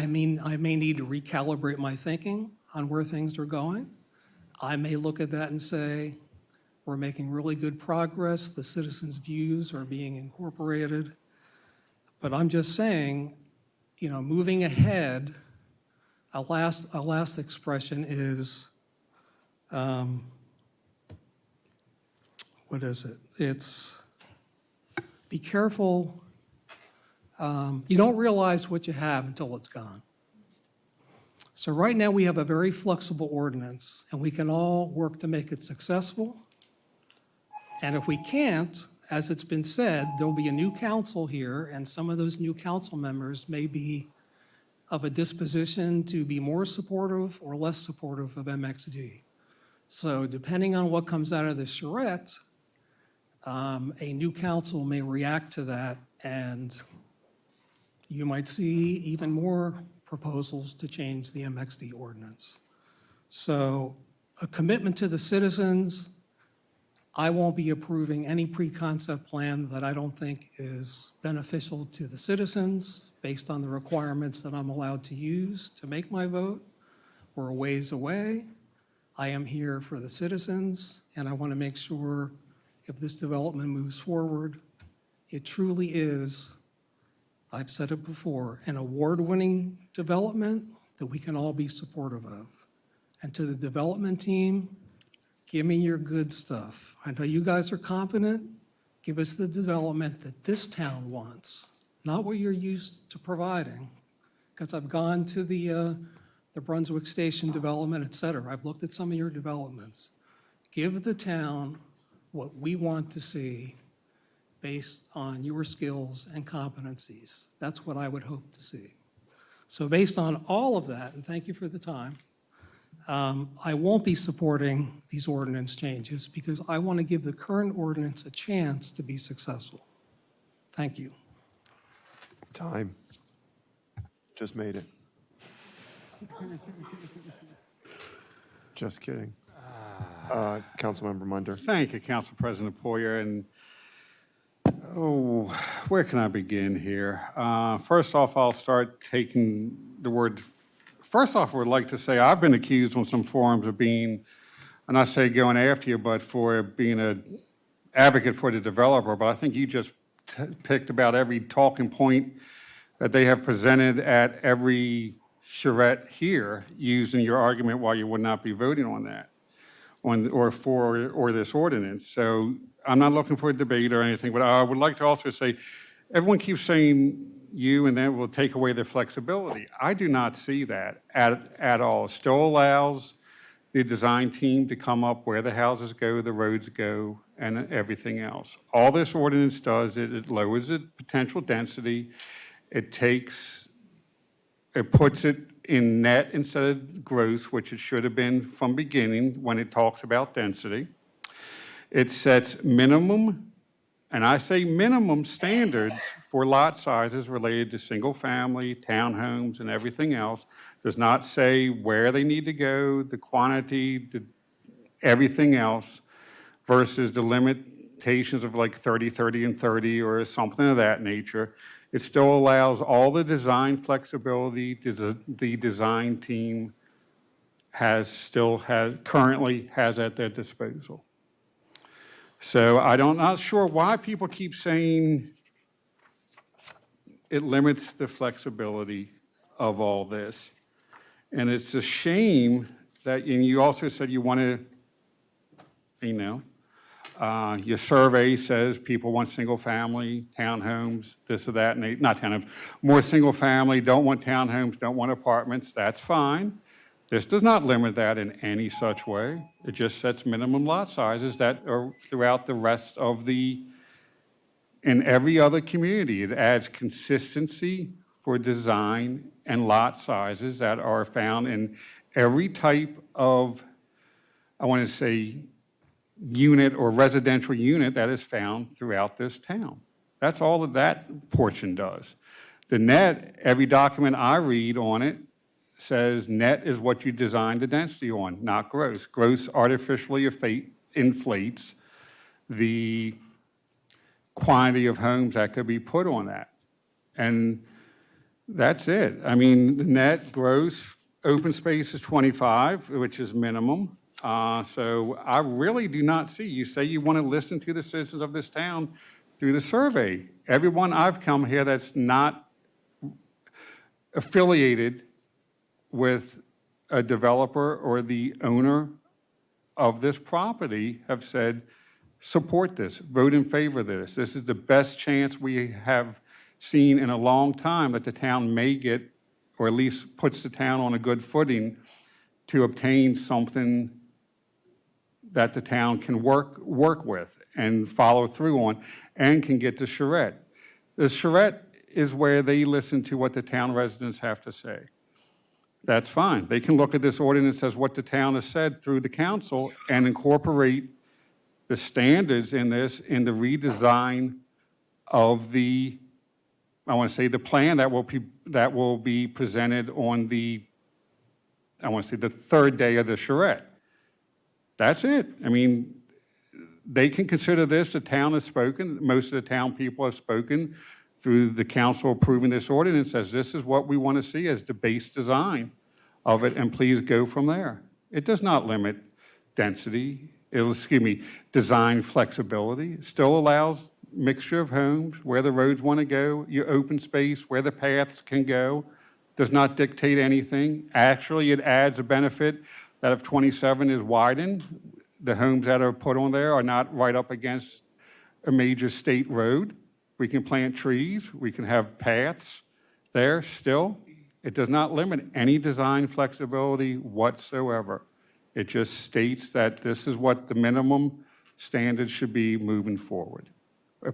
may need to recalibrate my thinking on where things are going. I may look at that and say, we're making really good progress. The citizens' views are being incorporated. But I'm just saying, moving ahead, a last expression is, what is it? It's be careful. You don't realize what you have until it's gone. So right now we have a very flexible ordinance, and we can all work to make it successful. And if we can't, as it's been said, there'll be a new council here, and some of those new council members may be of a disposition to be more supportive or less supportive of MXD. So depending on what comes out of the charrette, a new council may react to that, and you might see even more proposals to change the MXD ordinance. So a commitment to the citizens. I won't be approving any pre-concept plan that I don't think is beneficial to the citizens based on the requirements that I'm allowed to use to make my vote, We're a ways away. I am here for the citizens, and I want to make sure if this development moves forward, it truly is, I've said it before, an award-winning development that we can all be supportive of. And to the development team, give me your good stuff. I know you guys are competent. Give us the development that this town wants, not what you're used to providing. Because I've gone to the Brunswick Station development, et cetera. I've looked at some of your developments. Give the town what we want to see based on your skills and competencies. That's what I would hope to see. So based on all of that, and thank you for the time, I won't be supporting these ordinance changes because I want to give the current ordinance a chance to be successful. Thank you. Time. Just made it. Just kidding. Councilmember Munder. Thank you, Council President Poyer. And, where can I begin here? First off, I'll start taking the word. First off, I would like to say I've been accused on some forums of being, and I say going after you, but for being an advocate for the developer. But I think you just picked about every talking point that they have presented at every charrette here used in your argument why you would not be voting on that, or this ordinance. So I'm not looking for a debate or anything, but I would like to also say, everyone keeps saying you and that will take away their flexibility. I do not see that at all. It still allows the design team to come up where the houses go, the roads go, and everything else. All this ordinance does, it lowers the potential density. It puts it in net instead of gross, which it should have been from beginning when it talks about density. It sets minimum, and I say minimum standards for lot sizes related to single-family, townhomes, and everything else. Does not say where they need to go, the quantity, everything else, versus the limitations of like 30, 30, and 30, or something of that nature. It still allows all the design flexibility the design team currently has at their disposal. So I'm not sure why people keep saying it limits the flexibility of all this. And it's a shame that, and you also said you want to, your survey says people want single-family, townhomes, this or that, not townhomes, more single-family, don't want townhomes, don't want apartments. That's fine. This does not limit that in any such way. It just sets minimum lot sizes that are throughout the rest of in every other community. It adds consistency for design and lot sizes that are found in every type of, I want to say, unit or residential unit that is found throughout this town. That's all that portion does. The net, every document I read on it says net is what you design the density on, not gross. Gross artificially inflates the quantity of homes that could be put on that. And that's it. I mean, the net gross open space is 25, which is minimum. So I really do not see, you say you want to listen to the citizens of this town through the survey. Everyone I've come here that's not affiliated with a developer or the owner of this property have said, support this, vote in favor of this. This is the best chance we have seen in a long time that the town may get, or at least puts the town on a good footing to obtain something that the town can work with and follow through on and can get the charrette. The charrette is where they listen to what the town residents have to say. That's fine. They can look at this ordinance as what the town has said through the council and incorporate the standards in this in the redesign of the, I want to say, the plan that will be presented on the, I want to say, the third day of the charrette. That's it. I mean, they can consider this, the town has spoken, most of the town people have spoken through the council approving this ordinance as this is what we want to see as the base design of it, and please go from there. It does not limit density, design flexibility. It still allows mixture of homes, where the roads want to go, your open space, where the paths can go. Does not dictate anything. Actually, it adds a benefit that if 27 is widened, the homes that are put on there are not right up against a major state road. We can plant trees, we can have paths there still. It does not limit any design flexibility whatsoever. It just states that this is what the minimum standards should be moving forward,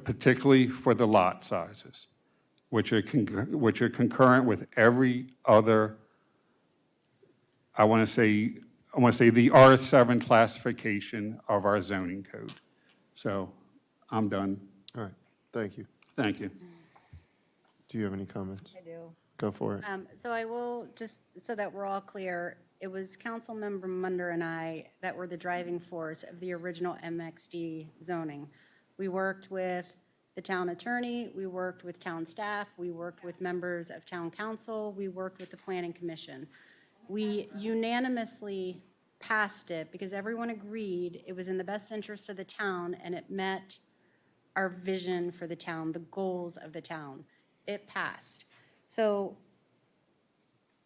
particularly for the lot sizes, which are concurrent with every other, I want to say the R7 classification of our zoning code. So I'm done. All right, thank you. Thank you. Do you have any comments? I do. Go for it. So I will, just so that we're all clear, it was Councilmember Munder and I that were the driving force of the original MXD zoning. We worked with the town attorney, we worked with town staff, we worked with members of town council, we worked with the planning commission. We unanimously passed it because everyone agreed it was in the best interest of the town and it met our vision for the town, the goals of the town. It passed. So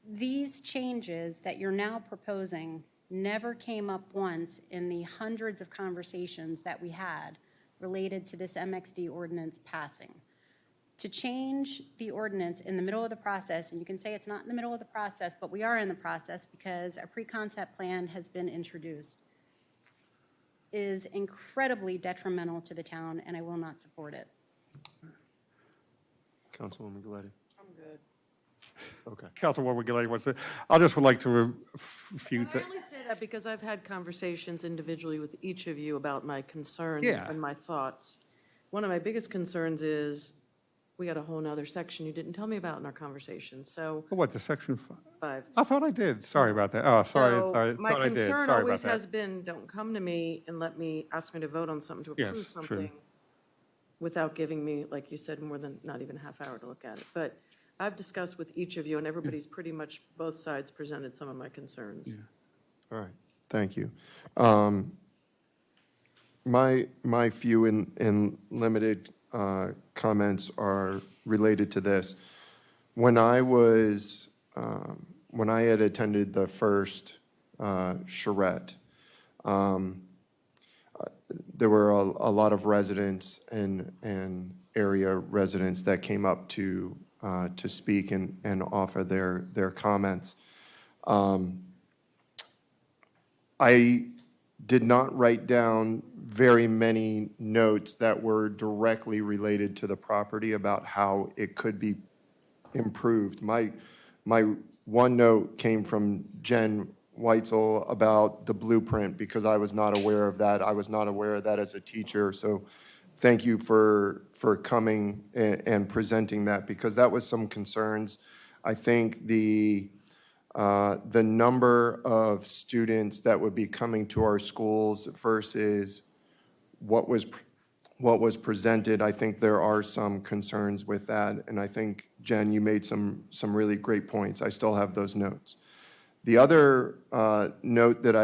these changes that you're now proposing never came up once in the hundreds of conversations that we had related to this MXD ordinance passing. To change the ordinance in the middle of the process, and you can say it's not in the middle of the process, but we are in the process because a pre-concept plan has been introduced, is incredibly detrimental to the town, and I will not support it. Councilwoman Galetti. I'm good. Okay. Councilwoman Gillette wants to, I just would like to refute I that. only say that because I've had conversations individually with each of you about my concerns Yeah. and my thoughts. One of my biggest concerns is we got a whole nother section you didn't tell me about in our conversation, so. What, the section 5. I thought I did. Sorry about that. Oh, sorry. So my thought I did. concern Sorry always about has that. been, don't come to me and ask me to vote on something, to Yes, approve true. something without giving me, like you said, more than, not even a half hour to look at it. But I've discussed with each of you, and everybody's pretty much, both sides presented some of my concerns. All right, thank you. My few and limited comments are related to this. When I had attended the first charrette, there were a lot of residents and area residents that came up to speak and offer their comments. I did not write down very many notes that were directly related to the property about how it could be improved. My one note came from Jen Weitzel about the blueprint because I was not aware of that. I was not aware of that as a teacher. So thank you for coming and presenting that because that was some concerns. I think the number of students that would be coming to our schools versus what was presented, I think there are some concerns with that. And I think, Jen, you made some really great points. I still have those notes. The other note that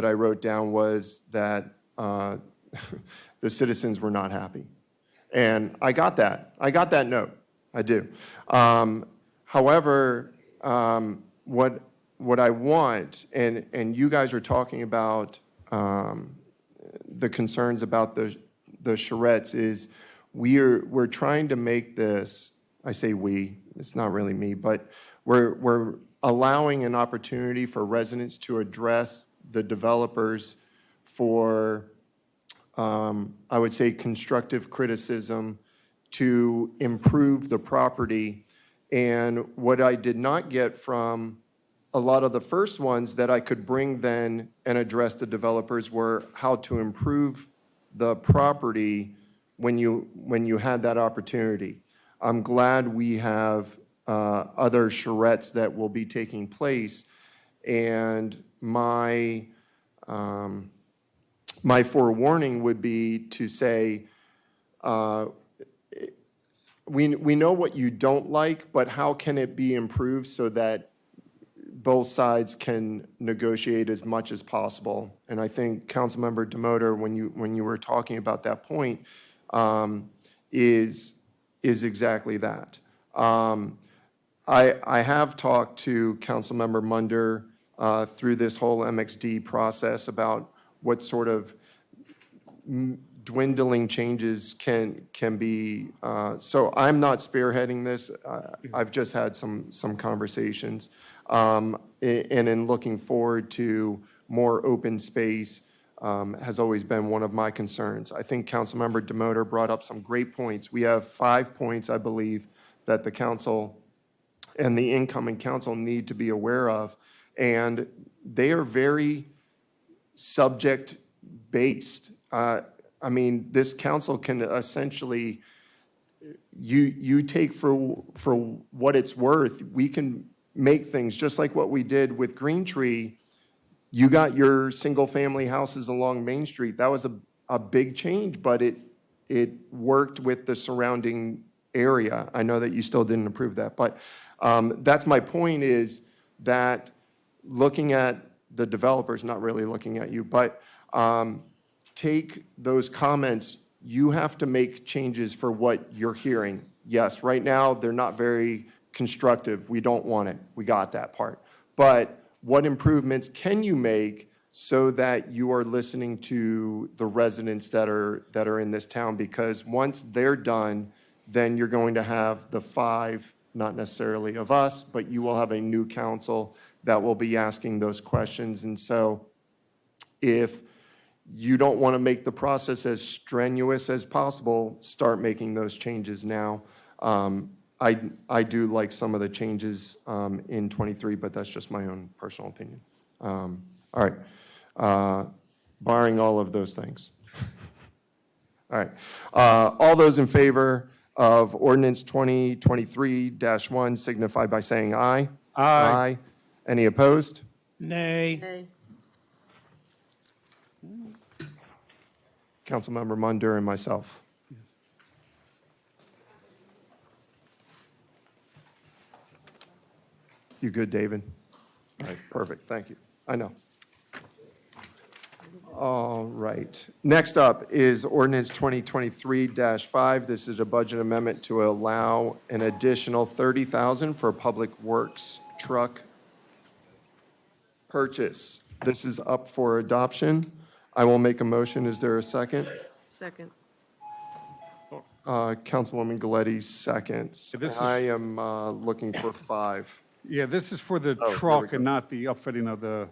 I wrote down was that the citizens were not happy. And I got that. I got that note. I do. However, what I want, and you guys are talking about the concerns about the charrettes, is we're trying to make this, I say we, it's not really me, but we're allowing an opportunity for residents to address the developers for, I would say, constructive criticism to improve the property. And what I did not get from a lot of the first ones that I could bring then and address the developers were how to improve the property when you had that opportunity. I'm glad we have other charrettes that will be taking place, and my forewarning would be to say, we know what you don't like, but how can it be improved so that both sides can negotiate as much as possible. And I think Councilmember Demoter, when you were talking about that point, is exactly that. I have talked to Councilmember Munder through this whole MXD process about what sort of dwindling changes can be. So I'm not spearheading this. I've just had some conversations. And in looking forward to more open space has always been one of my concerns. I think Councilmember Demoter brought up some great points. We have 5 points, I believe, that the council and the incoming council need to be aware of. And they are very subject-based. I mean, this council can essentially, you take for what it's worth, we can make things just like what we did with Green Tree. You got your single-family houses along Main Street. That was a big change, but it worked with the surrounding area. I know that you still didn't approve that, but that's my point, is that looking at the developers, not really looking at you, but take those comments. You have to make changes for what you're hearing. Yes, right now, they're not very constructive. We don't want it. We got that part. But what improvements can you make so that you are listening to the residents that are in this town? Because once they're done, then you're going to have the 5, not necessarily of us, but you will have a new council that will be asking those questions. And so if you don't want to make the process as strenuous as possible, start making those changes now. I do like some of the changes in 23, but that's just my own personal opinion. All right, barring all of those things. All right, all those in favor of ordinance 2023-1 signify by saying aye. Aye. Any opposed? Nay. Okay. Councilmember Munder and myself. You good, David? All right, perfect, thank you. I know. All right. Next up is ordinance 2023-5. This is a budget amendment to allow an additional $30,000 for public works truck purchase. This is up for adoption. I will make a motion. Is there a second? Second. Councilwoman Galetti seconds. This is- I am looking for 5. Yeah, this is for the Oh, there we truck go. and not the upfitting of the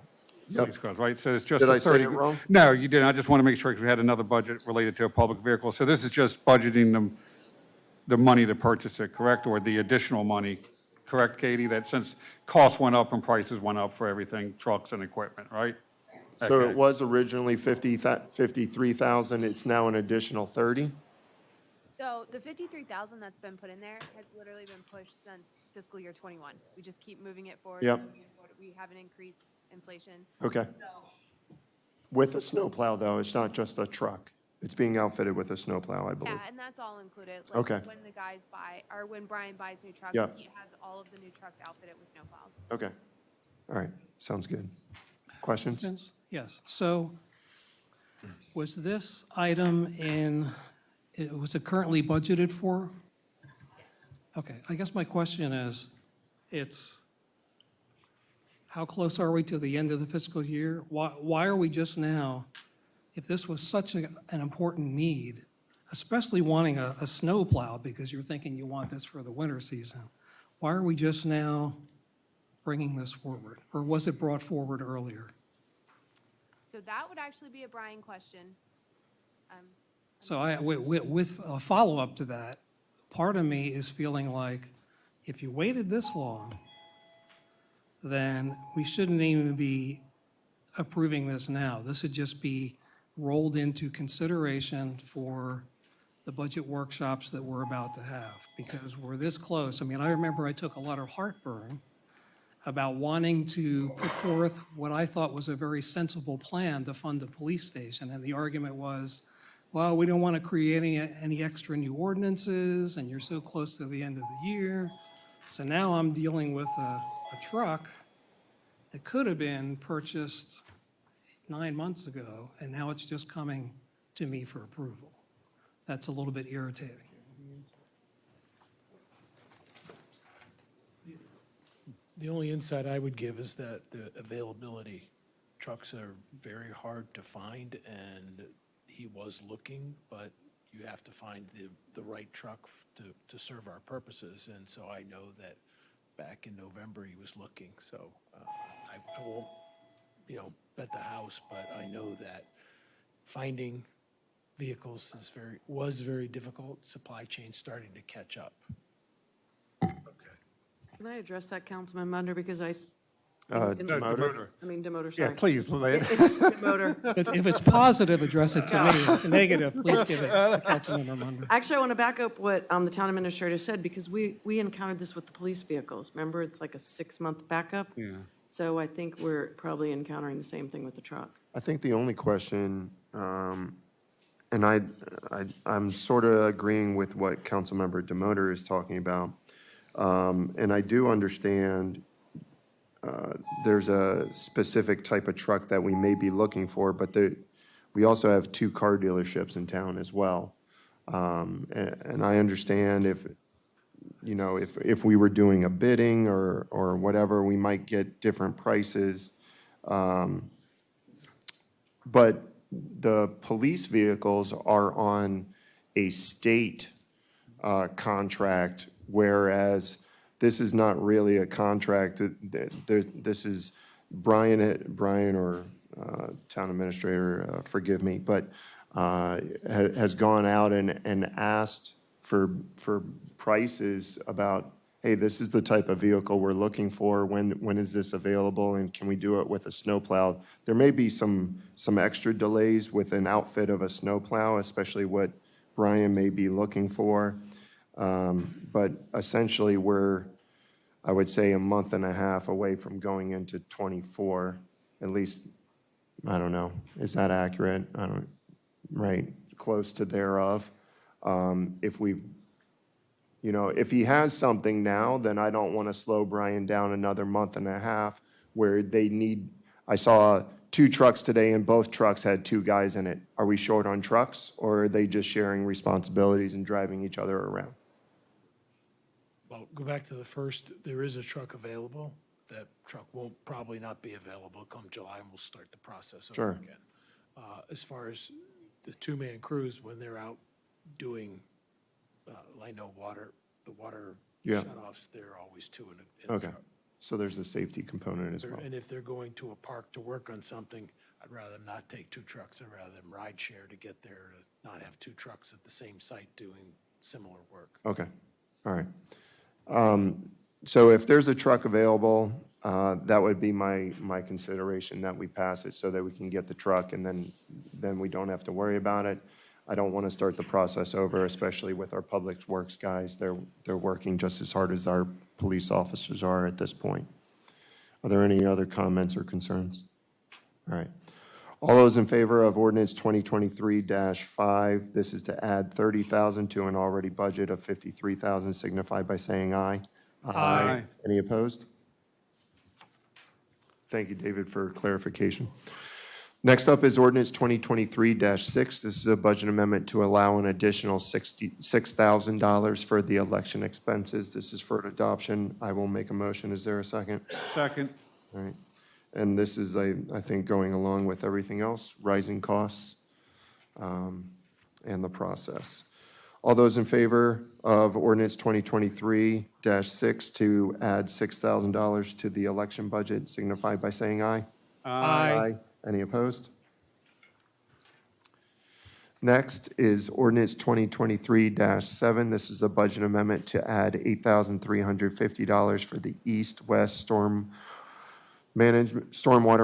Yep. police cars, right? So it's just Did a I say 30. it wrong? No, you didn't. I just want to make sure because we had another budget related to a public vehicle. So this is just budgeting the money to purchase it, correct? Or the additional money, correct, Katie? That since costs went up and prices went up for everything, trucks and equipment, right? So Okay. it was originally 53,000. It's now an additional 30? So the 53,000 that's been put in there has literally been pushed since fiscal year 21. We just keep moving it forward. Yep. Moving it forward. We haven't increased inflation. Okay. So, With a snowplow, though, it's not just a truck. It's being outfitted with a snowplow, I believe. yeah, and that's all included. Like Okay. when the guys buy, or when Brian buys new trucks, Yep. he has all of the new trucks outfitted with snowplows. Okay. All right, sounds good. Questions? Yes, so was this item was it currently budgeted for? Okay, I guess my question is, how close are we to the end of the fiscal year? Why are we just now, if this was such an important need, especially wanting a snowplow because you're thinking you want this for the winter season, why are we just now bringing this forward? Or was it brought forward earlier? So that would actually be a Brian question. So with a follow-up to that, part of me is feeling like if you waited this long, then we shouldn't even be approving this now. This would just be rolled into consideration for the budget workshops that we're about to have, because we're this close. I mean, I remember I took a lot of heartburn about wanting to put forth what I thought was a very sensible plan to fund the police station. And the argument was, well, we don't want to create any extra new ordinances, and you're so close to the end of the year. So now I'm dealing with a truck that could have been purchased 9 months ago, and now it's just coming to me for approval. That's a little bit irritating. The only insight I would give is that the availability, trucks are very hard to find, and he was looking, but you have to find the right truck to serve our purposes. And so I know that back in November, he was looking. So I won't, bet the house, but I know that finding vehicles was very difficult. Supply chain starting to catch up. Can I address that, Councilman Munder, because I. Demoter. I mean, Demoter, sorry. Yeah, please, Lynn. Demoter. If it's positive, address it to me. If it's negative, please give it to Councilmember Munder. Actually, I want to back up what the town administrator said, because we encountered this with the police vehicles. Remember, it's like a 6-month backup? Yeah. So I think we're probably encountering the same thing with the truck. I think the only question, and I'm sort of agreeing with what Councilmember Demoter is talking about, and I do understand there's a specific type of truck that we may be looking for, but we also have 2 car dealerships in town as well. And I understand if we were doing a bidding or whatever, we might get different prices. But the police vehicles are on a state contract, whereas this is not really a contract. This is Brian or town administrator, forgive me, but has gone out and asked for prices about, hey, this is the type of vehicle we're looking for. When is this available, and can we do it with a snowplow? There may be some extra delays with an outfit of a snowplow, especially what Brian may be looking for. But essentially, we're, I would say, a month and a half away from going into 24, at least. I don't know. Is that accurate? Right, close to thereof. If he has something now, then I don't want to slow Brian down another month and a half where I saw 2 trucks today and both trucks had 2 guys in it. Are we short on trucks, or are they just sharing responsibilities and driving each other around? Well, go back to the first, there is a truck available. That truck will probably not be available come July, and we'll start the process over Sure. again. As far as the 2-man crews, when they're out doing, I know the water Yeah. shutoffs, there are always 2 in a Okay, truck. so there's a safety component as well. And if they're going to a park to work on something, I'd rather them not take 2 trucks. I'd rather them ride share to get there, to not have 2 trucks at the same site doing similar work. Okay, all right. So if there's a truck available, that would be my consideration, that we pass it so that we can get the truck, and then we don't have to worry about it. I don't want to start the process over, especially with our public works guys. They're working just as hard as our police officers are at this point. Are there any other comments or concerns? All right. All those in favor of ordinance 2023-5, this is to add $30,000 to an already budget of $53,000, signify by saying aye. Aye. Any opposed? Thank you, David, for clarification. Next up is ordinance 2023-6. This is a budget amendment to allow an additional $6,000 for the election expenses. This is for adoption. I will make a motion. Is there a second? Second. All right. And this is, I think, going along with everything else, rising costs and the process. All those in favor of ordinance 2023-6 to add $6,000 to the election budget signify by saying aye. Aye. Any opposed? Next is ordinance 2023-7. This is a budget amendment to add $8,350 for the east-west stormwater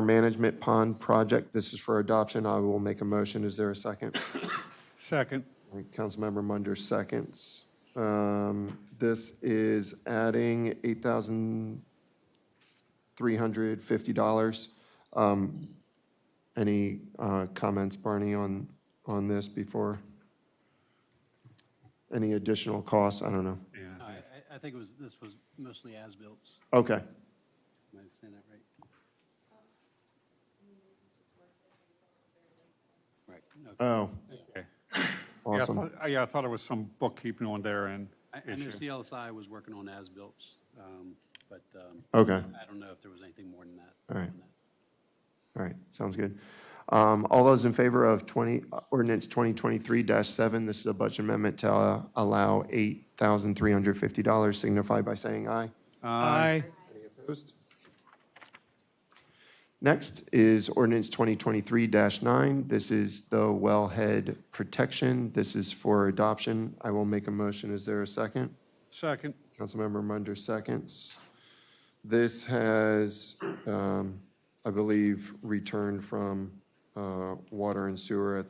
management pond project. This is for adoption. I will make a motion. Is there a second? Second. All right, Councilmember Munder seconds. This is adding $8,350. Any comments, Barney, on this before? Any additional costs? I don't know. I think this was mostly as-built. Okay. Am I saying that right? Oh, Okay. Yeah, awesome. I thought it was some bookkeeping on their end I know issue. CLSI was working on as-built, but Okay. I don't know if there was anything more than that. All right. All right, sounds good. All those in favor of ordinance 2023-7, this is a budget amendment to allow $8,350, signify by saying aye. Aye. Any opposed? Next is ordinance 2023-9. This is the wellhead protection. This is for adoption. I will make a motion. Is there a second? Second. Councilmember Munder seconds. This has, I believe, returned from water and sewer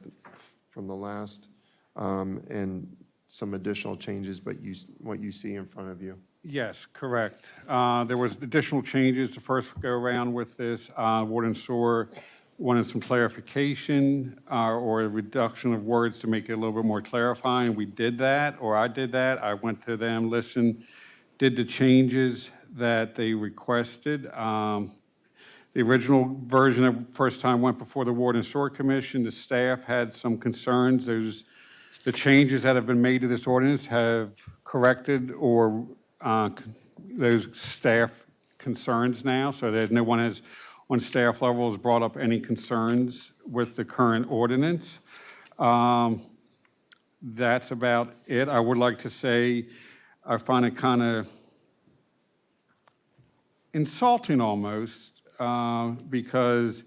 from the last, and some additional changes, but what you see in front of you. Yes, correct. There was additional changes the first go-around with this. Water and Sewer wanted some clarification or a reduction of words to make it a little bit more clarifying. We did that, or I did that. I went to them, listened, did the changes that they requested. The original version of first time went before the Water and Sewer Commission. The staff had some concerns. The changes that have been made to this ordinance have corrected or those staff concerns now, so that no one has, on staff level, has brought up any concerns with the current ordinance. That's about it. I would like to say I find it kind of insulting almost, because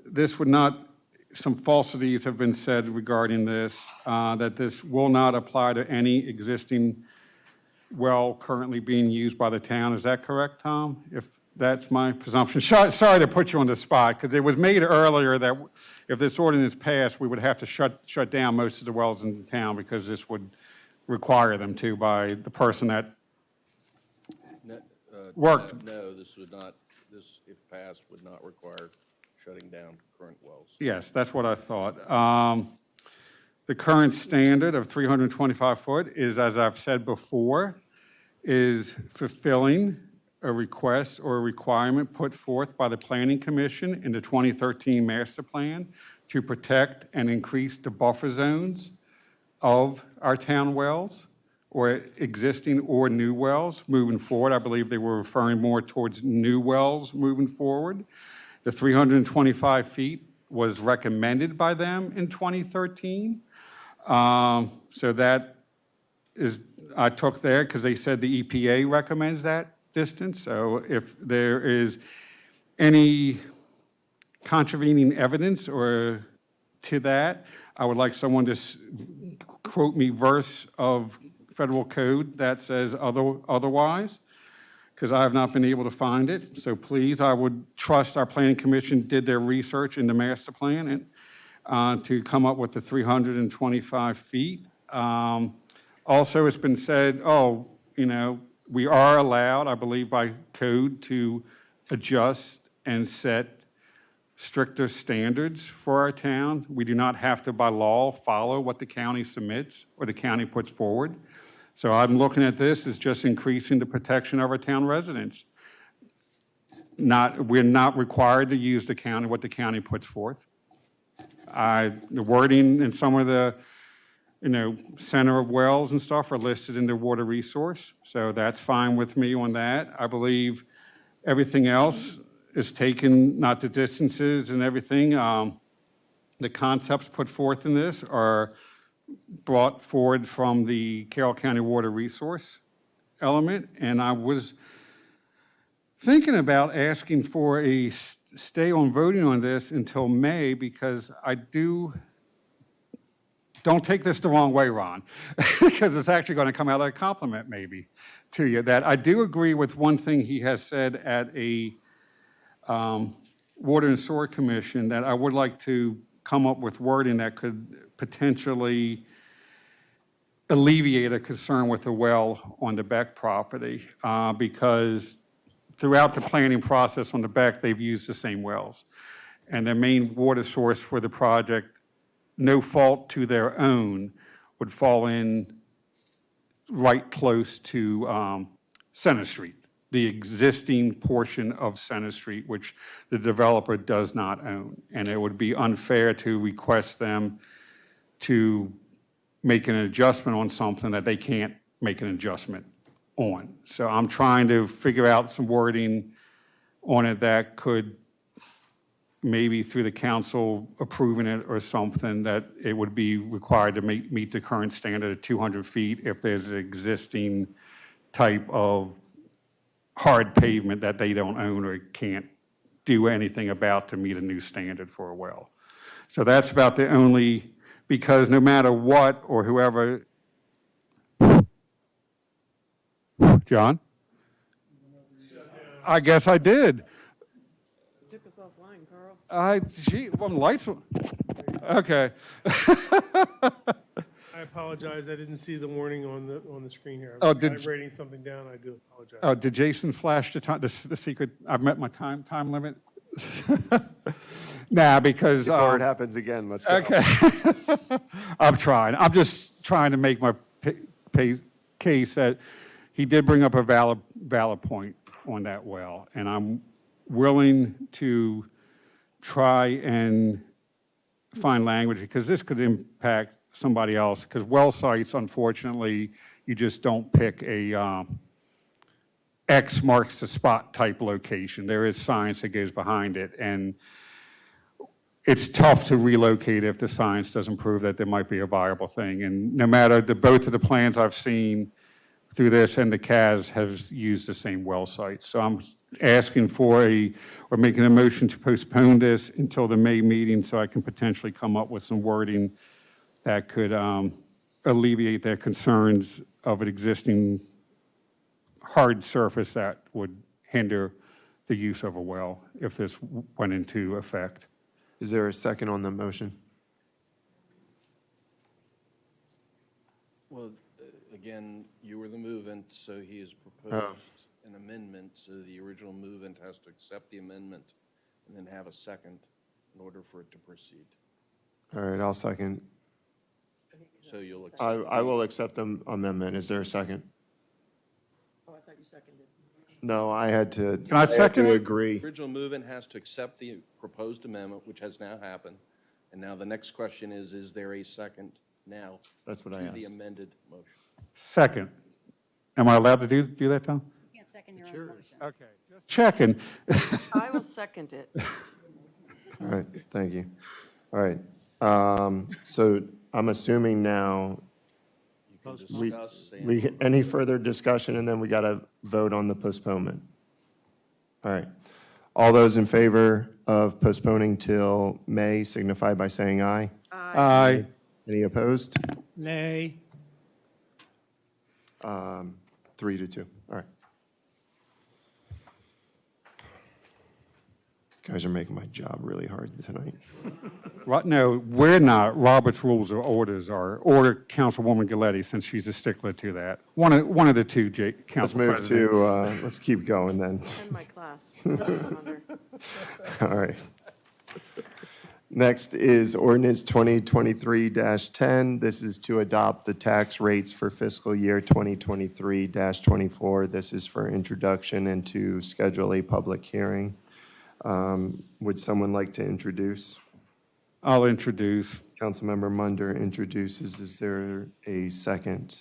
this would not, some falsities have been said regarding this, that this will not apply to any existing well currently being used by the town. Is that correct, Tom? If that's my presumption. Sorry to put you on the spot, because it was made earlier that if this ordinance passed, we would have to shut down most of the wells in the town because this would require them to by the person that worked. No, this would not, this, if passed, would not require shutting down current wells. Yes, that's what I thought. The current standard of 325 foot is, as I've said before, is fulfilling a request or a requirement put forth by the Planning Commission in the 2013 Master Plan to protect and increase the buffer zones of our town wells, or existing or new wells moving forward. I believe they were referring more towards new wells moving forward. The 325 feet was recommended by them in 2013. So that is, I took there because they said the EPA recommends that distance. So if there is any contravening evidence or to that, I would like someone to quote me verse of federal code that says otherwise, because I have not been able to find it. So please, I would trust our planning commission did their research in the master plan and to come up with the 325 feet. Also, it's been said, we are allowed, I believe by code, to adjust and set stricter standards for our town. We do not have to, by law, follow what the county submits or the county puts forward. So I'm looking at this as just increasing the protection of our town residents. We're not required to use what the county puts forth. The wording in some of the, center of wells and stuff are listed in the water resource. So that's fine with me on that. I believe everything else is taken, not the distances and everything. The concepts put forth in this are brought forward from the Carroll County water resource element. And I was thinking about asking for a stay on voting on this until May, because don't take this the wrong way, Ron, because it's actually going to come out like a compliment maybe to you, that I do agree with one thing he has said at a Water and Sewer Commission, that I would like to come up with wording that could potentially alleviate a concern with the well on the Beck property, because throughout the planning process on the Beck, they've used the same wells. And their main water source for the project, no fault to their own, would fall in right close to Center Street. the existing portion of Center Street, which the developer does not own. And it would be unfair to request them to make an adjustment on something that they can't make an adjustment on. So I'm trying to figure out some wording on it that could, maybe through the council approving it or something, that it would be required to meet the current standard of 200 feet if there's an existing type of hard pavement that they don't own or can't do anything about to meet a new standard for a well. So that's about the only, because no matter what, or whoever, John? I guess I did. Took us offline, Carl. Gee, well, lights, okay. I apologize, I didn't see the warning on the screen here. Oh, I'm writing something down, I do apologize. Oh, did Jason flash the secret, I've met my time limit? Nah, because. Before it happens again, let's go. Okay. I'm just trying to make my case that he did bring up a valid point on that well, and I'm willing to try and find language, because this could impact somebody else, because well sites, unfortunately, you just don't pick a X marks the spot type location. There is science that goes behind it, and it's tough to relocate if the science doesn't prove that there might be a viable thing. And no matter both of the plans I've seen through this and the CAS has used the same well site. So I'm asking for or making a motion to postpone this until the May meeting so I can potentially come up with some wording that could alleviate their concerns of an existing hard surface that would hinder the use of a well if this went into effect. Is there a second on the motion? Well, again, you were the movant, so he has proposed an amendment, so the original movant has to accept the amendment and then have a second in order for it to proceed. All right, I'll second. So you'll accept. I will accept the amendment. Is there a second? Oh, I thought you seconded. No, I had to. Can I second to it? agree. The original movant has to accept the proposed amendment, which has now happened. And now the next question is there a second now? That's what I to the asked. amended motion? Second. Am I allowed to do that, Tom? You can't second your own motion. Okay, just checking. I will second it. All right, thank you. All right, so I'm assuming now, You can discuss and we, any further discussion, and then we got to vote on the postponement. All right. All those in favor of postponing till May signify by saying aye. Aye. Any opposed? Nay. 3-2. All right. Guys are making my job really hard tonight. Right, no, we're not. Robert's Rules of Orders are. Order Councilwoman Galetti, since she's a stickler to that. One of the two, Let's Council move President. to, let's keep going then. Attend my class. All right. Next is ordinance 2023-10. This is to adopt the tax rates for fiscal year 2023-24. This is for introduction and to schedule a public hearing. Would someone like to introduce? I'll introduce. Councilmember Munder introduces. Is there a second?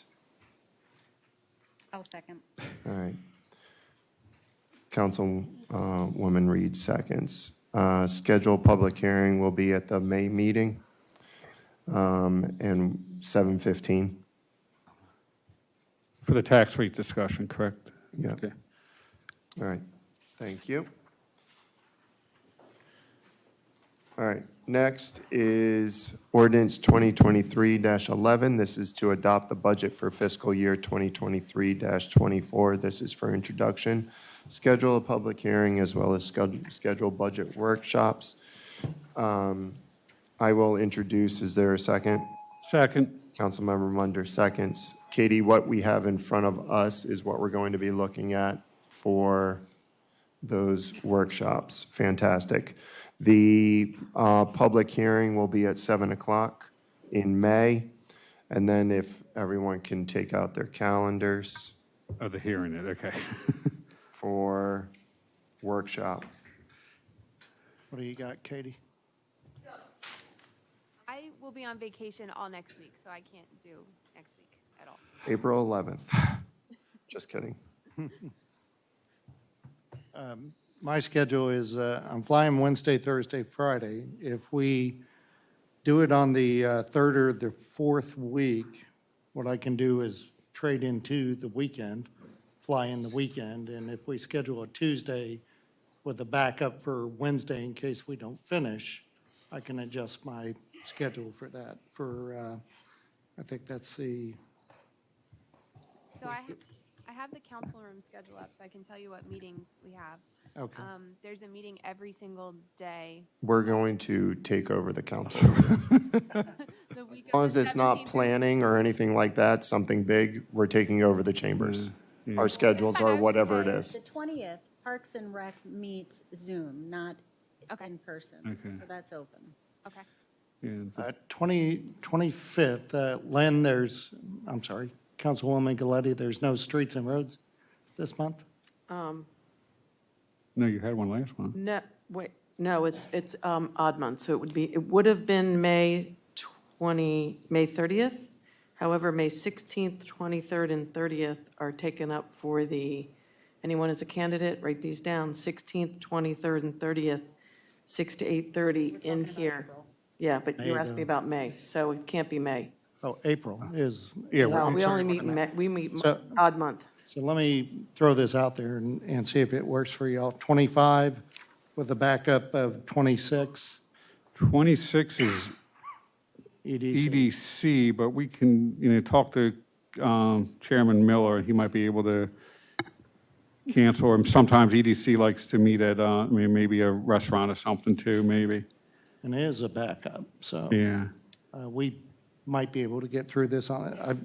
I'll second. All right. Councilwoman Reed seconds. Scheduled public hearing will be at the May meeting and 7:15. For the tax rate discussion, correct? Yeah. Okay. All right. Thank you. All right. Next is ordinance 2023-11. This is to adopt the budget for fiscal year 2023-24. This is for introduction. Schedule a public hearing as well as schedule budget workshops. I will introduce. Is there a second? Second. Councilmember Munder seconds. Katie, what we have in front of us is what we're going to be looking at for those workshops. Fantastic. The public hearing will be at 7 o'clock in May. And then if everyone can take out their calendars. Oh, the hearing it, okay. for workshop? What do you got, Katie? I will be on vacation all next week, so I can't do next week at all. April 11th. Just kidding. My schedule is, I'm flying Wednesday, Thursday, Friday. If we do it on the third or the fourth week, what I can do is trade into the weekend, fly in the weekend, and if we schedule a Tuesday with a backup for Wednesday in case we don't finish, I can adjust my schedule for that. I think that's the, So I have the council room schedule up, so I can tell you what meetings we have. okay. There's a meeting every single day. We're going to take over the council. The week As long of as the it's not 17th. planning or anything like that, something big, we're taking over the chambers. Our schedules are whatever it is. The 20th, Parks and Rec meets Zoom, not in person. Okay. So that's open. Okay. 25th, Len, I'm sorry, Councilwoman Galetti, there's no streets and roads this month? No, you had one last month. No, wait, no, it's odd month, so it would have been May 30th. However, May 16th, 23rd, and 30th are taken up for anyone as a candidate, write these down, 16th, 23rd, and 30th, 6 to 8:30 in here. Yeah, but you May, asked me though. about May, so it can't be May. Oh, April is. Yeah, No, I'm we sorry, only meet, what am I- we meet So- odd month. So let me throw this out there and see if it works for y'all. 25 with a backup of 26 26 is EDC. EDC, but we can, talk to Chairman Miller. He might be able to cancel, or sometimes EDC likes to meet at, maybe a restaurant or something too, maybe. And it is a backup, so Yeah. we might be able to get through this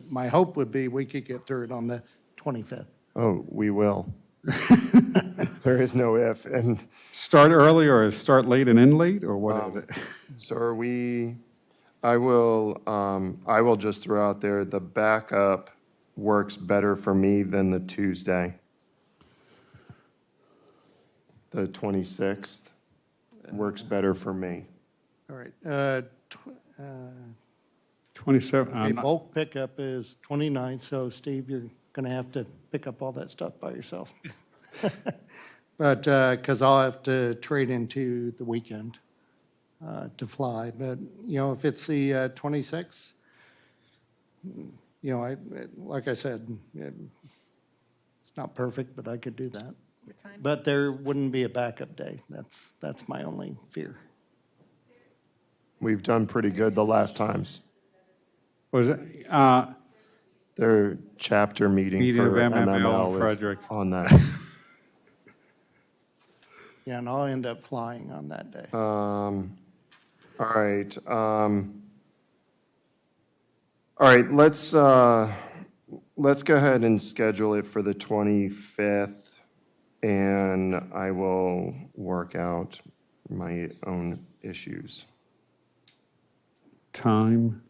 my hope would be we could get through it on the 25th. Oh, we will. There is no if. And Start early or start late and end late, or what is it? so I will just throw out there, the backup works better for me than the Tuesday. The 26th works better for me. All right. 27, Okay, bulk pickup is 29th, so Steve, you're going to have to pick up all that stuff by yourself. But, because I'll have to trade into the weekend to fly. But, if it's the 26th, like I said, it's not perfect, but I could do that. What time? But there wouldn't be a backup day. That's my only fear. We've done pretty good the last times. Was it, Their chapter meeting Meeting for of MML MML is Frederick. on that. Yeah, and I'll end up flying on that day. All right. All right, let's go ahead and schedule it for the 25th, and I will work out my own issues. time?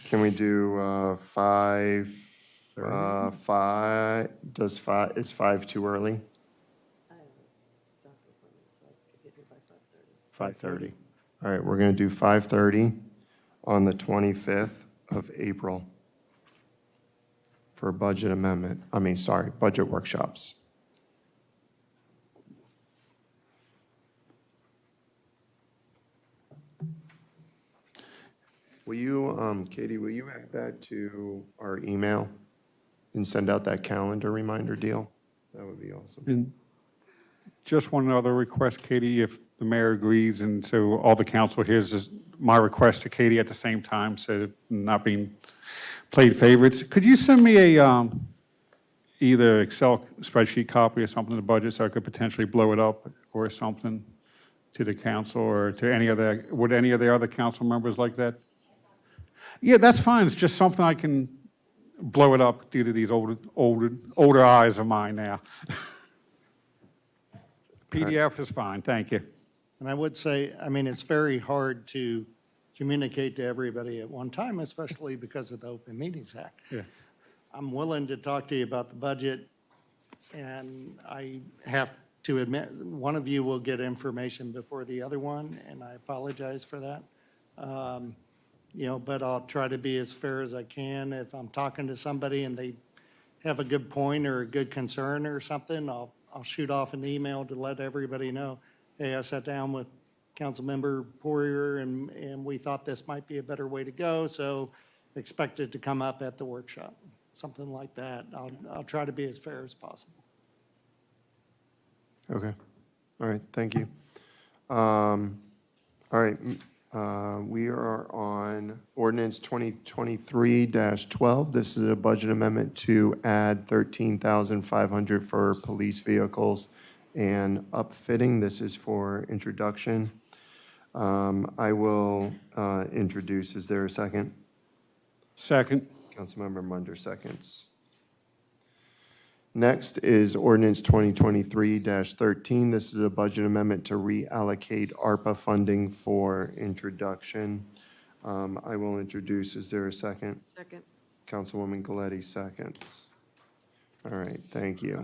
Can we do 5? 5, is 5 too early? 5:30. All right, we're going to do 5:30 on the 25th of April for budget amendment, budget workshops. Will you, Katie, will you add that to our email and send out that calendar reminder deal? That would be awesome. And just one other request, Katie, if the mayor agrees, and so all the council hears is my request to Katie at the same time, so not being played favorites. Could you send me a, either Excel spreadsheet copy or something of the budget so I could potentially blow it up or something to the council or to would any of the other council members like that? Yeah, that's fine. It's just something I can blow it up due to these older eyes of mine now. PDF is fine, thank you. And I would say, it's very hard to communicate to everybody at one time, especially because of the Open Meetings Act. Yeah. I'm willing to talk to you about the budget, and I have to admit, one of you will get information before the other one, and I apologize for that. But I'll try to be as fair as I can. If I'm talking to somebody and they have a good point or a good concern or something, I'll shoot off an email to let everybody know, hey, I sat down with Councilmember Poirier, and we thought this might be a better way to go, so expect it to come up at the workshop, something like that. I'll try to be as fair as possible. Okay. All right, thank you. All right, we are on ordinance 2023-12. This is a budget amendment to add $13,500 for police vehicles and upfitting. This is for introduction. I will introduce. Is there a second? Second. Councilmember Munder seconds. Next is ordinance 2023-13. This is a budget amendment to reallocate ARPA funding for introduction. I will introduce. Is there a second? Second. Councilwoman Galetti seconds. All right, thank you.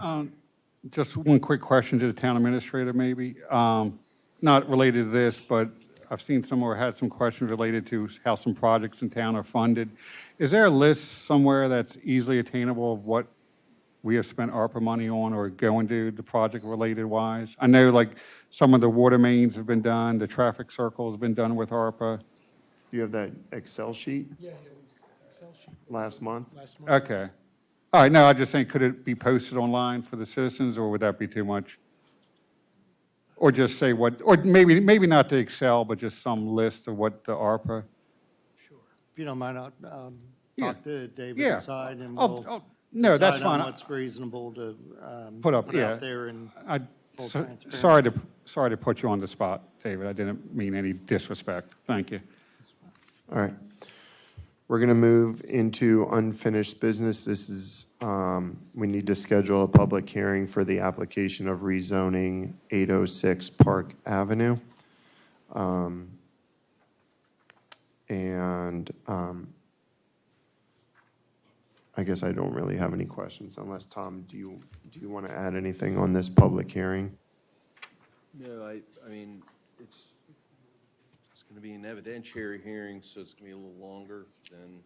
Just one quick question to the town administrator, maybe. Not related to this, but I've seen some or had some questions related to how some projects in town are funded. Is there a list somewhere that's easily attainable of what we have spent ARPA money on or going to the project related wise? I know like some of the water mains have been done, the traffic circle has been done with ARPA. Do you have that Excel sheet Yeah, it was Excel sheet last month? last month. Okay. All right, no, I just think, could it be posted online for the citizens, or would that be too much? Or just say what, or maybe not the Excel, but just some list of what the ARPA? If you don't mind, I'll Yeah. talk to David Yeah. aside, and I'll- we'll no, that's decide on fine. what's reasonable to Put up, yeah. out there and full So- transparency. sorry to put you on the spot, David. I didn't mean any disrespect. Thank you. All right. We're going to move into unfinished business. This is, we need to schedule a public hearing for the application of rezoning 806 Park Avenue. I guess I don't really have any questions unless, Tom, do you want to add anything on this public hearing? No, I mean, it's going to be an evidentiary hearing, so it's going to be a little longer than,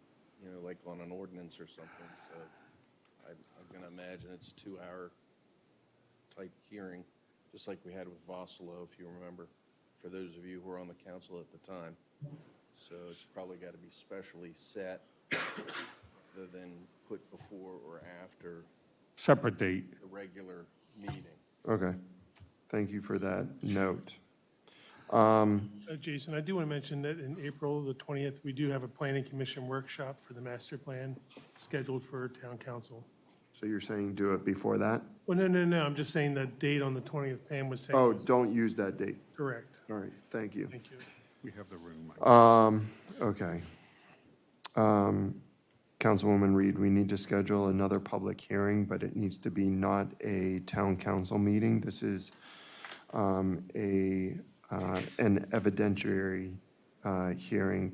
like on an ordinance or something. So I'm going to imagine it's a 2-hour type hearing, just like we had with Vossalo, if you remember, for those of you who were on the council at the time. So it's probably got to be specially set rather than put before or after Separate date. the regular meeting. Okay. Thank you for that note. Jason, I do want to mention that in April the 20th, we do have a planning commission workshop for the master plan scheduled for town council. So you're saying do it before that? Well, no, I'm just saying that date on the 20th, Pam was saying. Oh, was don't use that date. correct. All right, thank you. Thank you. We have the room. Okay. Councilwoman Reed, we need to schedule another public hearing, but it needs to be not a town council meeting. This is an evidentiary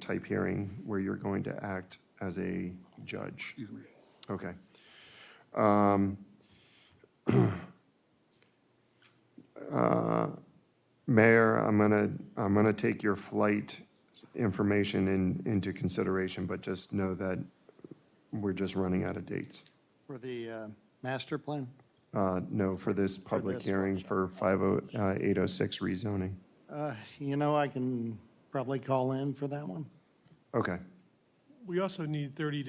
type hearing where you're going to act as a judge. Excuse me. Okay. Mayor, I'm gonna take your flight information into consideration, but just know that we're just running out of dates. For the master plan? No, for this public this hearing for 806 rezoning. I can probably call in for that one. Okay. We also need 30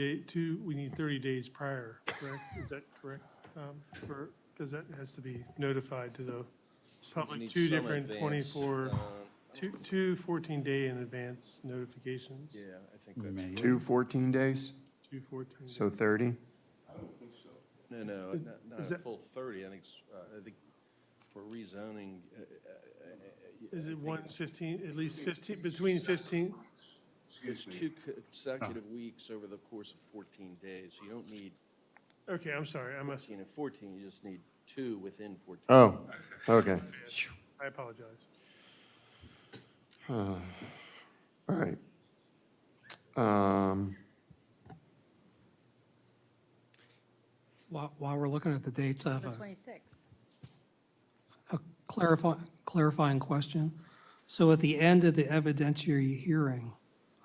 days prior, correct? Is that correct, Tom? Because that has to be notified to the public, need two some different advance, two 14-day in advance notifications. Yeah, I think that's. 2 14 days? 2 14. So 30? No, not Is a that- full 30. I think for rezoning. Is it 15, at least 15, between 15? It's 2 consecutive weeks over the course of 14 days. You don't need Okay, I'm sorry, I must, 15 and 14, you just need 2 within 14. Oh, okay. I apologize. All right. Um, While we're looking at the dates, I have The a 26th. clarifying question. So at the end of the evidentiary hearing,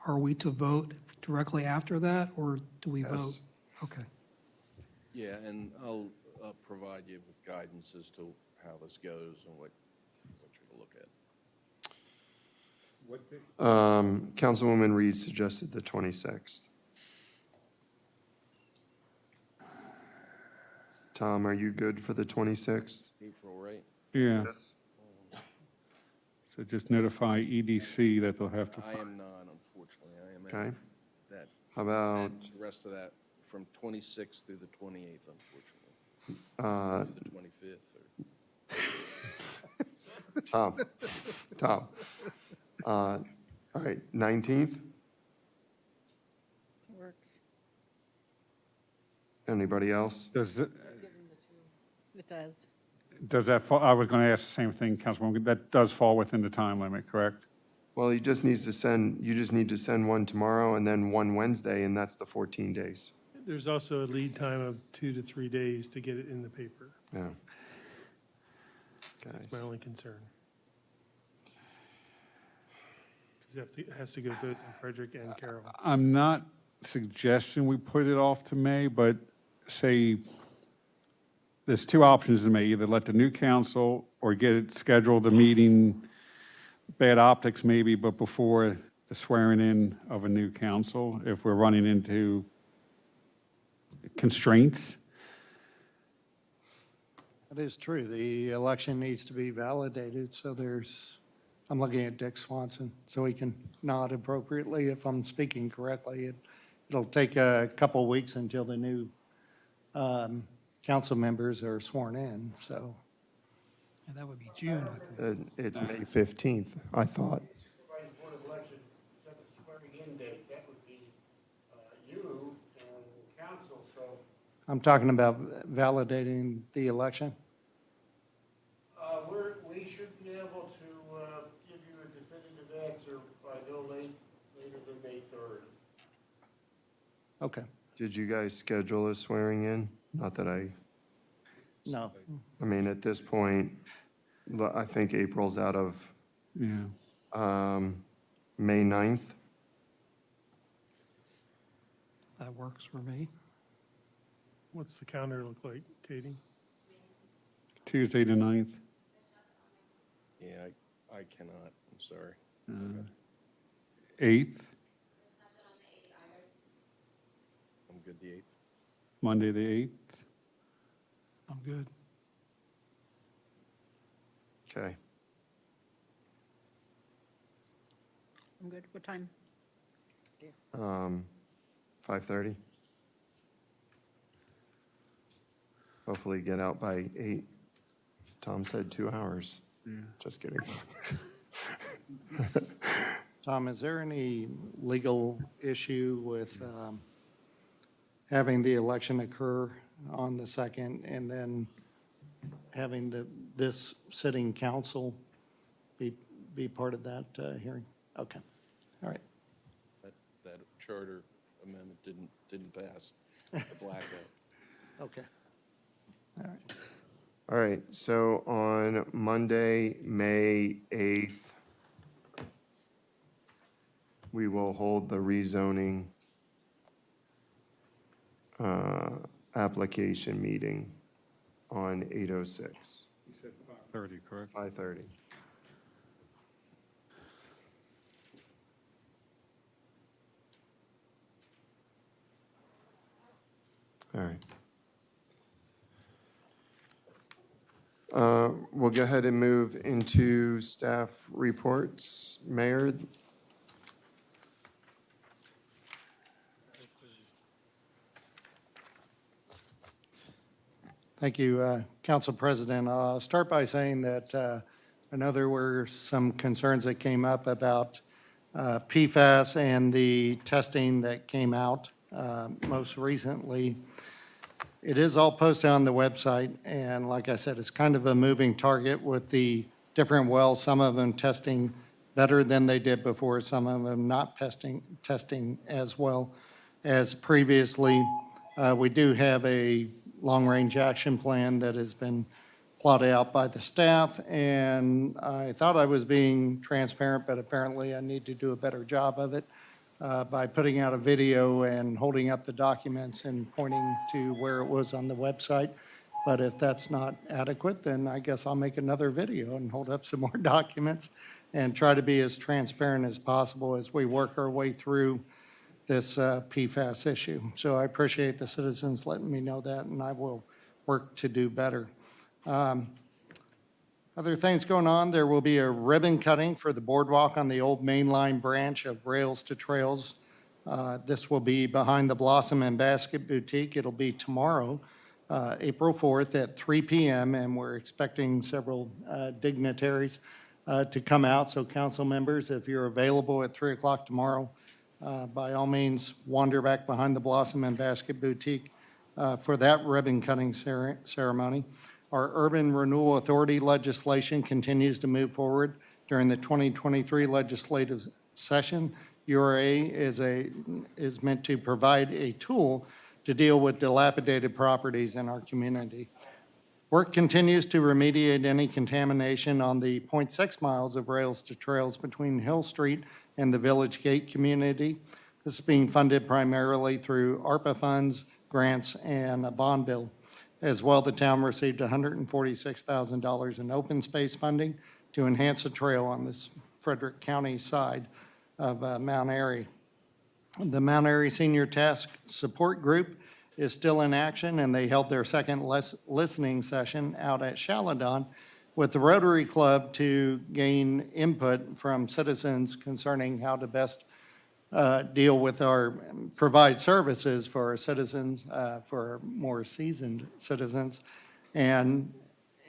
are we to vote directly after that, or do we vote? Yes. Okay. Yeah, and I'll provide you with guidance as to how this goes and what you're to look at. Councilwoman Reed suggested the 26th. Tom, are you good for the 26th? April, right? Yeah. Yes. So just notify EDC that they'll have to. I am not, unfortunately. I am Okay. at that. How about, The rest of that from 26th through the 28th, unfortunately. Through the 25th. Tom? All right, 19th? Works. Anybody else? Does it, It does. does that fall, I was going to ask the same thing, Councilwoman, that does fall within the time limit, correct? Well, you just need to send one tomorrow and then one Wednesday, and that's the 14 days. There's also a lead time of 2 to 3 days to get it in the paper. Yeah. That's my only concern. Because it has to go both in Frederick and Carroll. I'm not suggesting we put it off to May, but say, there's two options to May, either let the new council or get it scheduled, the meeting, bad optics maybe, but before the swearing in of a new council, if we're running into constraints. That is true. The election needs to be validated, so I'm looking at Dick Swanson, so he can nod appropriately if I'm speaking correctly. It'll take a couple weeks until the new council members are sworn in, so. Yeah, that would be June, I think. It's May 15th, I thought. Supervising Board of Election, set the swearing-in date, that would be you and council, so. I'm talking about validating the election. We should be able to give you a definitive answer by no later than May 3rd. Okay. Did you guys schedule a swearing in? Not that No. I mean, at this point, I think April's out of Yeah. May 9th. That works for me. What's the calendar look like, Katie? Tuesday the 9th. Yeah, I cannot, I'm sorry. 8th, I'm good the 8th. Monday the 8th. I'm good. Okay. I'm good. What time? 5:30. Hopefully get out by 8. Tom said 2 hours. Just kidding. Tom, is there any legal issue with having the election occur on the 2nd and then having this sitting council be part of that hearing? Okay, all right. That charter amendment didn't pass, the blackout. Okay, all right. All right, so on Monday, May 8th, we will hold the rezoning application meeting on 8:06. You said 5:30, correct? 5:30. All right. We'll go ahead and move into staff reports. Mayor? Thank you, Council President. I'll start by saying that I know there were some concerns that came up about PFAS and the testing that came out most recently. It is all posted on the website, and like I said, it's kind of a moving target with the different wells, some of them testing better than they did before, some of them not testing as well as previously. We do have a long-range action plan that has been plotted out by the staff, and I thought I was being transparent, but apparently I need to do a better job of it by putting out a video and holding up the documents and pointing to where it was on the website. But if that's not adequate, then I guess I'll make another video and hold up some more documents and try to be as transparent as possible as we work our way through this PFAS issue. So I appreciate the citizens letting me know that, and I will work to do better. Other things going on, there will be a ribbon cutting for the boardwalk on the old Main Line branch of Rails to Trails. This will be behind the Blossom and Basket Boutique. It'll be tomorrow, April 4th at 3 p.m., and we're expecting several dignitaries to come out. So council members, if you're available at 3 o'clock tomorrow, by all means, wander back behind the Blossom and Basket Boutique for that ribbon cutting ceremony. Our Urban Renewal Authority legislation continues to move forward during the 2023 legislative session. URA is meant to provide a tool to deal with dilapidated properties in our community. Work continues to remediate any contamination on the 0.6 miles of Rails to Trails between Hill Street and the Village Gate community. This is being funded primarily through ARPA funds, grants, and a bond bill. As well, the town received $146,000 in open space funding to enhance the trail on this Frederick County side of Mount Airy. The Mount Airy Senior Task Support Group is still in action, and they held their second listening session out at Chaladon with the Rotary Club to gain input from citizens concerning how to best deal with provide services for our citizens, for our more seasoned citizens, and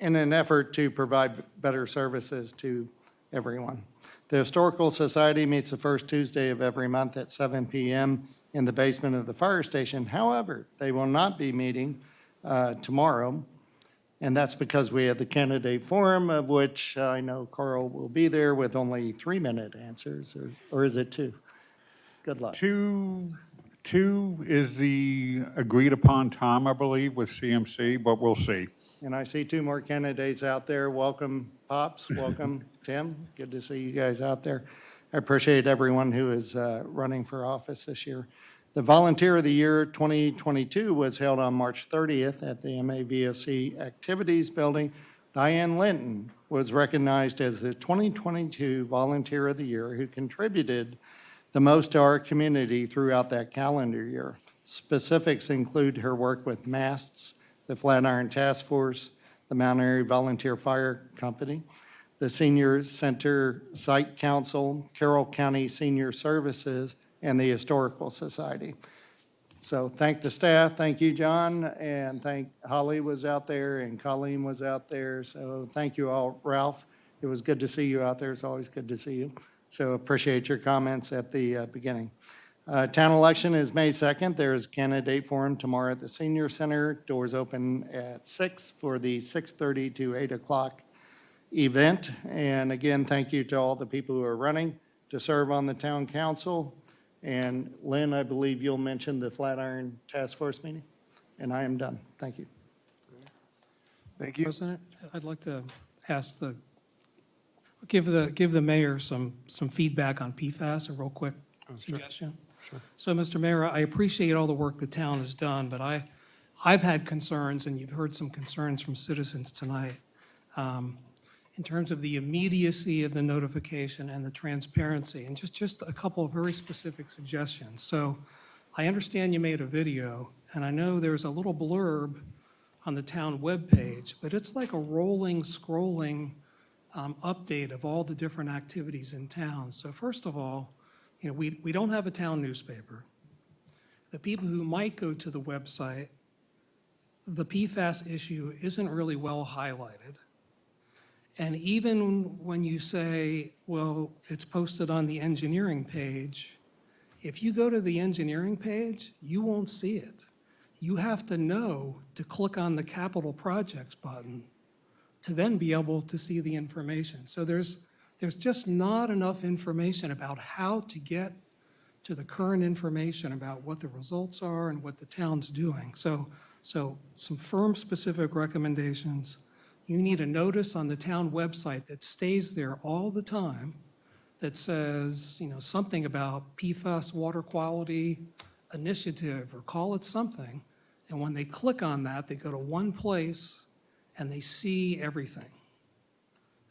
in an effort to provide better services to everyone. The Historical Society meets the first Tuesday of every month at 7 p.m. in the basement of the fire station. However, they will not be meeting tomorrow, and that's because we have the candidate forum, of which I know Carl will be there with only 3-minute answers, or is it 2? Good luck. Two is the agreed upon time, I believe, with CMC, but we'll see. And I see 2 more candidates out there. Welcome, Pops. Welcome, Tim. Good to see you guys out there. I appreciate everyone who is running for office this year. The Volunteer of the Year 2022 was held on March 30th at the MAVOC Activities Building. Diane Linton was recognized as the 2022 Volunteer of the Year who contributed the most to our community throughout that calendar year. Specifics include her work with MASTS, the Flatiron Task Force, the Mount Airy Volunteer Fire Company, the Senior Center Site Council, Carroll County Senior Services, and the Historical Society. So thank the staff, thank you, John, and thank Holly was out there and Colleen was out there. So thank you all. Ralph, it was good to see you out there. It's always good to see you. So appreciate your comments at the beginning. Town election is May 2nd. There is a candidate forum tomorrow at the Senior Center. Doors open at 6 for the 6:30 to 8 o'clock event. And again, thank you to all the people who are running to serve on the town council. And Lynn, I believe you'll mention the Flatiron Task Force meeting. And I am done. Thank you. Thank you. President, I'd like to ask give the mayor some feedback on PFAS, a real quick suggestion. Sure. So, Mr. Mayor, I appreciate all the work the town has done, but I've had concerns, and you've heard some concerns from citizens tonight, in terms of the immediacy of the notification and the transparency, and just a couple of very specific suggestions. So I understand you made a video, and I know there's a little blurb on the town webpage, but it's like a rolling, scrolling update of all the different activities in town. So first of all, we don't have a town newspaper. The people who might go to the website, the PFAS issue isn't really well highlighted. And even when you say, well, it's posted on the engineering page, if you go to the engineering page, you won't see it. You have to know to click on the capital projects button to then be able to see the information. So there's There's just not enough information about how to get to the current information about what the results are and what the town's doing. So some firm-specific recommendations. You need a notice on the town website that stays there all the time that says, something about PFAS water quality initiative, or call it something. And when they click on that, they go to one place and they see everything.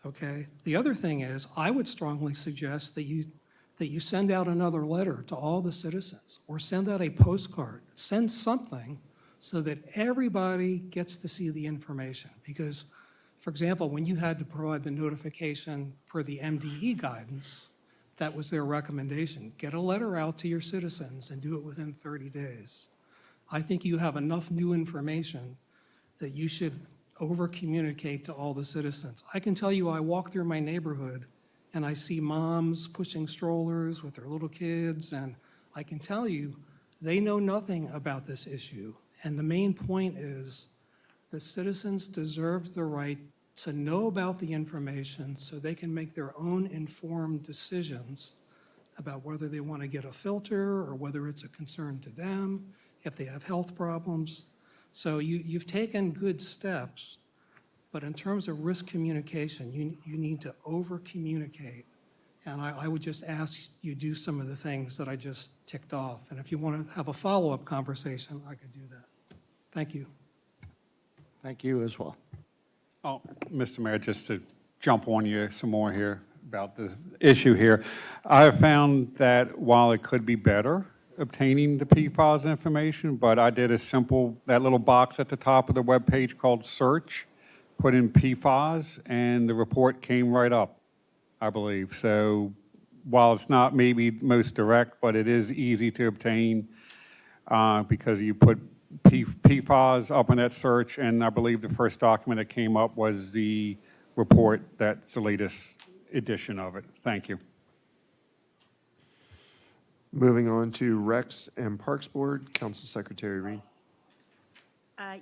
Okay? The other thing is, I would strongly suggest that you send out another letter to all the citizens, or send out a postcard. Send something so that everybody gets to see the information. Because, for example, when you had to provide the notification per the MDE guidance, that was their recommendation. Get a letter out to your citizens and do it within 30 days. I think you have enough new information that you should over-communicate to all the citizens. I can tell you, I walk through my neighborhood and I see moms pushing strollers with their little kids, and I can tell you, they know nothing about this issue. And the main point is, the citizens deserve the right to know about the information so they can make their own informed decisions about whether they want to get a filter or whether it's a concern to them, if they have health problems. So you've taken good steps, but in terms of risk communication, you need to over-communicate. And I would just ask you do some of the things that I just ticked off. And if you want to have a follow-up conversation, I could do that. Thank you. Thank you as well. Oh, Mr. Mayor, just to jump on you some more here about the issue here. I have found that while it could be better obtaining the PFAS information, but I did a simple, that little box at the top of the webpage called search, put in PFAS, and the report came right up, I believe. So while it's not maybe most direct, but it is easy to obtain because you put PFAS up in that search, and I believe the first document that came up was the report that's the latest edition of it. Thank you. Moving on to Recs and Parks Board, Council Secretary Reed.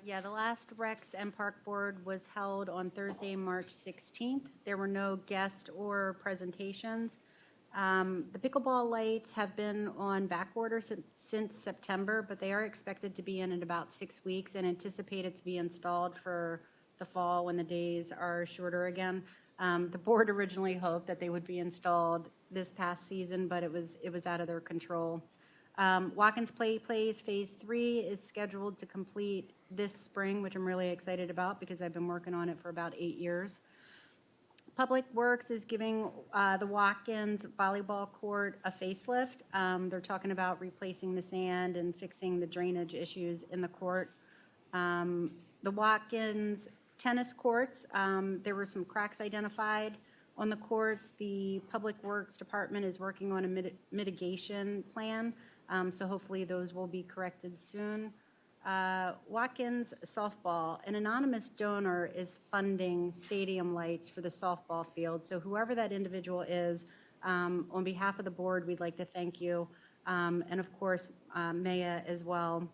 Yeah, the last Recs and Park Board was held on Thursday, March 16th. There were no guest or presentations. The pickleball lights have been on back order since September, but they are expected to be in about 6 weeks and anticipated to be installed for the fall when the days are shorter again. The board originally hoped that they would be installed this past season, but it was out of their control. Watkins Place Phase 3 is scheduled to complete this spring, which I'm really excited about because I've been working on it for about 8 years. Public Works is giving the Watkins volleyball court a facelift. They're talking about replacing the sand and fixing the drainage issues in the court. The Watkins tennis courts, there were some cracks identified on the courts. The Public Works Department is working on a mitigation plan, so hopefully those will be corrected soon. Watkins softball, an anonymous donor is funding stadium lights for the softball field. So whoever that individual is, on behalf of the board, we'd like to thank you. And of course, Maya as well.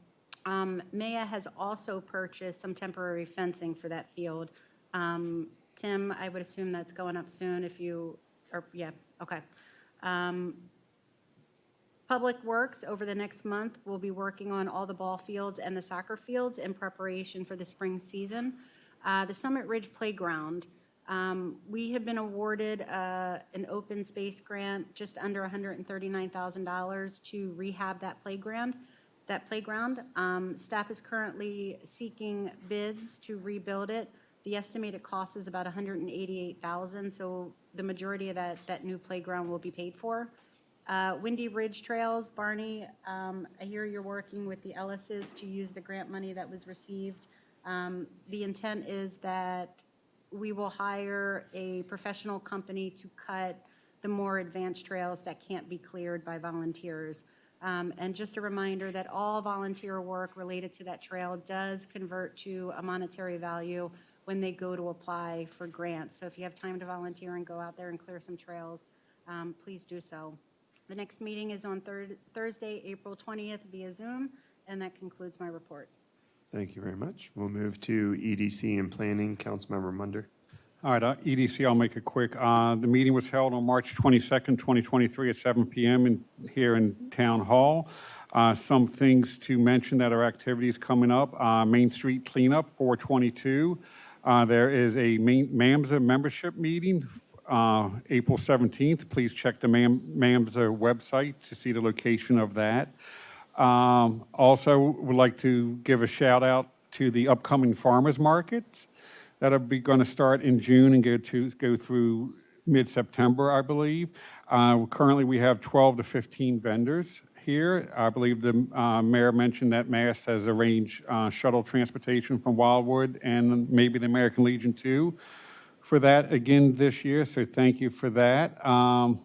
Maya has also purchased some temporary fencing for that field. Tim, I would assume that's going up soon if you, or yeah, okay. Public Works, over the next month, will be working on all the ball fields and the soccer fields in preparation for the spring season. The Summit Ridge Playground, we have been awarded an open space grant just under $139,000 to rehab that playground. Staff is currently seeking bids to rebuild it. The estimated cost is about $188,000, so the majority of that new playground will be paid for. Windy Ridge Trails, Barney, I hear you're working with the Ellises to use the grant money that was received. The intent is that we will hire a professional company to cut the more advanced trails that can't be cleared by volunteers. And just a reminder that all volunteer work related to that trail does convert to a monetary value when they go to apply for grants. So if you have time to volunteer and go out there and clear some trails, please do so. The next meeting is on Thursday, April 20th via Zoom, and that concludes my report. Thank you very much. We'll move to EDC and Planning, Councilmember Munder. All right, EDC, I'll make it quick. The meeting was held on March 22nd, 2023 at 7 p.m. here in Town Hall. Some things to mention that are activities coming up. Main Street Cleanup, 422. There is a MAMSA membership meeting, April 17th. Please check the MAMSA website to see the location of that. Also, would like to give a shout out to the upcoming farmers markets that'll be going to start in June and go through mid-September, I believe. Currently, we have 12 to 15 vendors here. I believe the mayor mentioned that Mass has arranged shuttle transportation from Wildwood and maybe the American Legion too for that again this year. So thank you for that. I'd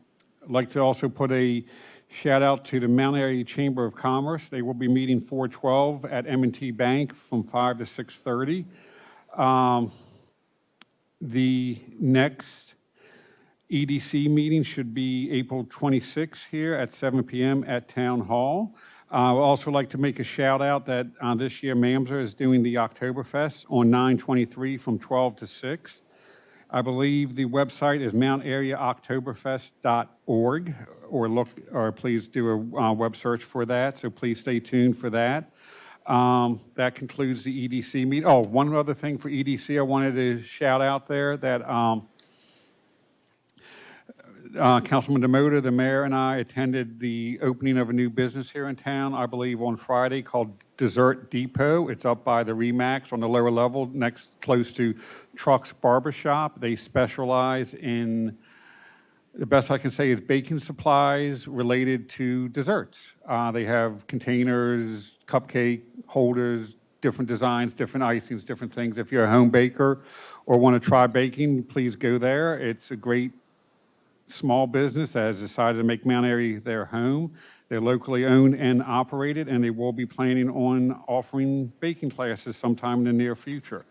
like to also put a shout out to the Mount Airy Chamber of Commerce. They will be meeting 4/12 at M&T Bank from 5 to 6:30. The next EDC meeting should be April 26th here at 7 p.m. at Town Hall. I would also like to make a shout out that this year MAMSA is doing the Oktoberfest on 9/23 from 12 to 6. I believe the website is mountairyaoktoberfest.org, or please do a web search for that. So please stay tuned for that. That concludes the EDC meeting. Oh, one other thing for EDC I wanted to shout out there that Councilman DeMota, the mayor, and I attended the opening of a new business here in town, I believe on Friday, called Dessert Depot. It's up by the Remax on the lower level, close to Trucks Barbershop. They specialize in, the best I can say is baking supplies related to desserts. They have containers, cupcake holders, different designs, different icings, different things. If you're a home baker or want to try baking, please go there. It's a great small business that has decided to make Mount Airy their home. They're locally owned and operated, and they will be planning on offering baking classes sometime in the near future.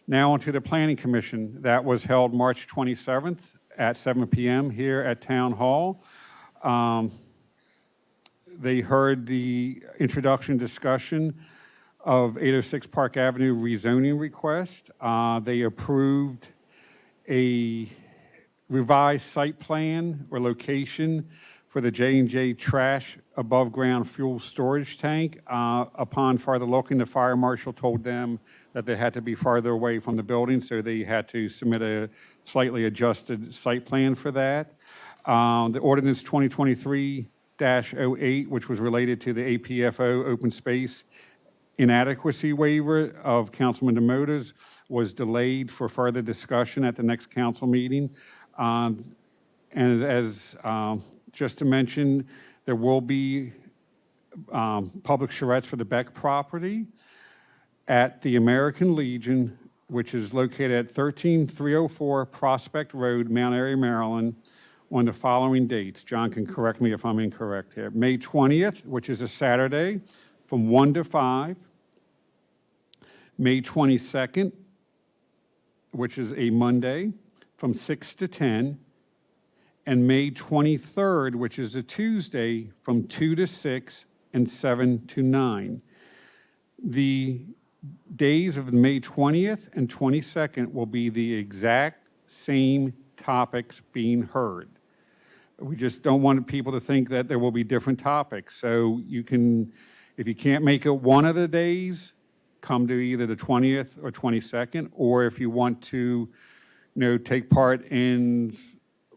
Now on to the Planning Commission. That was held March 27th at 7 p.m. here at Town Hall. They heard the introduction discussion of 806 Park Avenue rezoning request. They approved a revised site plan or location for the J&J trash above ground fuel storage tank. Upon further looking, the fire marshal told them that they had to be farther away from the building, so they had to submit a slightly adjusted site plan for that. The ordinance 2023-08, which was related to the APFO open space inadequacy waiver of Councilman DeMota's, was delayed for further discussion at the next council meeting. And as just to mention, there will be public charrettes for the Beck property at the American Legion, which is located at 13304 Prospect Road, Mount Airy, Maryland, on the following dates. John can correct me if I'm incorrect here. May 20th, which is a Saturday, from 1 to 5. May 22nd, which is a Monday, from 6 to 10. And May 23rd, which is a Tuesday, from 2 to 6 and 7 to 9. The days of May 20th and 22nd will be the exact same topics being heard. We just don't want people to think that there will be different topics. So you can, if you can't make it one of the days, come to either the 20th or 22nd, or if you want to, take part in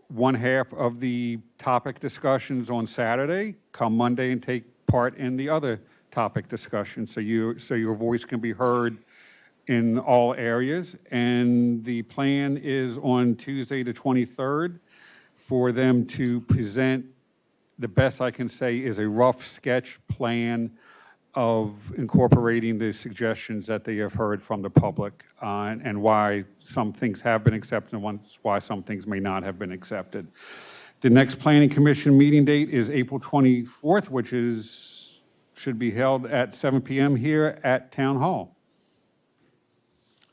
one half of the topic discussions on Saturday, come Monday and take part in the other topic discussion, so your voice can be heard in all areas. And the plan is on Tuesday the 23rd for them to present, the best I can say is a rough sketch plan of incorporating the suggestions that they have heard from the public, and why some things have been accepted and why some things may not have been accepted. The next Planning Commission meeting date is April 24th, which should be held at 7 p.m. here at Town Hall.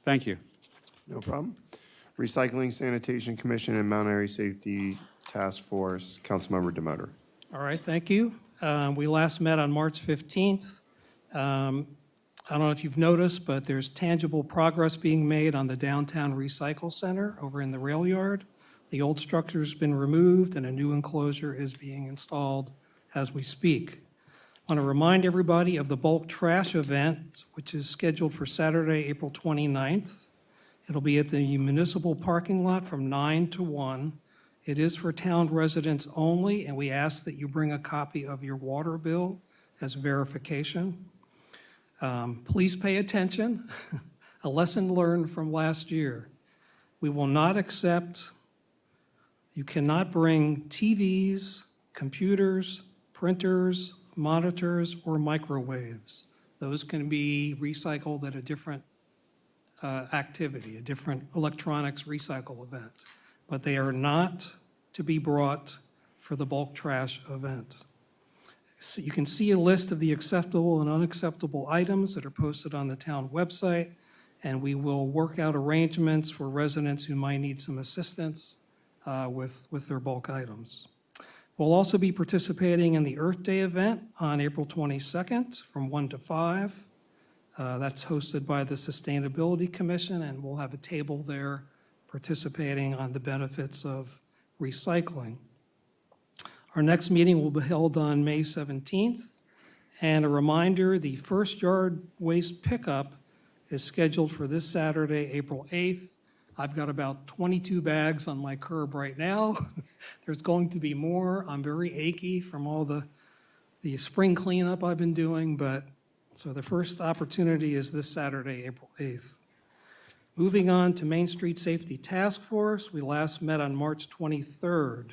Thank you. No problem. Recycling Sanitation Commission and Mount Airy Safety Task Force, Councilmember DeMotor. All right, thank you. We last met on March 15th. I don't know if you've noticed, but there's tangible progress being made on the downtown recycle center over in the rail yard. The old structure's been removed and a new enclosure is being installed as we speak. I want to remind everybody of the bulk trash event, which is scheduled for Saturday, April 29th. It'll be at the municipal parking lot from 9 to 1. It is for town residents only, and we ask that you bring a copy of your water bill as verification. Please pay attention. A lesson learned from last year. We will not accept, you cannot bring TVs, computers, printers, monitors, or microwaves. Those can be recycled at a different activity, a different electronics recycle event. But they are not to be brought for the bulk trash event. So you can see a list of the acceptable and unacceptable items that are posted on the town website, and we will work out arrangements for residents who might need some assistance with their bulk items. We'll also be participating in the Earth Day event on April 22nd from 1 to 5. That's hosted by the Sustainability Commission, and we'll have a table there participating on the benefits of recycling. Our next meeting will be held on May 17th. And a reminder, the first yard waste pickup is scheduled for this Saturday, April 8th. I've got about 22 bags on my curb right now. There's going to be more. I'm very achy from all the spring cleanup I've been doing, but so the first opportunity is this Saturday, April 8th. Moving on to Main Street Safety Task Force, we last met on March 23rd.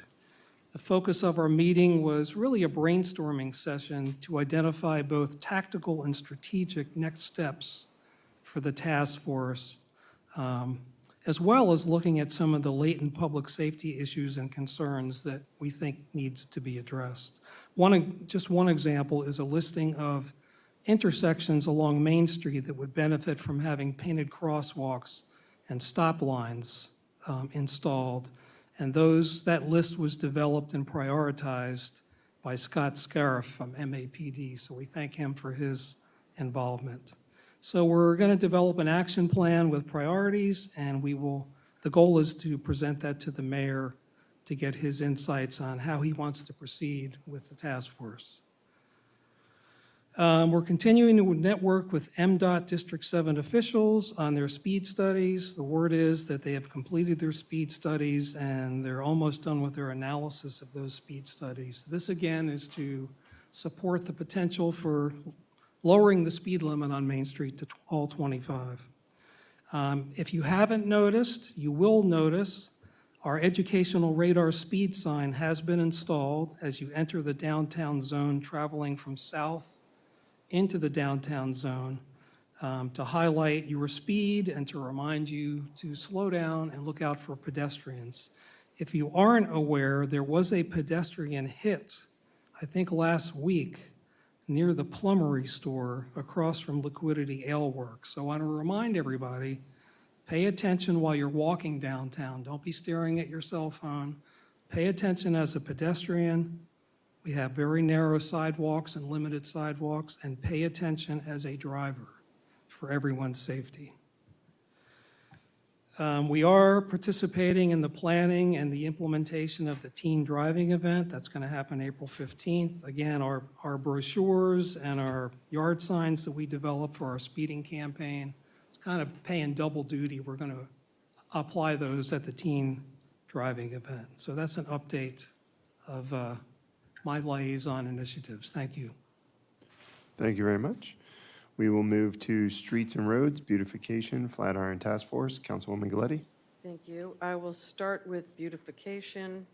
The focus of our meeting was really a brainstorming session to identify both tactical and strategic next steps for the task force, as well as looking at some of the latent public safety issues and concerns that we think needs to be addressed. Just one example is a listing of intersections along Main Street that would benefit from having painted crosswalks and stop lines installed. And that list was developed and prioritized by Scott Scariff from MAPD, so we thank him for his involvement. So we're going to develop an action plan with priorities, and the goal is to present that to the mayor to get his insights on how he wants to proceed with the task force. We're continuing to network with MDOT District 7 officials on their speed studies. The word is that they have completed their speed studies and they're almost done with their analysis of those speed studies. This again is to support the potential for lowering the speed limit on Main Street to all 25. If you haven't noticed, you will notice our educational radar speed sign has been installed as you enter the downtown zone traveling from south into the downtown zone to highlight your speed and to remind you to slow down and look out for pedestrians. If you aren't aware, there was a pedestrian hit, I think last week, near the Plumbery store across from Liquidity Ale Works. So I want to remind everybody, pay attention while you're walking downtown. Don't be staring at your cell phone. Pay attention as a pedestrian. We have very narrow sidewalks and limited sidewalks, and pay attention as a driver for everyone's safety. We are participating in the planning and the implementation of the teen driving event. That's going to happen April 15th. Again, our brochures and our yard signs that we develop for our speeding campaign, it's kind of paying double duty. We're going to apply those at the teen driving event. So that's an update of my liaison initiatives. Thank you. Thank you very much. We will move to Streets and Roads, Beautification, Flatiron Task Force. Councilwoman Galetti. Thank you. I will start with beautification.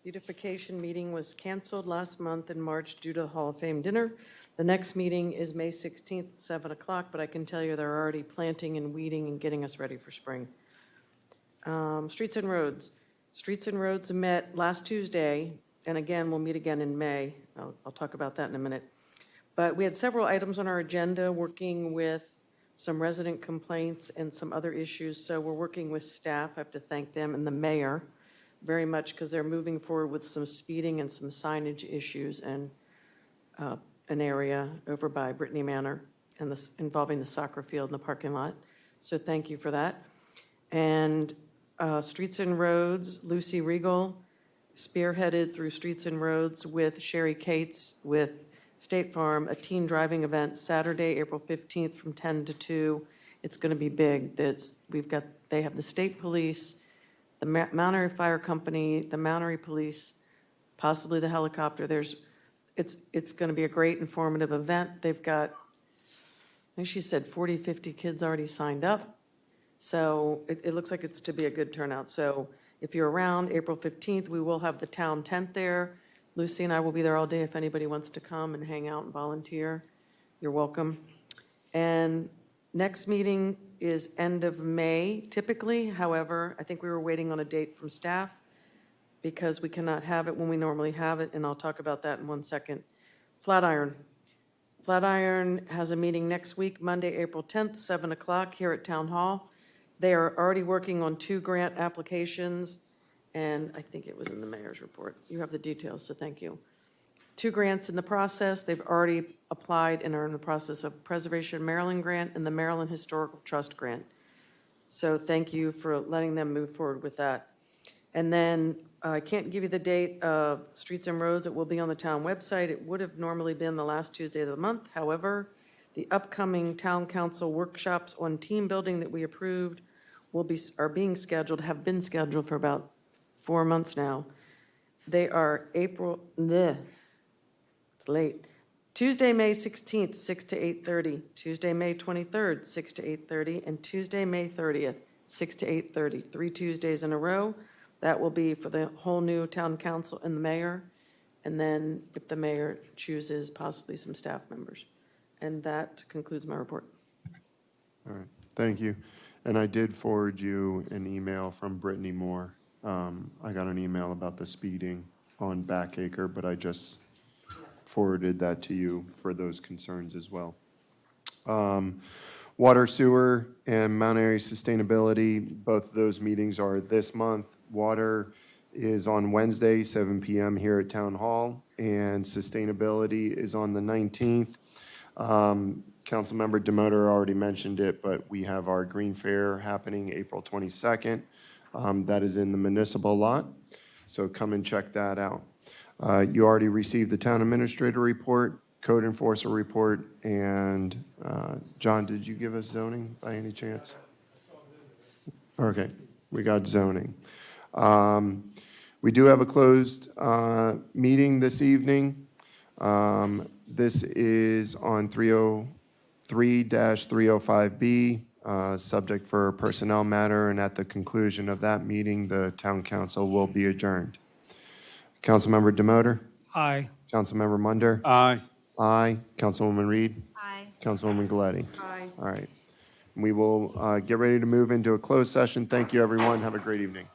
Beautification meeting was canceled last month in March due to the Hall of Fame dinner. The next meeting is May 16th at 7 o'clock, but I can tell you they're already planting and weeding and getting us ready for spring. Streets and Roads. Streets and Roads met last Tuesday, and again, we'll meet again in May. I'll talk about that in a minute. But we had several items on our agenda working with some resident complaints and some other issues. So we're working with staff. I have to thank them and the mayor very much because they're moving forward with some speeding and some signage issues and an area over by Brittany Manor. and this involving the soccer field and the parking lot. So thank you for that. And Streets and Roads, Lucy Regal spearheaded through Streets and Roads with Sherry Cates with State Farm, a teen driving event Saturday, April 15th from 10 to 2. It's going to be big. They have the state police, the Mount Airy Fire Company, the Mount Airy Police, possibly the helicopter. It's going to be a great informative event. They've got, I think she said 40, 50 kids already signed up. So it looks like it's to be a good turnout. So if you're around April 15th, we will have the town tent there. Lucy and I will be there all day if anybody wants to come and hang out and volunteer. You're welcome. And next meeting is end of May typically. However, I think we were waiting on a date from staff because we cannot have it when we normally have it, and I'll talk about that in 1 second. Flatiron. Flatiron has a meeting next week, Monday, April 10th, 7 o'clock here at Town Hall. They are already working on 2 grant applications, and I think it was in the mayor's report. You have the details, so thank you. 2 grants in the process. They've already applied and are in the process of Preservation Maryland grant and the Maryland Historical Trust grant. So thank you for letting them move forward with that. And then I can't give you the date of Streets and Roads. It will be on the town website. It would have normally been the last Tuesday of the month. However, the upcoming town council workshops on team building that we approved are being scheduled, have been scheduled for about 4 months now. They are it's late. Tuesday, May 16th, 6 to 8:30. Tuesday, May 23rd, 6 to 8:30. And Tuesday, May 30th, 6 to 8:30. 3 Tuesdays in a row. That will be for the whole new town council and the mayor. And then if the mayor chooses, possibly some staff members. And that concludes my report. All right, thank you. And I did forward you an email from Brittany Moore. I got an email about the speeding on Backacre, but I just forwarded that to you for those concerns as well. Water, sewer, and Mount Airy sustainability, both of those meetings are this month. Water is on Wednesday, 7 p.m. here at Town Hall, and sustainability is on the 19th. Councilmember Demoter already mentioned it, but we have our Green Fair happening April 22nd. That is in the municipal lot, so come and check that out. You already received the town administrator report, code enforcer report, and John, did you give us zoning by any chance? Okay, we got zoning. We do have a closed meeting this evening. This is on 303-305B, subject for a personnel matter, and at the conclusion of that meeting, the town council will be adjourned. Councilmember Demoter? Aye. Councilmember Munder? Aye. Aye. Councilwoman Reed? Aye. Councilwoman Galletti? Aye. All right. We will get ready to move into a closed session. Thank you, everyone. Have a great evening.